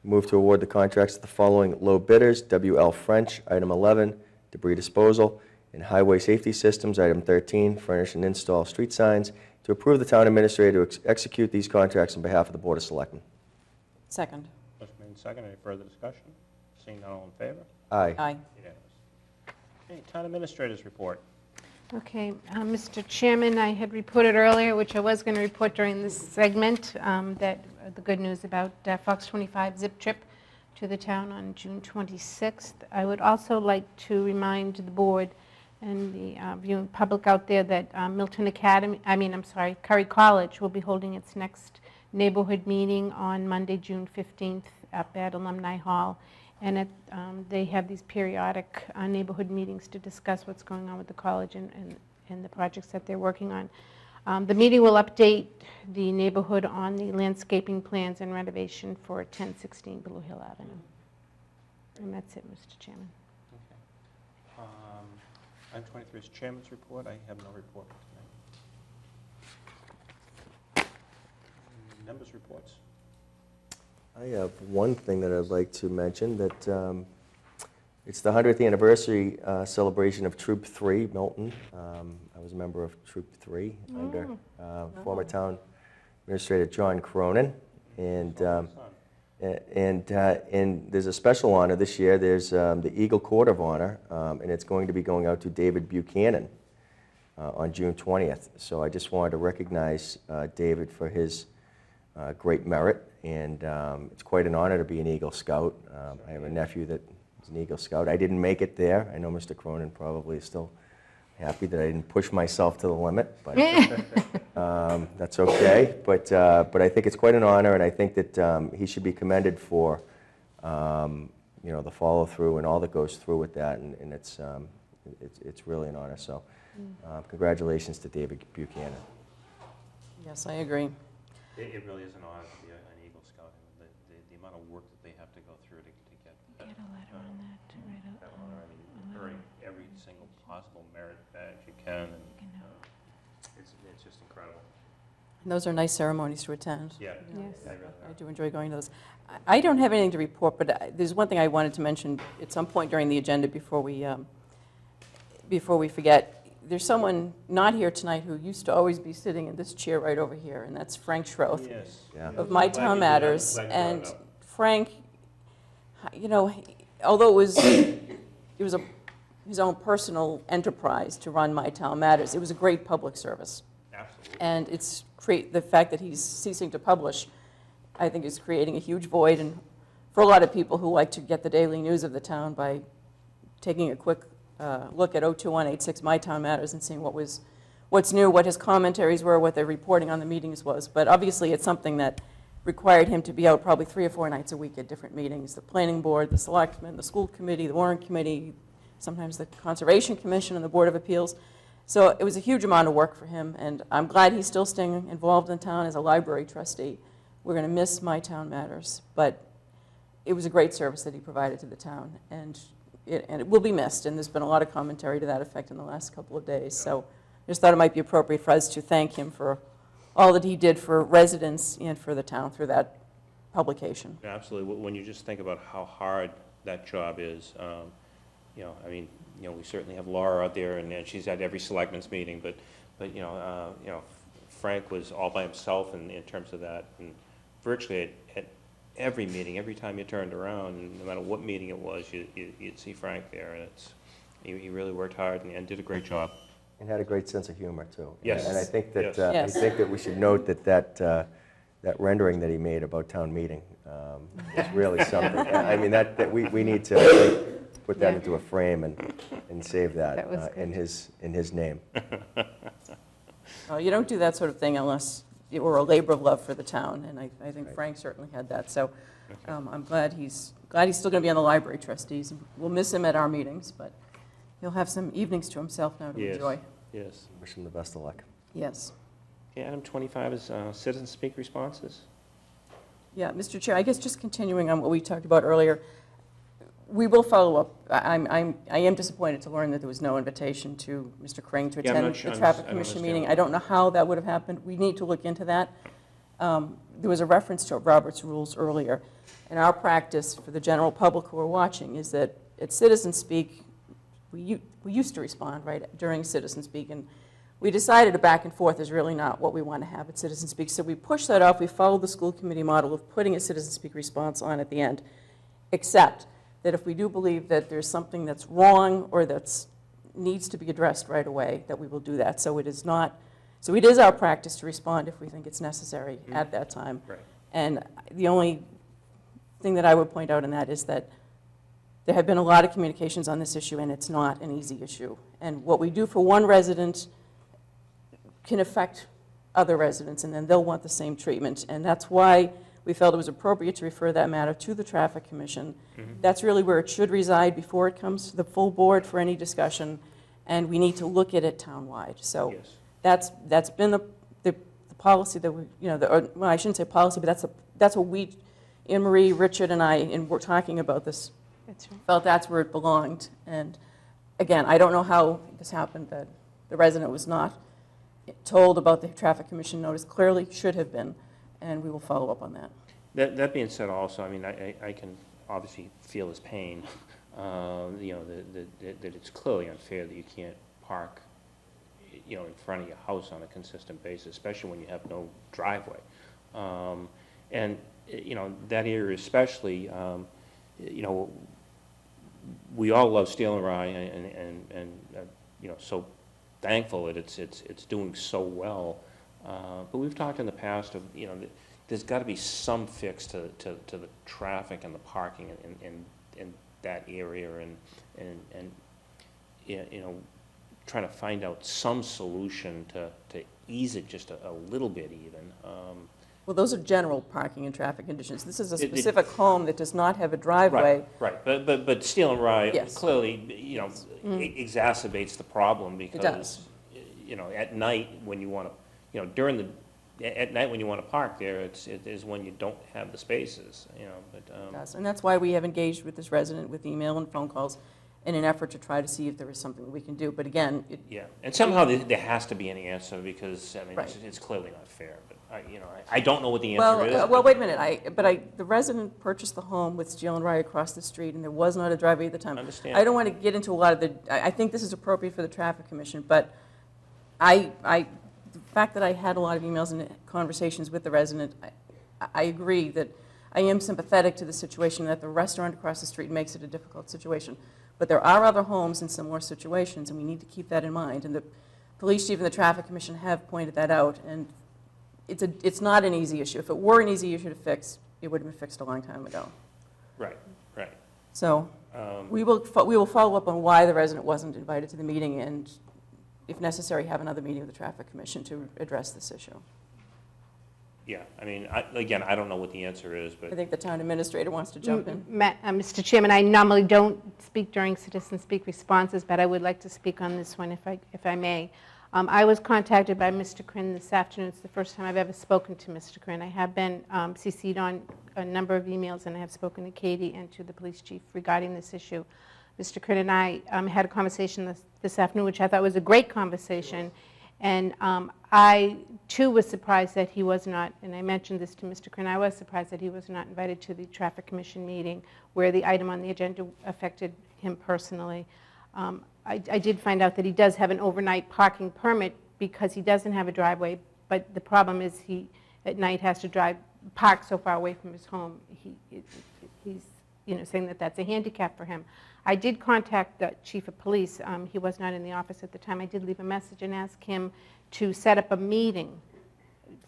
Move to award the contracts to the following low bidders: W.L. French, item 11, debris disposal, and highway safety systems, item 13, furnish and install street signs, to approve the town administrator to execute these contracts on behalf of the Board of Selectmen. Second. Motion made and seconded. Any further discussion? Seeing none, all in favor? Aye. Aye. Unanimous. Okay, town administrators report. Okay, Mr. Chairman, I had reported earlier, which I was going to report during this segment, that the good news about Fox 25 zip trip to the town on June 26th. I would also like to remind the board and the viewing public out there that Curry College will be holding its next neighborhood meeting on Monday, June 15th up at Alumni Hall. And they have these periodic neighborhood meetings to discuss what's going on with the college and the projects that they're working on. The meeting will update the neighborhood on the landscaping plans and renovation for 1016 Blue Hill Avenue. And that's it, Mr. Chairman. Okay. Item 23 is Chairman's report. I have no report tonight. Members' reports. I have one thing that I'd like to mention, that it's the 100th anniversary celebration of Troop 3, Milton. I was a member of Troop 3 under former town administrator John Cronin. And there's a special honor this year. There's the Eagle Court of Honor, and it's going to be going out to David Buchanan on June 20th. So I just wanted to recognize David for his great merit, and it's quite an honor to be an Eagle Scout. I have a nephew that is an Eagle Scout. I didn't make it there. I know Mr. Cronin probably is still happy that I didn't push myself to the limit, but that's okay. But I think it's quite an honor, and I think that he should be commended for the follow-through and all that goes through with that, and it's really an honor. So congratulations to David Buchanan. Yes, I agree. It really is an honor to be an Eagle Scout. The amount of work that they have to go through to get Get a letter on that to write that honor. I mean, earning every single possible merit badge you can, and it's just incredible. And those are nice ceremonies to attend. Yeah. Yes. They really I are. do enjoy going to those. I don't have anything to report, but there's one thing I wanted to mention at some point during the agenda before we forget. There's someone not here tonight who used to always be sitting in this chair right over here, and that's Frank Schroth Yes. Yeah. of My Glad Town you did that. Matters. Glad you brought And it up. Frank, although it was his own personal enterprise to run My Town Matters, it was a great public service. Absolutely. And the fact that he's ceasing to publish, I think, is creating a huge void, and for a lot of people who like to get the daily news of the town by taking a quick look at 02186 My Town Matters and seeing what's new, what his commentaries were, what their reporting on the meetings was. But obviously, it's something that required him to be out probably 3 or 4 nights a week at different meetings: the planning board, the selectmen, the school committee, the warrant committee, sometimes the Conservation Commission and the Board of Appeals. So it was a huge amount of work for him, and I'm glad he's still staying involved in town as a library trustee. We're going to miss My Town Matters, but it was a great service that he provided to the town, and it will be missed, and there's been a lot of commentary to that effect in the last couple of days. So I just thought it might be appropriate for us to thank him for all that he did for residents and for the town through that publication. Yeah, absolutely. When you just think about how hard that job is, we certainly have Laura out there, and she's at every selectmen's meeting, but Frank was all by himself in terms of that, and virtually at every meeting, every time you turned around, and no matter what meeting it was, you'd see Frank there, and he really worked hard and did a great job. And had a great sense of humor, too. Yes. And I think that, Yes. Yes. I think that we should note that rendering that he made about town meeting is really something. I mean, that we need to, put that Yeah. into a frame and save that That was in his name. You don't do that sort of thing unless it were a labor of love for the town, and I think Right. Frank certainly had that. So I'm glad he's still going to be on the library trustees. We'll miss him at our meetings, but he'll have some evenings to himself now to Yes. enjoy. Yes. Wish him the best of luck. Yes. Okay, item 25 is citizen speak responses. Yeah, Mr. Chair, I guess just continuing on what we talked about earlier, we will follow up. I am disappointed to learn that there was no invitation to Mr. Kring to Yeah, I'm attend not sure- the I traffic don't commission understand meeting. why. I don't know how that would have happened. We need to look into that. There was a reference to Robert's rules earlier, and our practice for the general public who are watching is that at Citizen Speak, we used to respond, right, during Citizen Speak, and we decided a back and forth is really not what we want to have at Citizen Speak, so we pushed that off. We followed the school committee model of putting a Citizen Speak response on at the end, except that if we do believe that there's something that's wrong or that needs to be addressed right away, that we will do that. So it is our practice to respond if we think it's necessary at that time. Right. And the only thing that I would point out in that is that there have been a lot of communications on this issue, and it's not an easy issue. And what we do for one resident can affect other residents, and then they'll want the same treatment. And that's why we felt it was appropriate to refer that matter to the Traffic Commission. That's really where it should reside before it comes to the full board for any discussion, and we need to look at it townwide. So Yes. that's been the policy that we, well, I shouldn't say policy, but that's what we, Anne Marie, Richard, and I, and we're talking about this, That's right. felt that's where it belonged. And again, I don't know how this happened, that the resident was not told about the Traffic Commission notice. Clearly should have been, and we will follow up on that. That being said also, I mean, I can obviously feel his pain, that it's clearly unfair that you can't park, in front of your house on a consistent basis, especially when you have no driveway. And, that area especially, we all love Steel and Rye and so thankful that it's doing so well. But we've talked in the past of, there's got to be some fix to the traffic and the parking in that area, and trying to find out some solution to ease it just a little bit even. Well, those are general parking and traffic conditions. This is a It- specific home that does not have a driveway. Right, but Steel and Rye Yes. clearly, exacerbates the problem because, does. At night when you want to, at night when you want to park there, it is when you don't have the spaces, but. It does. And that's why we have engaged with this resident with email and phone calls in an effort to try to see if there is something we can do. But again, Yeah, and somehow there has to be an answer because, I mean, Right. it's clearly not fair, but I don't know what the answer is. well, wait a minute. The resident purchased the home with Steel and Rye across the street, and there was not a driveway at the time. Understand. I don't want to get into a lot of I think this is appropriate for the Traffic Commission, but the fact that I had a lot of emails and conversations with the resident, I agree that I am sympathetic to the situation that the restaurant across the street makes it a difficult situation. But there are other homes in similar situations, and we need to keep that in mind. And the police chief and the Traffic Commission have pointed that out, and it's not an easy issue. If it were an easy issue to fix, it would have been fixed a long time ago. Right. So we will follow up on why the resident wasn't invited to the meeting, and if necessary, have another meeting with the Traffic Commission to address this issue. Yeah, I mean, again, I don't know what the answer is, I but, think the town administrator wants to jump in. Mr. Chairman, I normally don't speak during citizen speak responses, but I would like to speak on this one if I may. I was contacted by Mr. Krinn this afternoon. It's the first time I've ever spoken to Mr. Krinn. I have been CC'd on a number of emails, and I have spoken to Katie and to the police chief regarding this issue. Mr. Krinn and I had a conversation this afternoon, which I thought was a great conversation. And I, too, was surprised that he was not, and I mentioned this to Mr. Krinn, I was surprised that he was not invited to the Traffic Commission meeting where the item on the agenda affected him personally. I did find out that he does have an overnight parking permit because he doesn't have a driveway, but the problem is he, at night, has to park so far away from his home. He's saying that that's a handicap for him. I did contact the chief of police. He was not in the office at the time. I did leave a message and ask him to set up a meeting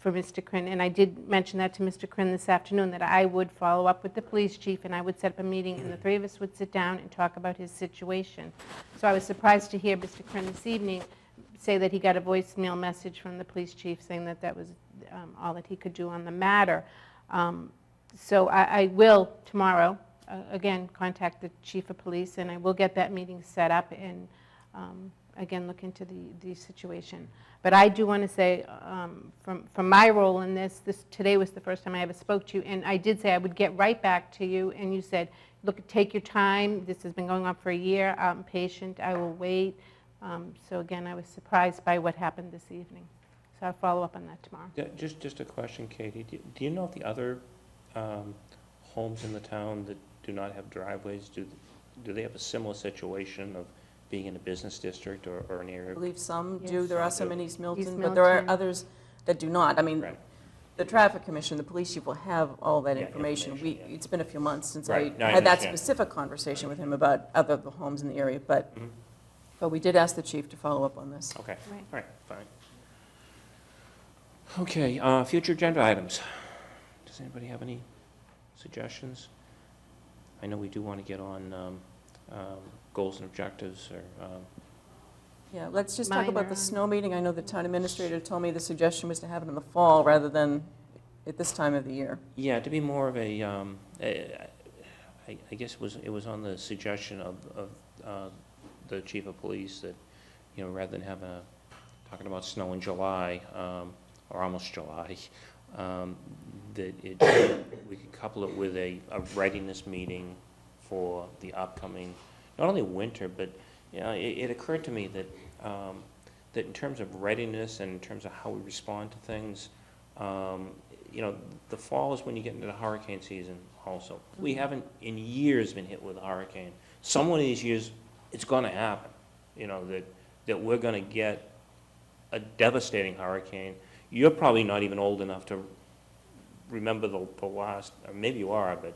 for Mr. Crin, and I did mention that to Mr. Crin this afternoon, that I would follow up with the police chief, and I would set up a meeting, and the three of us would sit down and talk about his situation. So I was surprised to hear Mr. Crin this evening say that he got a voicemail message from the police chief saying that that was all that he could do on the matter. So I will tomorrow, again, contact the chief of police, and I will get that meeting set up and, again, look into the situation. But I do want to say, from my role in this, today was the first time I ever spoke to you, and I did say I would get right back to you, and you said, look, take your time. This has been going on for a year. I'm patient. I will wait. So again, I was surprised by what happened this evening. So I'll follow up on that tomorrow. Yeah, just a question, Katie. Do you know if the other homes in the town that do not have driveways, do they have a similar situation of being in a business district or an I area? believe some do. Yes. There are some in East East Milton, but there are Milton. others that do not. I mean, Right. the traffic commission, the police chief will have all that Yeah, information. information, yeah. It's been a few months since Right. No, I had that understand. specific conversation with him about other the homes in the area, but Mhm. we did ask the chief to follow up on this. Okay, Right. all right, fine. Okay, future agenda items. Does anybody have any suggestions? I know we do want to get on goals and objectives, or, Yeah, let's just talk about Minor. the snow meeting. I know the town administrator told me the suggestion was to have it in the fall rather than at this time of the year. yeah, to be more of a, I guess it was on the suggestion of the chief of police that, rather than talking about snow in July, or almost July, that we could couple it with a readiness meeting for the upcoming, not only winter, but, it occurred to me that, that in terms of readiness and in terms of how we respond to things, the fall is when you get into the hurricane season also. We haven't in years been hit with a hurricane. Some of these years, it's gonna happen, that we're gonna get a devastating hurricane. You're probably not even old enough to remember the last, or maybe you are, but,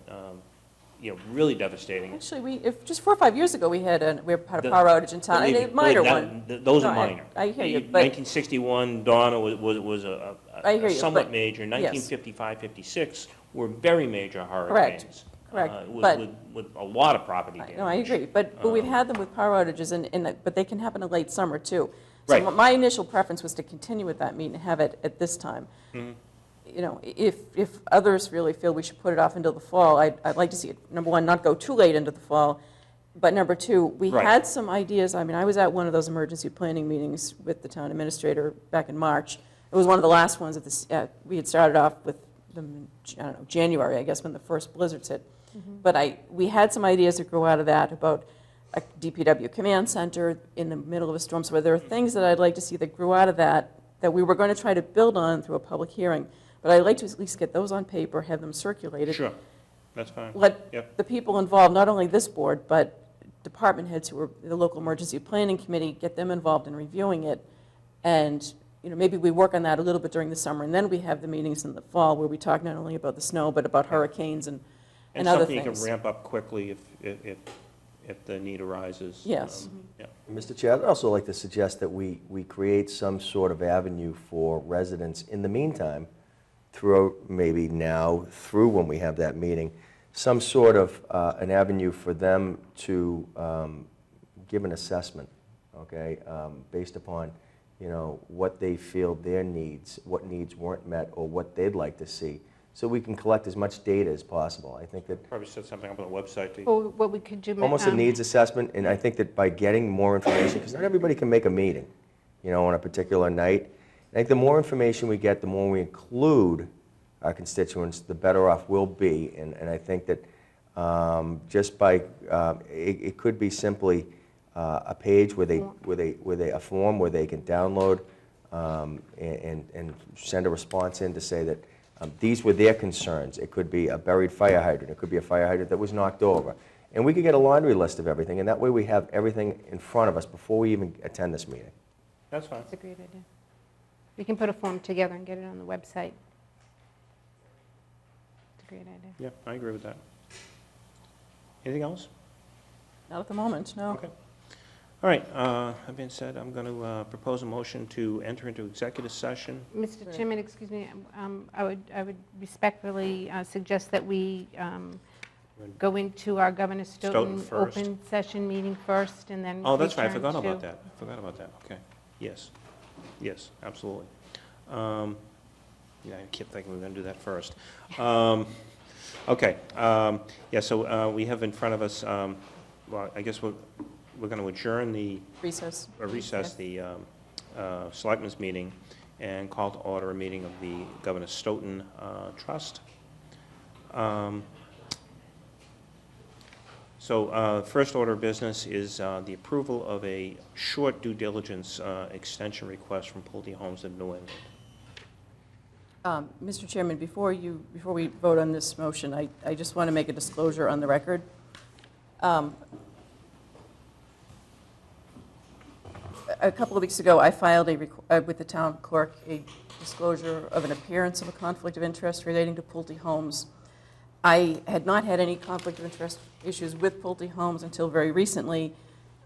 really devastating. Actually, just 4 or 5 years ago, we had a power outage in town, Believe a me, minor that- one. Those No, are minor. I hear you, but 1961, Donna was I hear a you, somewhat but- major. yes. 1955, 56 were very major hurricanes. correct, With but- with a lot of property damage. No, I agree, but we've had them with power outages, but they can happen in late summer, too. Right. So my initial preference was to continue with that meeting and have it at this time. Mhm. If others really feel we should put it off until the fall, I'd like to see it, number one, not go too late into the fall, but number two, we Right. had some ideas. I mean, I was at one of those emergency planning meetings with the town administrator back in March. It was one of the last ones we had started off with them, I don't know, January, I guess, when the first blizzards hit. But we had some ideas that grew out of that about a DPW command center in the middle of a storm. So there are things that I'd like to see that grew out of that we were going to try to build on through a public hearing. But I'd like to at least get those on paper, have them circulated. Sure, that's fine. Let Yep. the people involved, not only this board, but department heads who are the local emergency planning committee, get them involved in reviewing it. And, maybe we work on that a little bit during the summer, and then we have the meetings in the fall where we talk not only about the snow, but about hurricanes and other something you things. can ramp up quickly if the need arises. Yes. Yeah. Mr. Chair, I'd also like to suggest that we create some sort of avenue for residents in the meantime, through maybe now, through when we have that meeting, some sort of an avenue for them to give an assessment, okay, based upon, what they feel their needs, what needs weren't met, or what they'd like to see, so we can collect as much data as possible. I think that Probably set something up on the website to Or what we could do. almost a needs assessment, and I think that by getting more information, because not everybody can make a meeting, on a particular night. I think the more information we get, the more we include our constituents, the better off we'll be. And I think that just by, it could be simply a page a form where they can download and send a response in to say that these were their concerns. It could be a buried fire hydrant. It could be a fire hydrant that was knocked over. And we could get a laundry list of everything, and that way we have everything in front of us before we even attend this meeting. That's fine. That's a great idea. We can put a form together and get it on the website. It's a great idea. Yeah, I agree with that. Anything else? Not at the moment, no. Okay. All right, that being said, I'm going to propose a motion to enter into executive session. Mr. Chairman, excuse me, I would respectfully suggest that we go into our Governor Stoughton Stoughton first. open session meeting first, and then Oh, that's right, I return forgot about to- that. I forgot about that, okay. Yes, yes, absolutely. Yeah, I kept thinking we were going to do that first. Okay, yeah, so we have in front of us, well, I guess we're going to adjourn the, Recess. recess the Selectmen's meeting and call to order a meeting of the Governor Stoughton Trust. So first order of business is the approval of a short due diligence extension request from Pulte Homes of New England. Mr. Chairman, before we vote on this motion, I just want to make a disclosure on the record. A couple of weeks ago, I filed with the town clerk a disclosure of an appearance of a conflict of interest relating to Pulte Homes. I had not had any conflict of interest issues with Pulte Homes until very recently.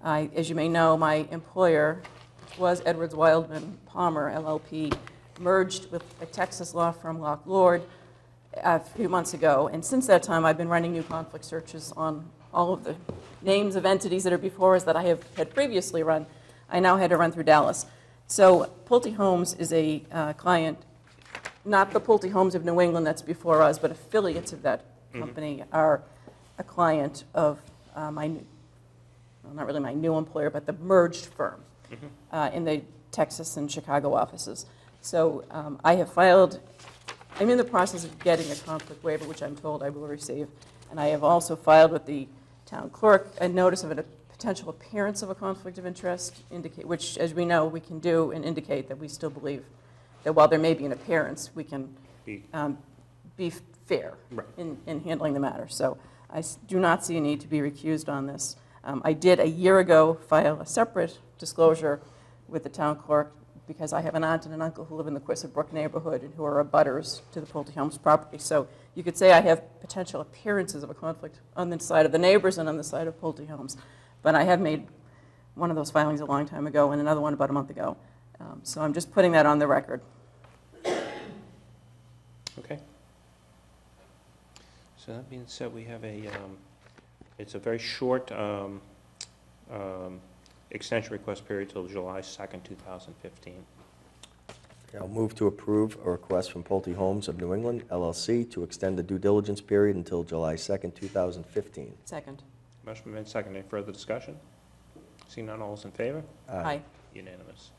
As you may know, my employer, which was Edwards Wildman Palmer LLP, merged with a Texas law firm, Locke Lord, a few months ago. And since that time, I've been running new conflict searches on all of the names of entities that are before us that I had previously run. I now had to run through Dallas. So Pulte Homes is a client, not the Pulte Homes of New England that's before us, but affiliates of that company are a client of my new, well, not really my new employer, but the merged firm in the Texas and Chicago offices. So I have filed, I'm in the process of getting a conflict waiver, which I'm told I will receive. And I have also filed with the town clerk a notice of a potential appearance of a conflict of interest, which, as we know, we can do and indicate that we still believe that while there may be an appearance, we can be fair in handling the matter. So I do not see a need to be recused on this. I did a year ago file a separate disclosure with the town clerk because I have an aunt and an uncle who live in the Quissett Brook neighborhood and who are abutters to the Pulte Homes property. So you could say I have potential appearances of a conflict on the side of the neighbors and on the side of Pulte Homes. But I have made one of those filings a long time ago and another one about a month ago. So I'm just putting that on the record. Okay. So that being said, we have a, it's a very short extension request period till July 2nd, 2015. I'll move to approve a request from Pulte Homes of New England, LLC, to extend the due diligence period until July 2nd, 2015. Second. Motion been made second. Any further discussion? Seeing none, all is in favor? Aye. Unanimous.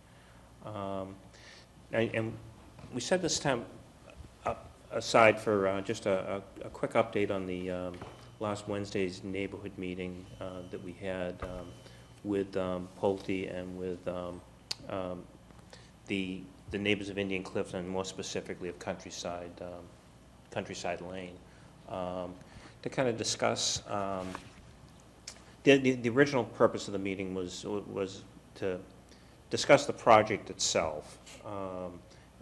And we set this time aside for just a quick update on the last Wednesday's neighborhood meeting that we had with Pulte and with the neighbors of Indian Cliff and more specifically of Countryside Lane to kind of discuss. The original purpose of the meeting was to discuss the project itself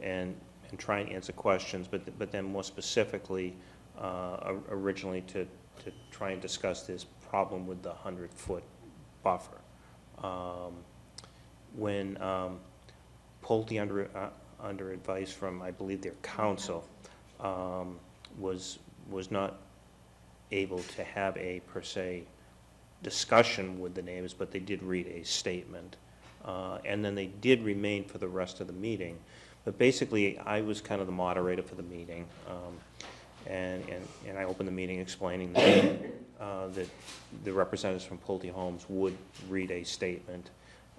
and try and answer questions, but then more specifically, originally to try and discuss this problem with the 100-foot buffer. When Pulte, under advice from, I believe, their counsel, was not able to have a, per se, discussion with the neighbors, but they did read a statement. And then they did remain for the rest of the meeting. But basically, I was kind of the moderator for the meeting, and I opened the meeting explaining that the representatives from Pulte Homes would read a statement,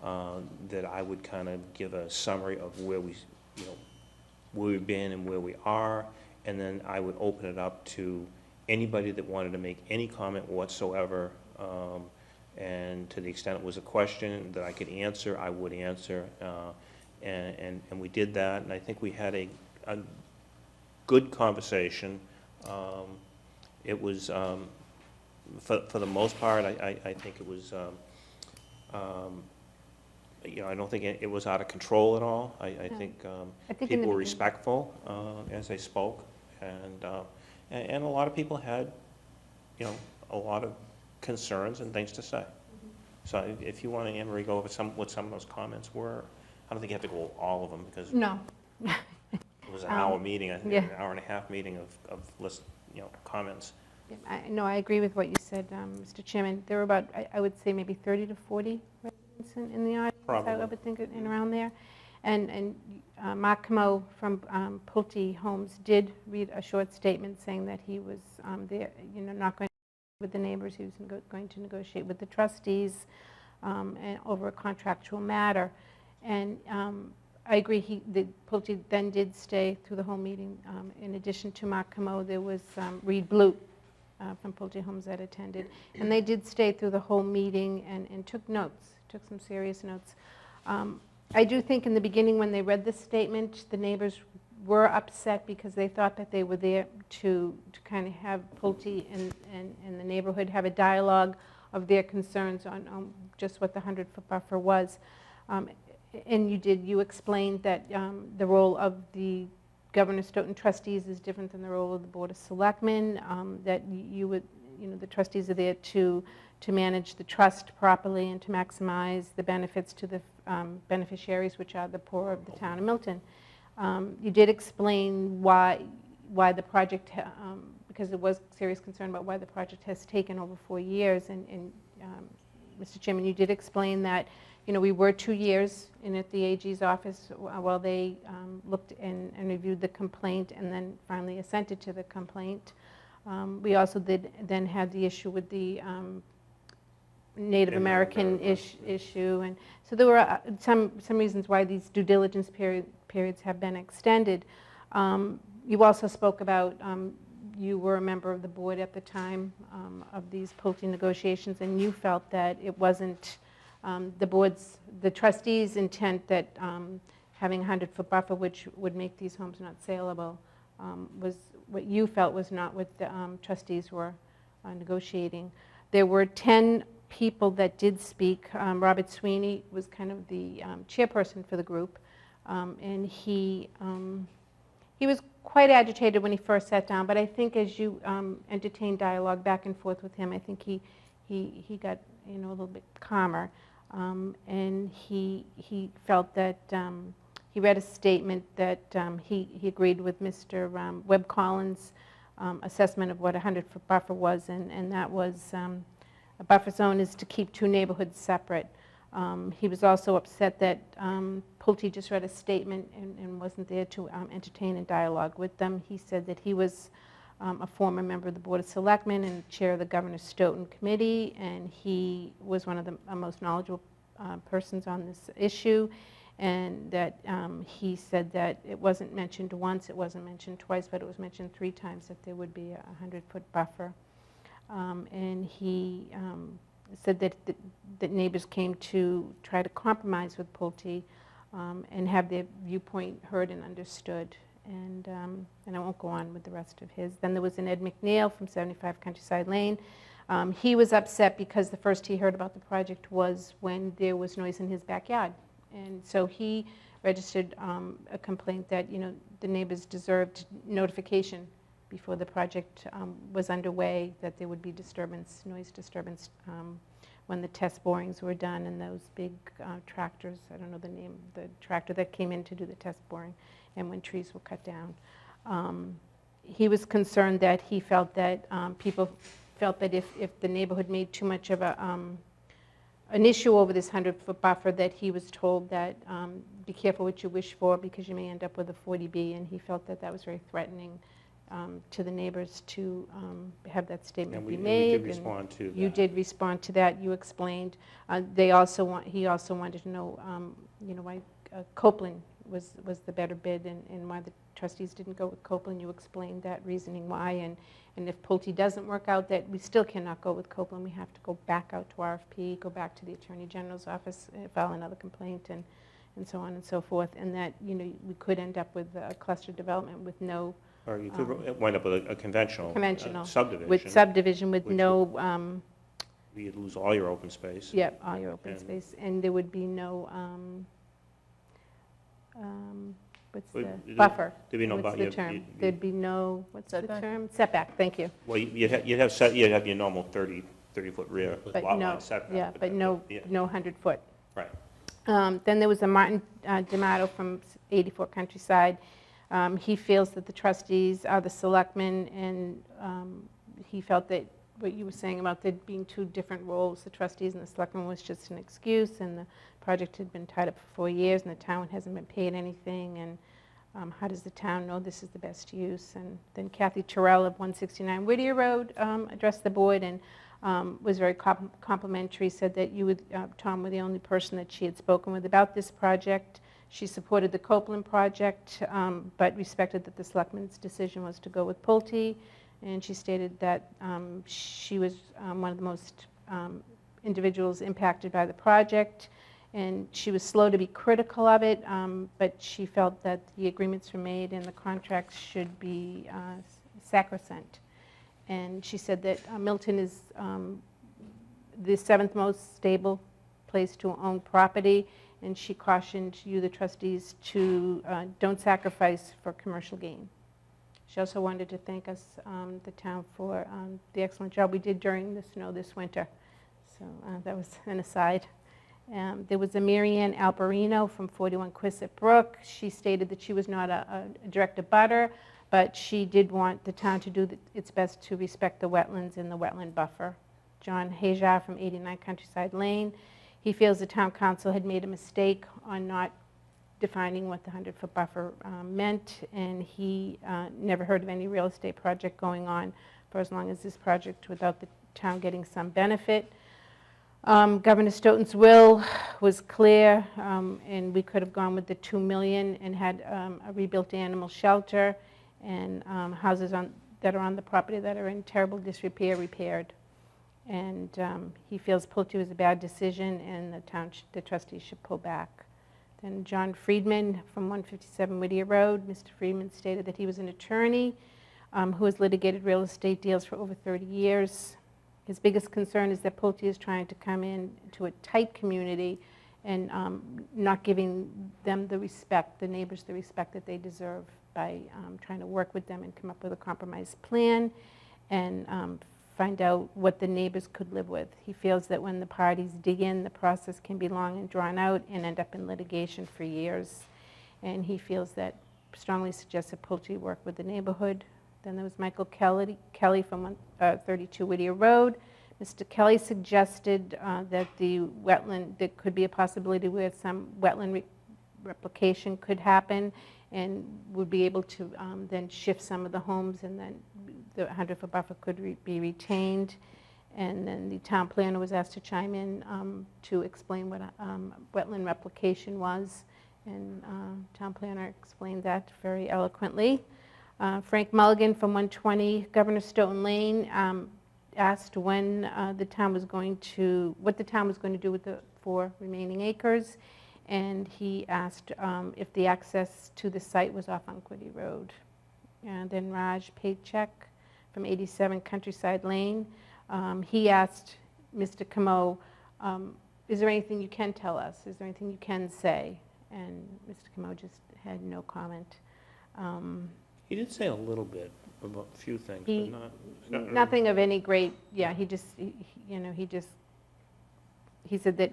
that I would kind of give a summary of where we've been and where we are, and then I would open it up to anybody that wanted to make any comment whatsoever, and to the extent it was a question that I could answer, I would answer. And we did that, and I think we had a good conversation. It was, for the most part, I think it was, I don't think it was out of control at all. I think people were respectful as they spoke, and a lot of people had, a lot of concerns and things to say. So if you want to, Anne Marie, go over what some of those comments were, I don't think you have to go over all of them, because No. it was an hour meeting, I think, yeah. an hour and a half meeting of list, comments. No, I agree with what you said, Mr. Chairman. There were about, I would say, maybe 30 to 40 residents in the audience. Probably. I would think, in around there. And Mark Camo from Pulte Homes did read a short statement saying that he was there, not going to with the neighbors. He was going to negotiate with the trustees and over a contractual matter. And I agree, Pulte then did stay through the whole meeting. In addition to Mark Camo, there was Reed Blute from Pulte Homes that attended. And they did stay through the whole meeting and took notes, took some serious notes. I do think in the beginning when they read this statement, the neighbors were upset because they thought that they were there to kind of have Pulte and the neighborhood have a dialogue of their concerns on just what the 100-foot buffer was. And you explained that the role of the Governor Stoughton trustees is different than the role of the Board of Selectmen, that the trustees are there to manage the trust properly and to maximize the benefits to the beneficiaries, which are the poor of the town of Milton. You did explain why the project, because there was serious concern about why the project has taken over 4 years. And Mr. Chairman, you did explain that, we were 2 years in at the AG's office while they looked and reviewed the complaint and then finally assented to the complaint. We also then had the issue with the Native American issue, and so there were some reasons why these due diligence periods have been extended. You also spoke about you were a member of the board at the time of these Pulte negotiations, and you felt that it wasn't the trustees' intent that having a 100-foot buffer, which would make these homes not saleable, was what you felt was not what the trustees were negotiating. There were 10 people that did speak. Robert Sweeney was kind of the chairperson for the group, and he was quite agitated when he first sat down, but I think as you entertained dialogue back and forth with him, I think he got a little bit calmer, and he felt that he read a statement that he agreed with Mr. Webb Collins' assessment of what a 100-foot buffer was, and that was a buffer zone is to keep two neighborhoods separate. He was also upset that Pulte just read a statement and wasn't there to entertain a dialogue with them. He said that he was a former member of the Board of Selectmen and chair of the Governor Stoughton Committee, and he was one of the most knowledgeable persons on this issue, and that he said that it wasn't mentioned once, it wasn't mentioned twice, but it was mentioned 3 times that there would be a 100-foot buffer. And he said that neighbors came to try to compromise with Pulte and have their viewpoint heard and understood. And I won't go on with the rest of his. Then there was an Ed McNeil from 75 Countryside Lane. He was upset because the first he heard about the project was when there was noise in his backyard. And so he registered a complaint that, the neighbors deserved notification before the project was underway, that there would be noise disturbance when the test borings were done, and those big tractors, I don't know the name, the tractor that came in to do the test boring, and when trees were cut down. He was concerned that he felt that people felt that if the neighborhood made too much of an issue over this 100-foot buffer, that he was told that be careful what you wish for because you may end up with a 40B, and he felt that that was very threatening to the neighbors to have that statement be made. And we did respond to that. You did respond to that. You explained. He also wanted to know, why Copeland was the better bid and why the trustees didn't go with Copeland. You explained that reasoning why, and if Pulte doesn't work out, that we still cannot go with Copeland. We have to go back out to RFP, go back to the Attorney General's office, file another complaint, and so on and so forth, and that we could end up with a cluster development with no. Or you could wind up with a conventional subdivision. With subdivision with which no. You'd lose all your open space. Yep, all your open space, and there would be no. What's the buffer? There'd be no what's the term? There'd be no. What's setback? The term? Setback. Thank you. Well, you'd have your normal 30 30-foot rear But lot no, line setback. yeah, but no, yeah, no 100-foot. Right. Then there was a Martin D'Amato from 84 Countryside. He feels that the trustees are the selectmen, and he felt that what you were saying about there being two different roles, the trustees and the selectmen, was just an excuse, and the project had been tied up for 4 years, and the town hasn't been paid anything, and how does the town know this is the best use? And then Kathy Terrell of 169 Whittier Road addressed the board and was very complimentary, said that you, Tom, were the only person that she had spoken with about this project. She supported the Copeland project, but respected that the selectmen's decision was to go with Pulte. And she stated that she was one of the most individuals impacted by the project, and she was slow to be critical of it, but she felt that the agreements were made and the contracts should be sacrosanct. And she said that Milton is the 7th most stable place to own property, and she cautioned you, the trustees, to don't sacrifice for commercial gain. She also wanted to thank us, the town, for the excellent job we did during the snow this winter. So that was an aside. There was a Marianne Alberino from 41 Quisset Brook. She stated that she was not a direct abutter, but she did want the town to do its best to respect the wetlands and the wetland buffer. John Hajar from 89 Countryside Lane. He feels the town council had made a mistake on not defining what the 100-foot buffer meant, and he never heard of any real estate project going on for as long as this project without the town getting some benefit. Governor Stoughton's will was clear, and we could have gone with the $2 million and had a rebuilt animal shelter and houses that are on the property that are in terrible disrepair repaired. And he feels Pulte was a bad decision, and the trustees should pull back. Then John Friedman from 157 Whittier Road. Mr. Friedman stated that he was an attorney who has litigated real estate deals for over 30 years. His biggest concern is that Pulte is trying to come in to a tight community and not giving them the respect, the neighbors the respect that they deserve by trying to work with them and come up with a compromise plan and find out what the neighbors could live with. He feels that when the parties dig in, the process can be long and drawn out and end up in litigation for years. And he feels that strongly suggests that Pulte work with the neighborhood. Then there was Michael Kelly from 32 Whittier Road. Mr. Kelly suggested that the wetland, there could be a possibility where some wetland replication could happen and would be able to then shift some of the homes, and then the 100-foot buffer could be retained. And then the town planner was asked to chime in to explain what wetland replication was, and town planner explained that very eloquently. Frank Mulligan from 120 Governor Stoughton Lane asked when the town was going to, what the town was going to do with the 4 remaining acres, and he asked if the access to the site was off on Quiddy Road. And then Raj Paycheck from 87 Countryside Lane, he asked Mr. Camo, is there anything you can tell us? Is there anything you can say? And Mr. Camo just had no comment. He did say a little bit about a few things, He- but not Nothing of any great, yeah, he said that,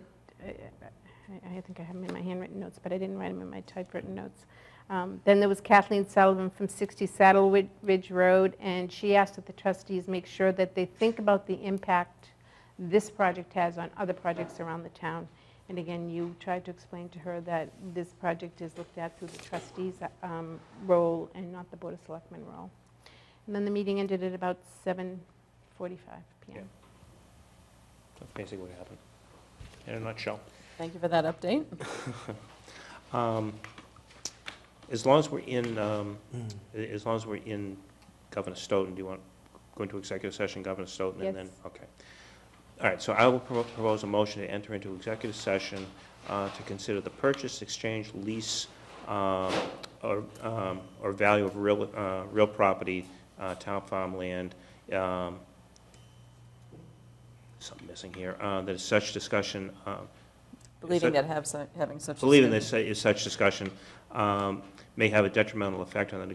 I think I have them in my handwritten notes, but I didn't write them in my typewritten notes. Then there was Kathleen Sullivan from 60 Saddle Ridge Road, and she asked that the trustees make sure that they think about the impact this project has on other projects around the town. And again, you tried to explain to her that this project is looked at through the trustees' role and not the Board of Selectmen role. And then the meeting ended at about 7:45 p.m. Yeah. That's basically what happened, in a nutshell. Thank you for that update. As long as we're in, Governor Stoughton, do you want to go into executive session, Governor Stoughton, and then? Yes. Okay. All right, so I will propose a motion to enter into executive session to consider the purchase, exchange, lease, or value of real property, town farmland. Something missing here. That is such discussion. Believing that having such a Believing statement. that such discussion may have a detrimental effect on the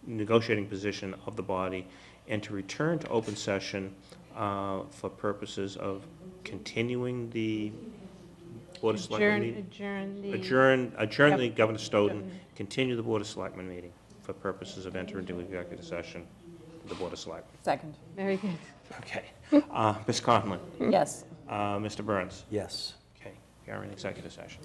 negotiating position of the body, and to return to open session for purposes of continuing the Board of Selectmen meeting. Adjourn the Governor Stoughton, continue the Board of Selectmen meeting for purposes of entering into executive session, the Board of Selectmen. Second. Very good. Okay. Ms. Conlon? Yes. Mr. Burns? Yes. Okay, we are in executive session.